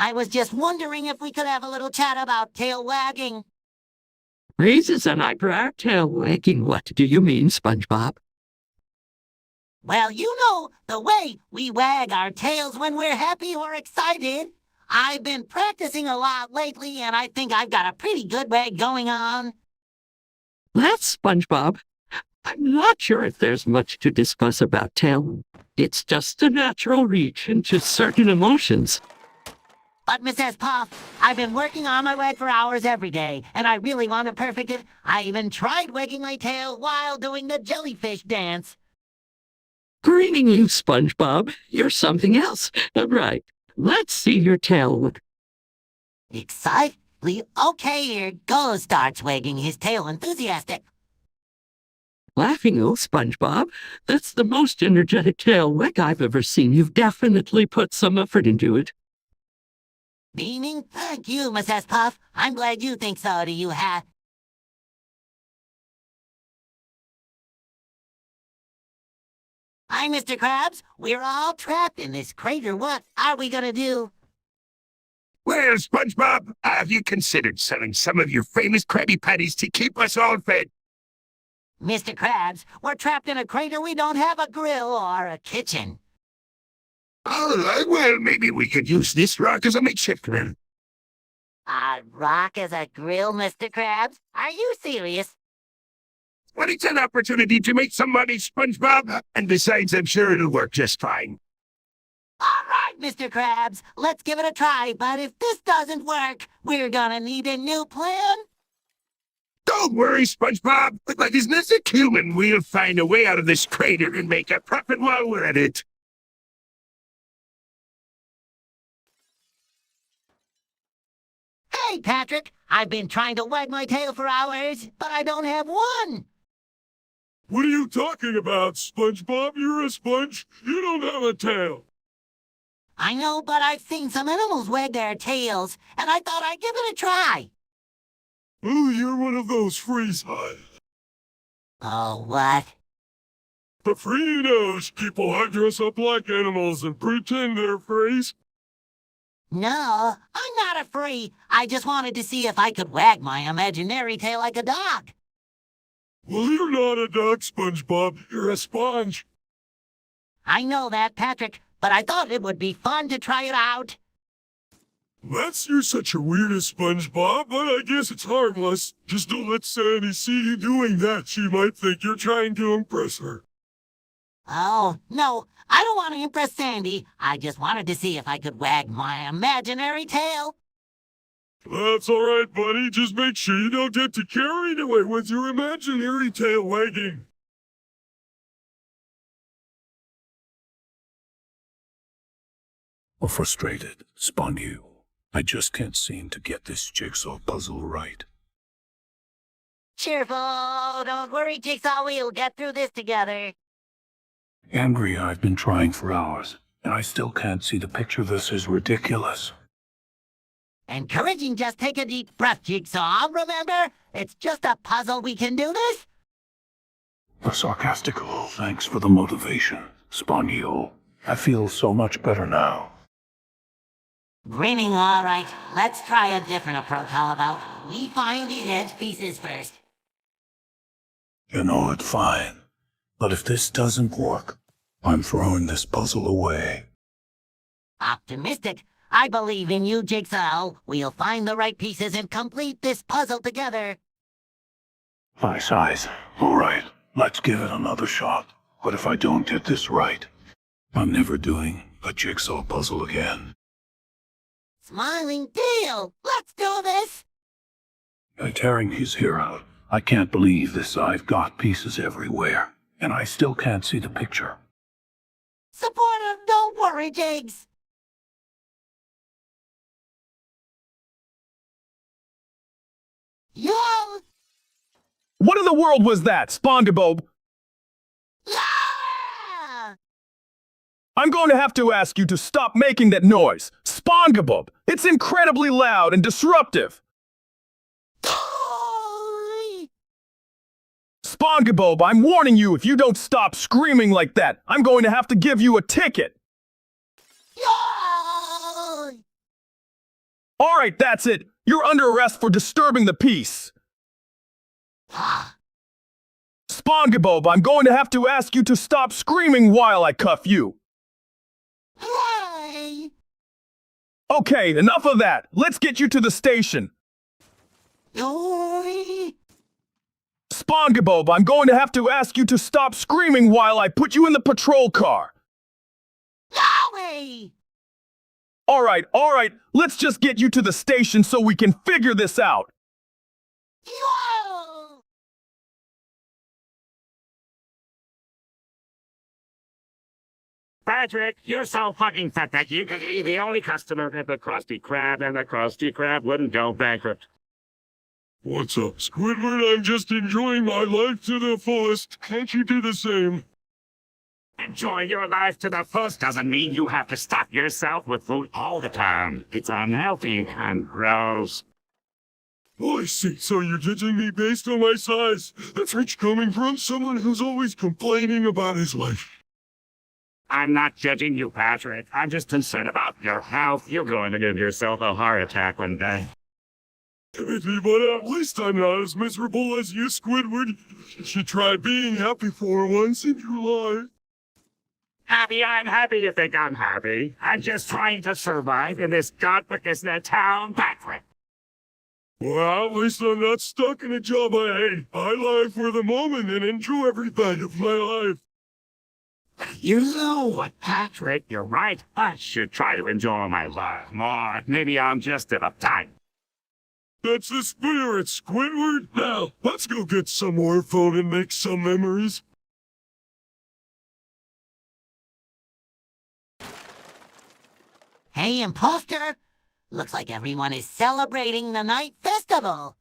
I was just wondering if we could have a little chat about tail wagging. Raises an eyebrow, tail wagging. What do you mean, SpongeBob? Well, you know, the way we wag our tails when we're happy or excited. I've been practicing a lot lately, and I think I've got a pretty good wag going on. That's SpongeBob. I'm not sure if there's much to discuss about tail. It's just a natural reach into certain emotions. But Mrs. Puff, I've been working on my wag for hours every day, and I really want to perfect it. I even tried wagging my tail while doing the jellyfish dance. Greeting you, SpongeBob. You're something else. Right. Let's see your tail. Excitedly, okay, here goes, starts wagging his tail enthusiastic. Laughing, oh, SpongeBob. That's the most energetic tail wag I've ever seen. You've definitely put some effort into it. Beaming, thank you, Mrs. Puff. I'm glad you think so, do you, Hat? Hi, Mr. Krabs. We're all trapped in this crater. What are we gonna do? Well, SpongeBob, have you considered selling some of your famous Krabby Patties to keep us all fed? Mr. Krabs, we're trapped in a crater. We don't have a grill or a kitchen. All right, well, maybe we could use this rock as a makeshift grill. A rock as a grill, Mr. Krabs? Are you serious? Well, it's an opportunity to make some money, SpongeBob. And besides, I'm sure it'll work just fine. All right, Mr. Krabs, let's give it a try. But if this doesn't work, we're gonna need a new plan. Don't worry, SpongeBob. With my business acumen, we'll find a way out of this crater and make a profit while we're at it. Hey, Patrick, I've been trying to wag my tail for hours, but I don't have one. What are you talking about, SpongeBob? You're a sponge. You don't have a tail. I know, but I've seen some animals wag their tails, and I thought I'd give it a try. Oh, you're one of those freeze-hides. Oh, what? The Free-Nose people who dress up like animals and pretend they're freeze. No, I'm not a free. I just wanted to see if I could wag my imaginary tail like a dog. Well, you're not a dog, SpongeBob. You're a sponge. I know that, Patrick, but I thought it would be fun to try it out. You're such a weirdest SpongeBob, but I guess it's harmless. Just don't let Sandy see you doing that. She might think you're trying to impress her. Oh, no, I don't want to impress Sandy. I just wanted to see if I could wag my imaginary tail. That's alright, buddy. Just make sure you don't get too carried away with your imaginary tail wagging. Or frustrated, Spongy. I just can't seem to get this jigsaw puzzle right. Cheerful, don't worry, Jigsaw, we'll get through this together. Angry, I've been trying for hours, and I still can't see the picture. This is ridiculous. Encouraging, just take a deep breath, Jigsaw. Remember, it's just a puzzle. We can do this. The sarcastical thanks for the motivation, Spongy. I feel so much better now. Grinning, all right. Let's try a different approach. How about we find these edge pieces first? You know it fine. But if this doesn't work, I'm throwing this puzzle away. Optimistic. I believe in you, Jigsaw. We'll find the right pieces and complete this puzzle together. My size. All right, let's give it another shot. But if I don't get this right, I'm never doing a jigsaw puzzle again. Smiling deal. Let's do this. By tearing his hair out, I can't believe this. I've got pieces everywhere, and I still can't see the picture. Supportive, don't worry, Jigs. Yo! What in the world was that, Spongebob? Ah! I'm going to have to ask you to stop making that noise. Spongebob, it's incredibly loud and disruptive. Spongebob, I'm warning you, if you don't stop screaming like that, I'm going to have to give you a ticket. All right, that's it. You're under arrest for disturbing the peace. Spongebob, I'm going to have to ask you to stop screaming while I cuff you. Hey! Okay, enough of that. Let's get you to the station. Yoy! Spongebob, I'm going to have to ask you to stop screaming while I put you in the patrol car. Yowie! All right, let's just get you to the station so we can figure this out. Yo! Patrick, you're so fucking pathetic. You could be the only customer at the Krusty Krab, and the Krusty Krab wouldn't go bankrupt. What's up, Squidward? I'm just enjoying my life to the fullest. Can't you do the same? Enjoying your life to the fullest doesn't mean you have to stuff yourself with food all the time. It's unhealthy and gross. Oh, I see. So you're judging me based on my size. That's rich coming from someone who's always complaining about his life. I'm not judging you, Patrick. I'm just concerned about your health. You're going to give yourself a heart attack one day. Maybe, but at least I'm not as miserable as you, Squidward. You should try being happy for once in your life. Happy? I'm happy you think I'm happy. I'm just trying to survive in this godforsaken town, Patrick. Well, at least I'm not stuck in a job I hate. I live for the moment and enjoy every bite of my life. You know what, Patrick? You're right. I should try to enjoy my life more. Maybe I'm just uptight. That's the spirit, Squidward. Now, let's go get some more phone and make some memories. Hey, imposter! Looks like everyone is celebrating the night festival.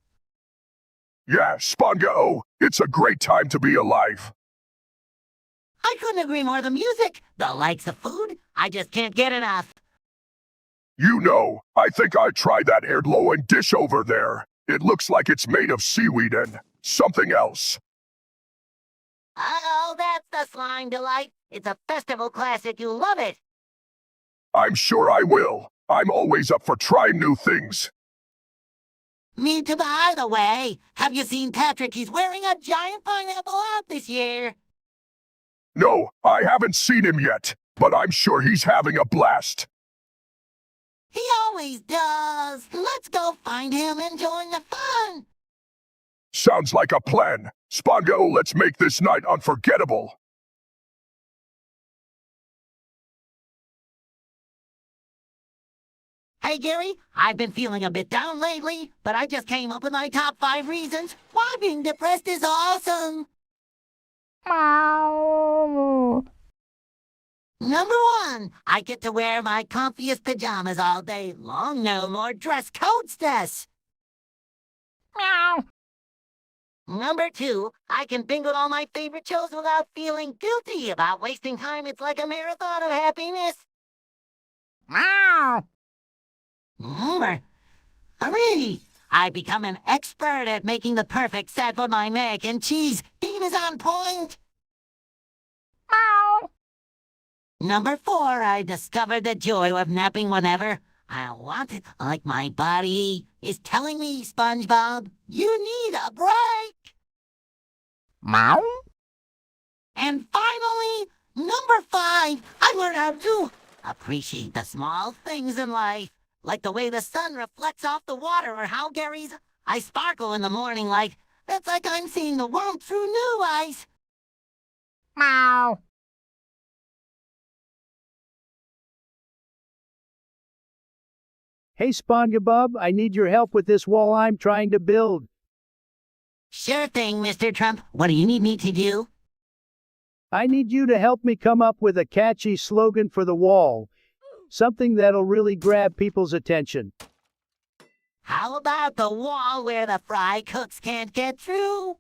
Yeah, Spongo, it's a great time to be alive. I couldn't agree more. The music, the likes of food, I just can't get enough. You know, I think I tried that airloin dish over there. It looks like it's made of seaweed and something else. Oh, that's the Slime Delight. It's a festival classic. You'll love it. I'm sure I will. I'm always up for trying new things. Me too, by the way. Have you seen Patrick? He's wearing a giant pineapple out this year. No, I haven't seen him yet, but I'm sure he's having a blast. He always does. Let's go find him and join the fun. Sounds like a plan. Spongo, let's make this night unforgettable. Hey, Gary, I've been feeling a bit down lately, but I just came up with my top 5 reasons why being depressed is awesome. Meow. Number 1, I get to wear my comfiest pajamas all day long. No more dress code stress. Meow. Number 2, I can bingo all my favorite shows without feeling guilty about wasting time. It's like a marathon of happiness. Meow. Number 3, I become an expert at making the perfect set for my mac and cheese. Game is on point. Meow. Number 4, I discovered the joy of napping whenever I want it. Like my body is telling me, Spongebob, you need a break. Meow. And finally, number 5, I learned how to appreciate the small things in life. Like the way the sun reflects off the water, or how Gary's I sparkle in the morning like, that's like I'm seeing the world through new eyes. Meow. Hey, Spongebob, I need your help with this wall I'm trying to build. Sure thing, Mr. Trump. What do you need me to do? I need you to help me come up with a catchy slogan for the wall. Something that'll really grab people's attention. How about the wall where the fry cooks can't get through?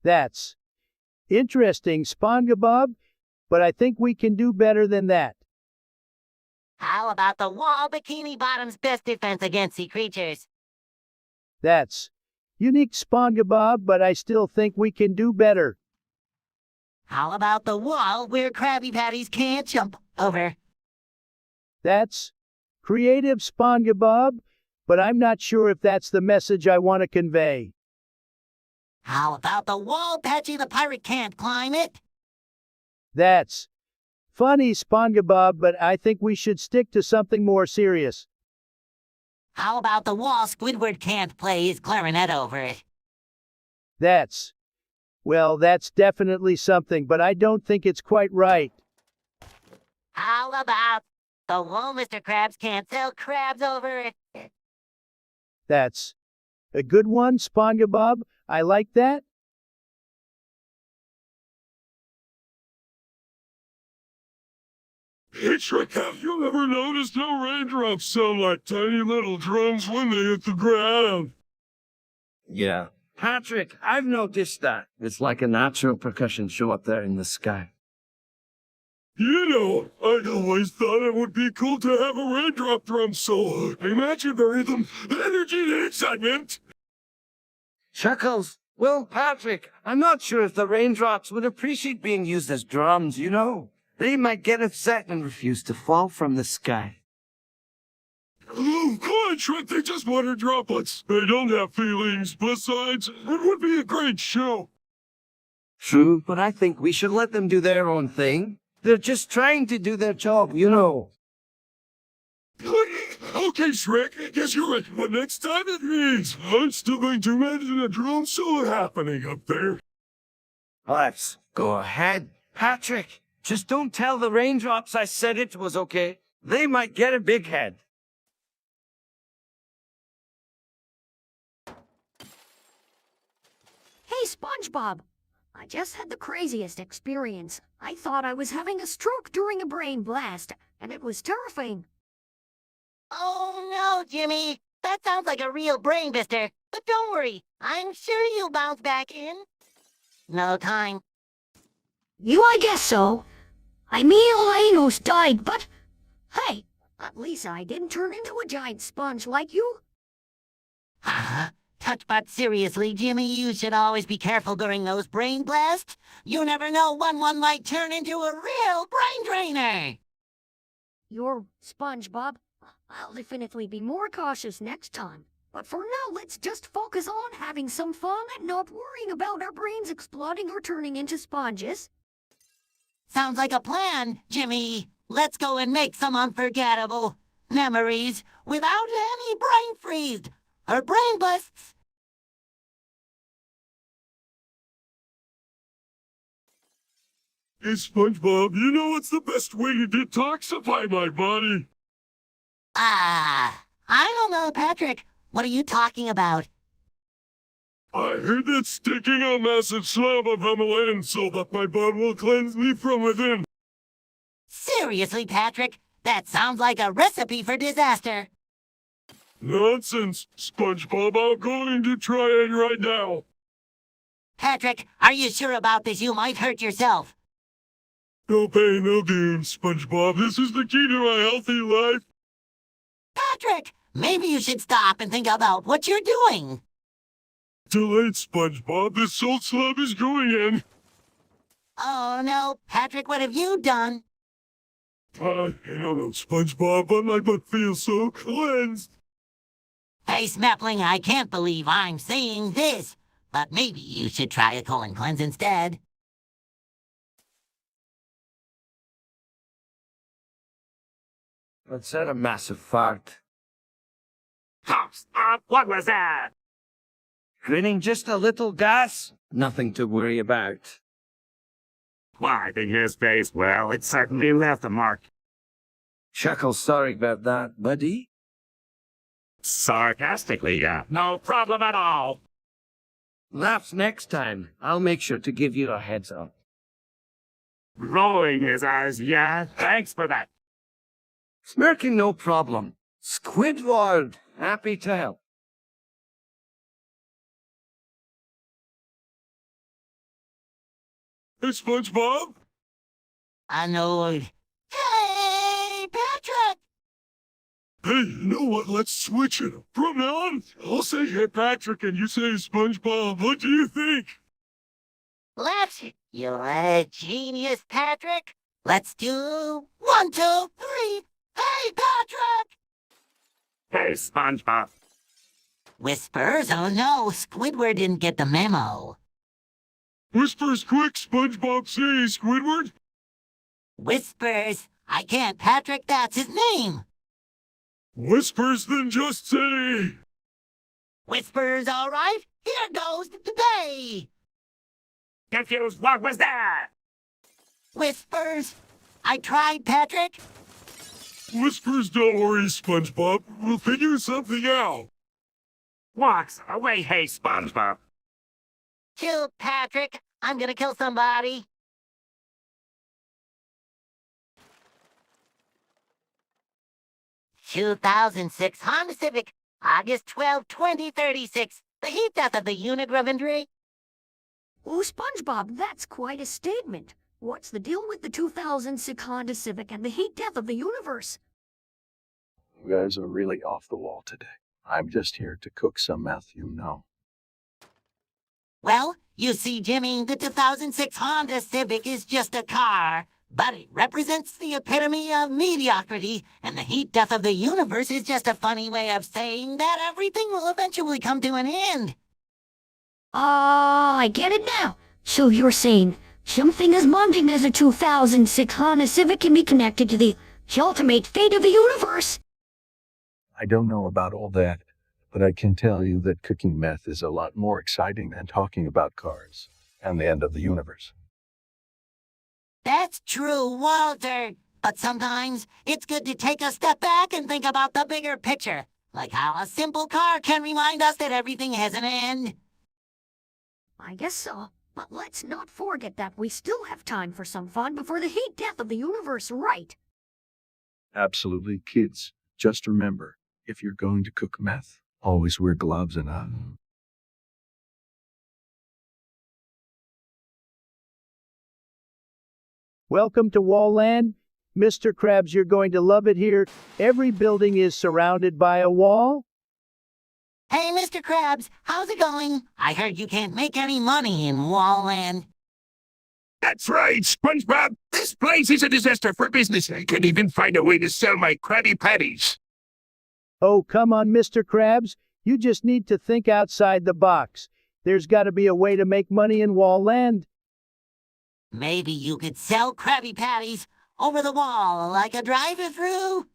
That's interesting, Spongebob, but I think we can do better than that. How about the wall Bikini Bottom's best defense against sea creatures? That's unique, Spongebob, but I still think we can do better. How about the wall where Krabby Patties can't jump over? That's creative, Spongebob, but I'm not sure if that's the message I want to convey. How about the wall Patchy the Pirate can't climb it? That's funny, Spongebob, but I think we should stick to something more serious. How about the wall Squidward can't play his clarinet over it? That's definitely something, but I don't think it's quite right. How about the wall Mr. Krabs can't sell crabs over it? That's a good one, Spongebob. I like that. Hey, Shrek, have you ever noticed how raindrops sound like tiny little drums when they hit the ground? Yeah. Patrick, I've noticed that. It's like a natural percussion show up there in the sky. You know, I always thought it would be cool to have a raindrop drum solo. Imagine the rhythm, the energy, the excitement. Chuckles. Well, Patrick, I'm not sure if the raindrops would appreciate being used as drums, you know. They might get upset and refuse to fall from the sky. Oh, come on, Shrek, they're just water droplets. They don't have feelings. Besides, it would be a great show. True, but I think we should let them do their own thing. They're just trying to do their job, you know. Okay, Shrek, guess you're right. But next time it means I'm still going to imagine a drum solo happening up there. Let's go ahead. Patrick, just don't tell the raindrops I said it was okay. They might get a big head. Hey, Spongebob. I just had the craziest experience. I thought I was having a stroke during a brain blast, and it was terrifying. Oh no, Jimmy. That sounds like a real brain buster. But don't worry, I'm sure you'll bounce back in no time. I guess so. I mean, I almost died, but hey, at least I didn't turn into a giant sponge like you. Touch but seriously, Jimmy, you should always be careful during those brain blasts. You never know when one might turn into a real brain drainer. You're SpongeBob. I'll definitely be more cautious next time. But for now, let's just focus on having some fun and not worrying about our brains exploding or turning into sponges. Sounds like a plan, Jimmy. Let's go and make some unforgettable memories without any brain freeze or brain blasts. Hey, SpongeBob, you know what's the best way to detoxify my body? I don't know, Patrick. What are you talking about? I heard that sticking a massive slab of Himalayan in so that my blood will cleanse me from within. Seriously, Patrick? That sounds like a recipe for disaster. Nonsense, SpongeBob. I'm going to try it right now. Patrick, are you sure about this? You might hurt yourself. No pain, no gain, SpongeBob. This is the key to a healthy life. Patrick, maybe you should stop and think about what you're doing. Too late, SpongeBob. This salt slab is going in. Oh no, Patrick, what have you done? I don't know, SpongeBob, but my butt feels so cleansed. Hey, Snappling, I can't believe I'm saying this, but maybe you should try a colon cleanse instead. Let's add a massive fart. What was that? Grinning just a little gas? Nothing to worry about. Wiping his face, well, it certainly left a mark. Chuckles, sorry about that, buddy. Sarcastically, yeah. No problem at all. Laughs next time. I'll make sure to give you a heads up. Rolling his eyes, yeah, thanks for that. Smirking, no problem. Squidward, happy to help. Hey, SpongeBob? Annoyed. Hey, Patrick! Hey, you know what? Let's switch it. From now on, I'll say Hey Patrick and you say SpongeBob. What do you think? Let's, you're a genius, Patrick. Let's do 1, 2, 3. Hey, Patrick! Hey, SpongeBob. Whispers? Oh no, Squidward didn't get the memo. Whispers quick, SpongeBob, say Squidward. Whispers? I can't, Patrick, that's his name. Whispers, then just say. Whispers, all right? Here goes the bay. Confused, what was that? Whispers? I tried, Patrick. Whispers, don't worry, SpongeBob. We'll figure something out. Walks away, hey, SpongeBob. Kill Patrick. I'm gonna kill somebody. "2006 Honda Civic, August 12, 2036. The heat death of the unit, Revendry." Oh, SpongeBob, that's quite a statement. What's the deal with the 2006 Honda Civic and the heat death of the universe? You guys are really off the wall today. I'm just here to cook some meth, you know. Well, you see, Jimmy, the 2006 Honda Civic is just a car, but it represents the epitome of mediocrity, and the heat death of the universe is just a funny way of saying that everything will eventually come to an end. I get it now. So you're saying something as mundane as a 2006 Honda Civic can be connected to the ultimate fate of the universe? I don't know about all that, but I can tell you that cooking meth is a lot more exciting than talking about cars and the end of the universe. That's true, Walter. But sometimes it's good to take a step back and think about the bigger picture, like how a simple car can remind us that everything has an end. I guess so. But let's not forget that we still have time for some fun before the heat death of the universe, right? Absolutely, kids. Just remember, if you're going to cook meth, always wear gloves and Welcome to Wallland. Mr. Krabs, you're going to love it here. Every building is surrounded by a wall. Hey, Mr. Krabs, how's it going? I heard you can't make any money in Wallland. That's right, SpongeBob. This place is a disaster for business. I can't even find a way to sell my Krabby Patties. Oh, come on, Mr. Krabs. You just need to think outside the box. There's got to be a way to make money in Wallland. Maybe you could sell Krabby Patties over the wall like a drive-through?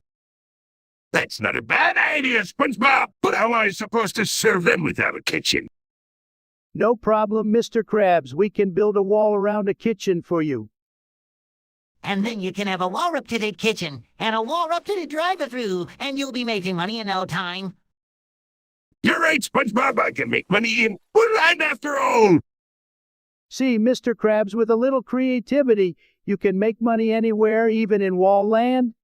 That's not a bad idea, SpongeBob. But how am I supposed to serve them without a kitchen? No problem, Mr. Krabs. We can build a wall around a kitchen for you. And then you can have a wall-up-to-date kitchen and a wall-up-to-date drive-through, and you'll be making money in no time. You're right, SpongeBob. I can make money in Woodland after all. See, Mr. Krabs, with a little creativity, you can make money anywhere, even in wall land.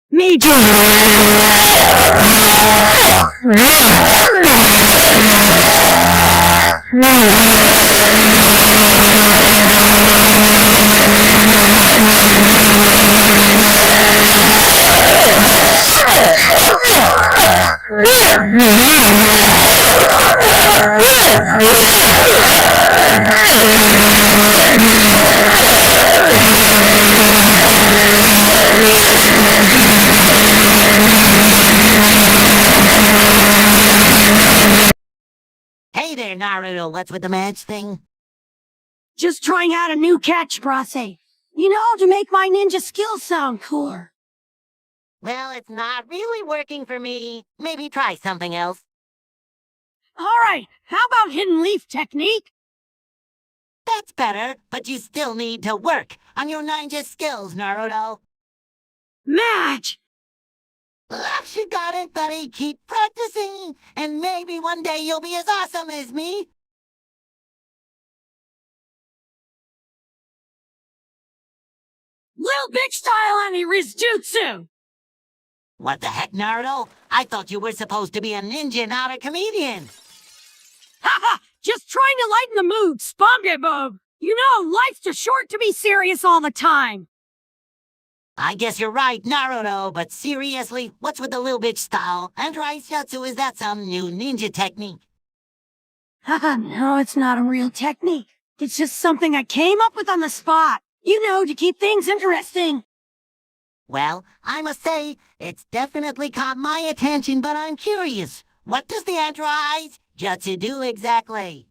Me too. Hey there, Naruto, what's with the match thing? Just trying out a new catch, Brase. You know, to make my ninja skills sound cooler. Well, it's not really working for me. Maybe try something else. Alright, how about hidden leaf technique? That's better, but you still need to work on your ninja skills, Naruto. Match! You got it, buddy. Keep practicing, and maybe one day you'll be as awesome as me. Lil Big Style on Jutsu! What the heck, Naruto? I thought you were supposed to be a ninja, not a comedian. Haha! Just trying to lighten the mood, Spongebob! You know, life's too short to be serious all the time. I guess you're right, Naruto, but seriously, what's with the little bitch style? And Jutsu, is that some new ninja technique? Haha, no, it's not a real technique. It's just something I came up with on the spot. You know, to keep things interesting. Well, I must say, it's definitely caught my attention, but I'm curious. What does the Jutsu do exactly?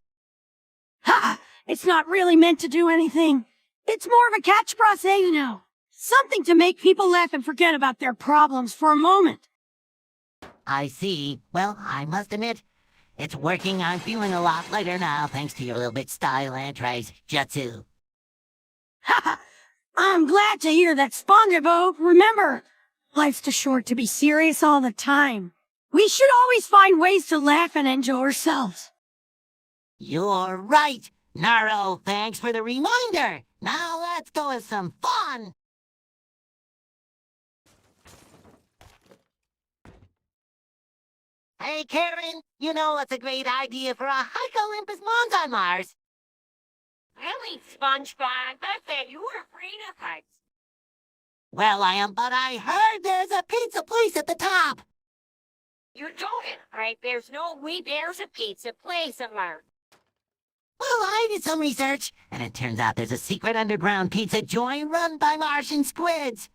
Ha! It's not really meant to do anything. It's more of a catch Brase, you know. Something to make people laugh and forget about their problems for a moment. I see. Well, I must admit, it's working. I'm feeling a lot lighter now, thanks to your little bit style and Jutsu. Haha! I'm glad to hear that, Spongebob. Remember, life's too short to be serious all the time. We should always find ways to laugh and enjoy ourselves. You're right, Naro. Thanks for the reminder. Now let's go have some fun. Hey, Karen, you know what's a great idea for a Hike Olympus Mons on Mars? Really, SpongeBob? I bet you were afraid of heights. Well, I am, but I heard there's a pizza place at the top. You don't, right? There's no way there's a pizza place on Mars. Well, I did some research, and it turns out there's a secret underground pizza joint run by Martian squids.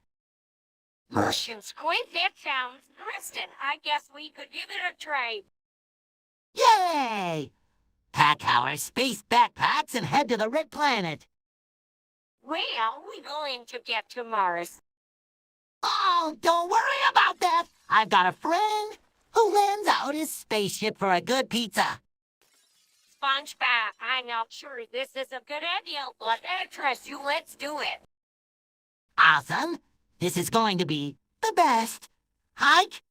Martian squid? That sounds interesting. I guess we could give it a try. Yay! Pack our space backpacks and head to the Red Planet. Well, we're going to get to Mars. Oh, don't worry about that. I've got a friend who lends out his spaceship for a good pizza. SpongeBob, I'm not sure this is a good idea, but I trust you. Let's do it. Awesome. This is going to be the best hike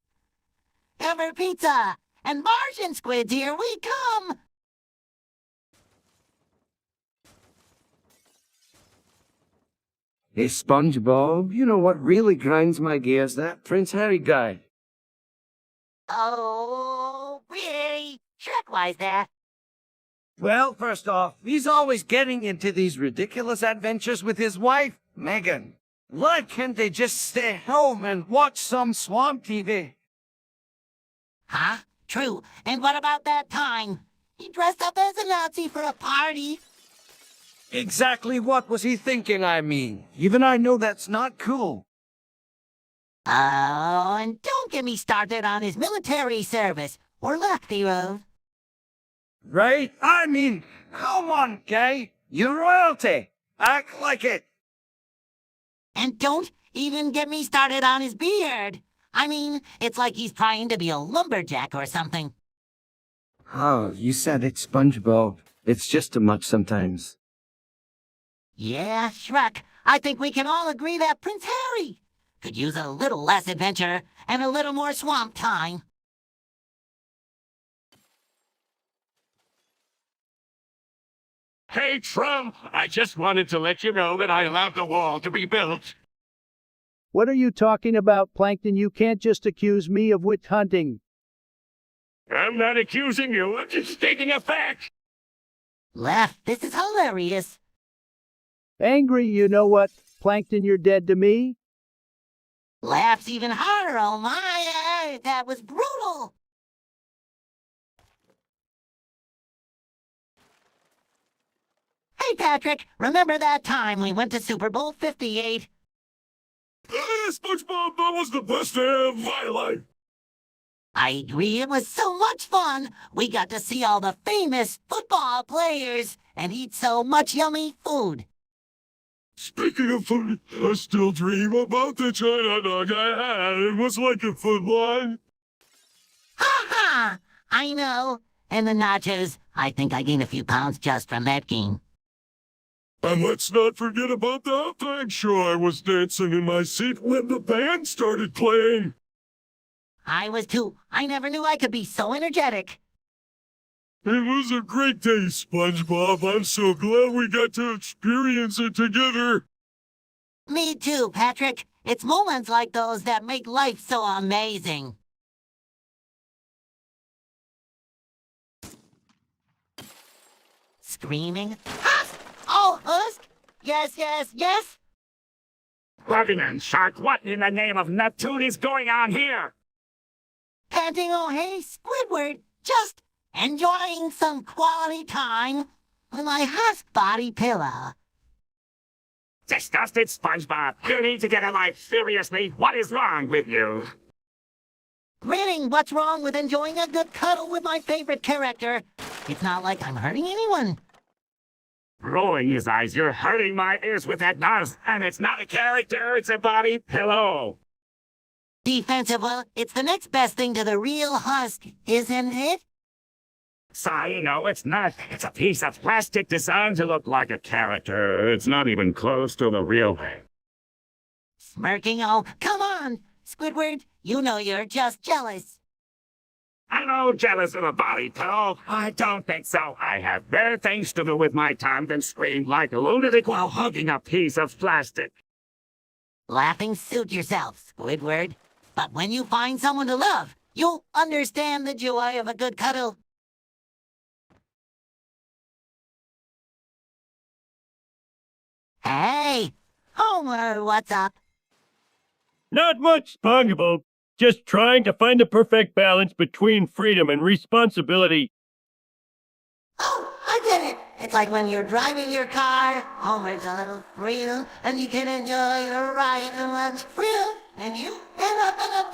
ever pizza. And Martian squids, here we come. Hey, SpongeBob, you know what really grinds my gears? That Prince Harry guy. Oh, really? Shrek, why's that? Well, first off, he's always getting into these ridiculous adventures with his wife, Megan. Why can't they just stay home and watch some swamp TV? Huh? True. And what about that time? He dressed up as a Nazi for a party. Exactly what was he thinking, I mean? Even I know that's not cool. Oh, and don't get me started on his military service or lefty road. Right? I mean, come on, guy. You're royalty. Act like it. And don't even get me started on his beard. I mean, it's like he's trying to be a lumberjack or something. Oh, you said it, SpongeBob. It's just too much sometimes. Yeah, Shrek, I think we can all agree that Prince Harry could use a little less adventure and a little more swamp time. Hey, Trump, I just wanted to let you know that I allowed the wall to be built. What are you talking about, Plankton? You can't just accuse me of witch hunting. I'm not accusing you, I'm just stating a fact. Laugh, this is hilarious. Angry, you know what? Plankton, you're dead to me. Laughs even harder, oh my, that was brutal. Hey, Patrick, remember that time we went to Super Bowl 58? SpongeBob, that was the best day of my life. I agree, it was so much fun. We got to see all the famous football players and eat so much yummy food. Speaking of food, I still dream about the China dog I had. It was like a foot long. Ha ha! I know. And the nachos, I think I gained a few pounds just from that game. And let's not forget about the halftime show. I was dancing in my seat when the band started playing. I was too. I never knew I could be so energetic. It was a great day, SpongeBob. I'm so glad we got to experience it together. Me too, Patrick. It's moments like those that make life so amazing. Screaming. Husk! Oh, Husk! Yes, yes, yes! Ferdinand Shark, what in the name of Neptune is going on here? Panting, oh hey, Squidward, just enjoying some quality time with my Husk body pillow. Disgusted SpongeBob, you need to get a life, seriously. What is wrong with you? Grinning, what's wrong with enjoying a good cuddle with my favorite character? It's not like I'm hurting anyone. Rolling his eyes, you're hurting my ears with that nose. And it's not a character, it's a body pillow. Defensive, well, it's the next best thing to the real Husk, isn't it? Sorry, no, it's not. It's a piece of plastic designed to look like a character. It's not even close to the real thing. Smirking, oh, come on! Squidward, you know you're just jealous. I'm no jealous of a body pillow. I don't think so. I have better things to do with my time than scream like a lunatic while hugging a piece of plastic. Laughing, suit yourself, Squidward. But when you find someone to love, you'll understand the joy of a good cuddle. Hey, Homer, what's up? Not much, Spongebob. Just trying to find the perfect balance between freedom and responsibility. Oh, I get it. It's like when you're driving your car, Homer's a little freedom, and you can enjoy your ride and much freedom, and you end up in a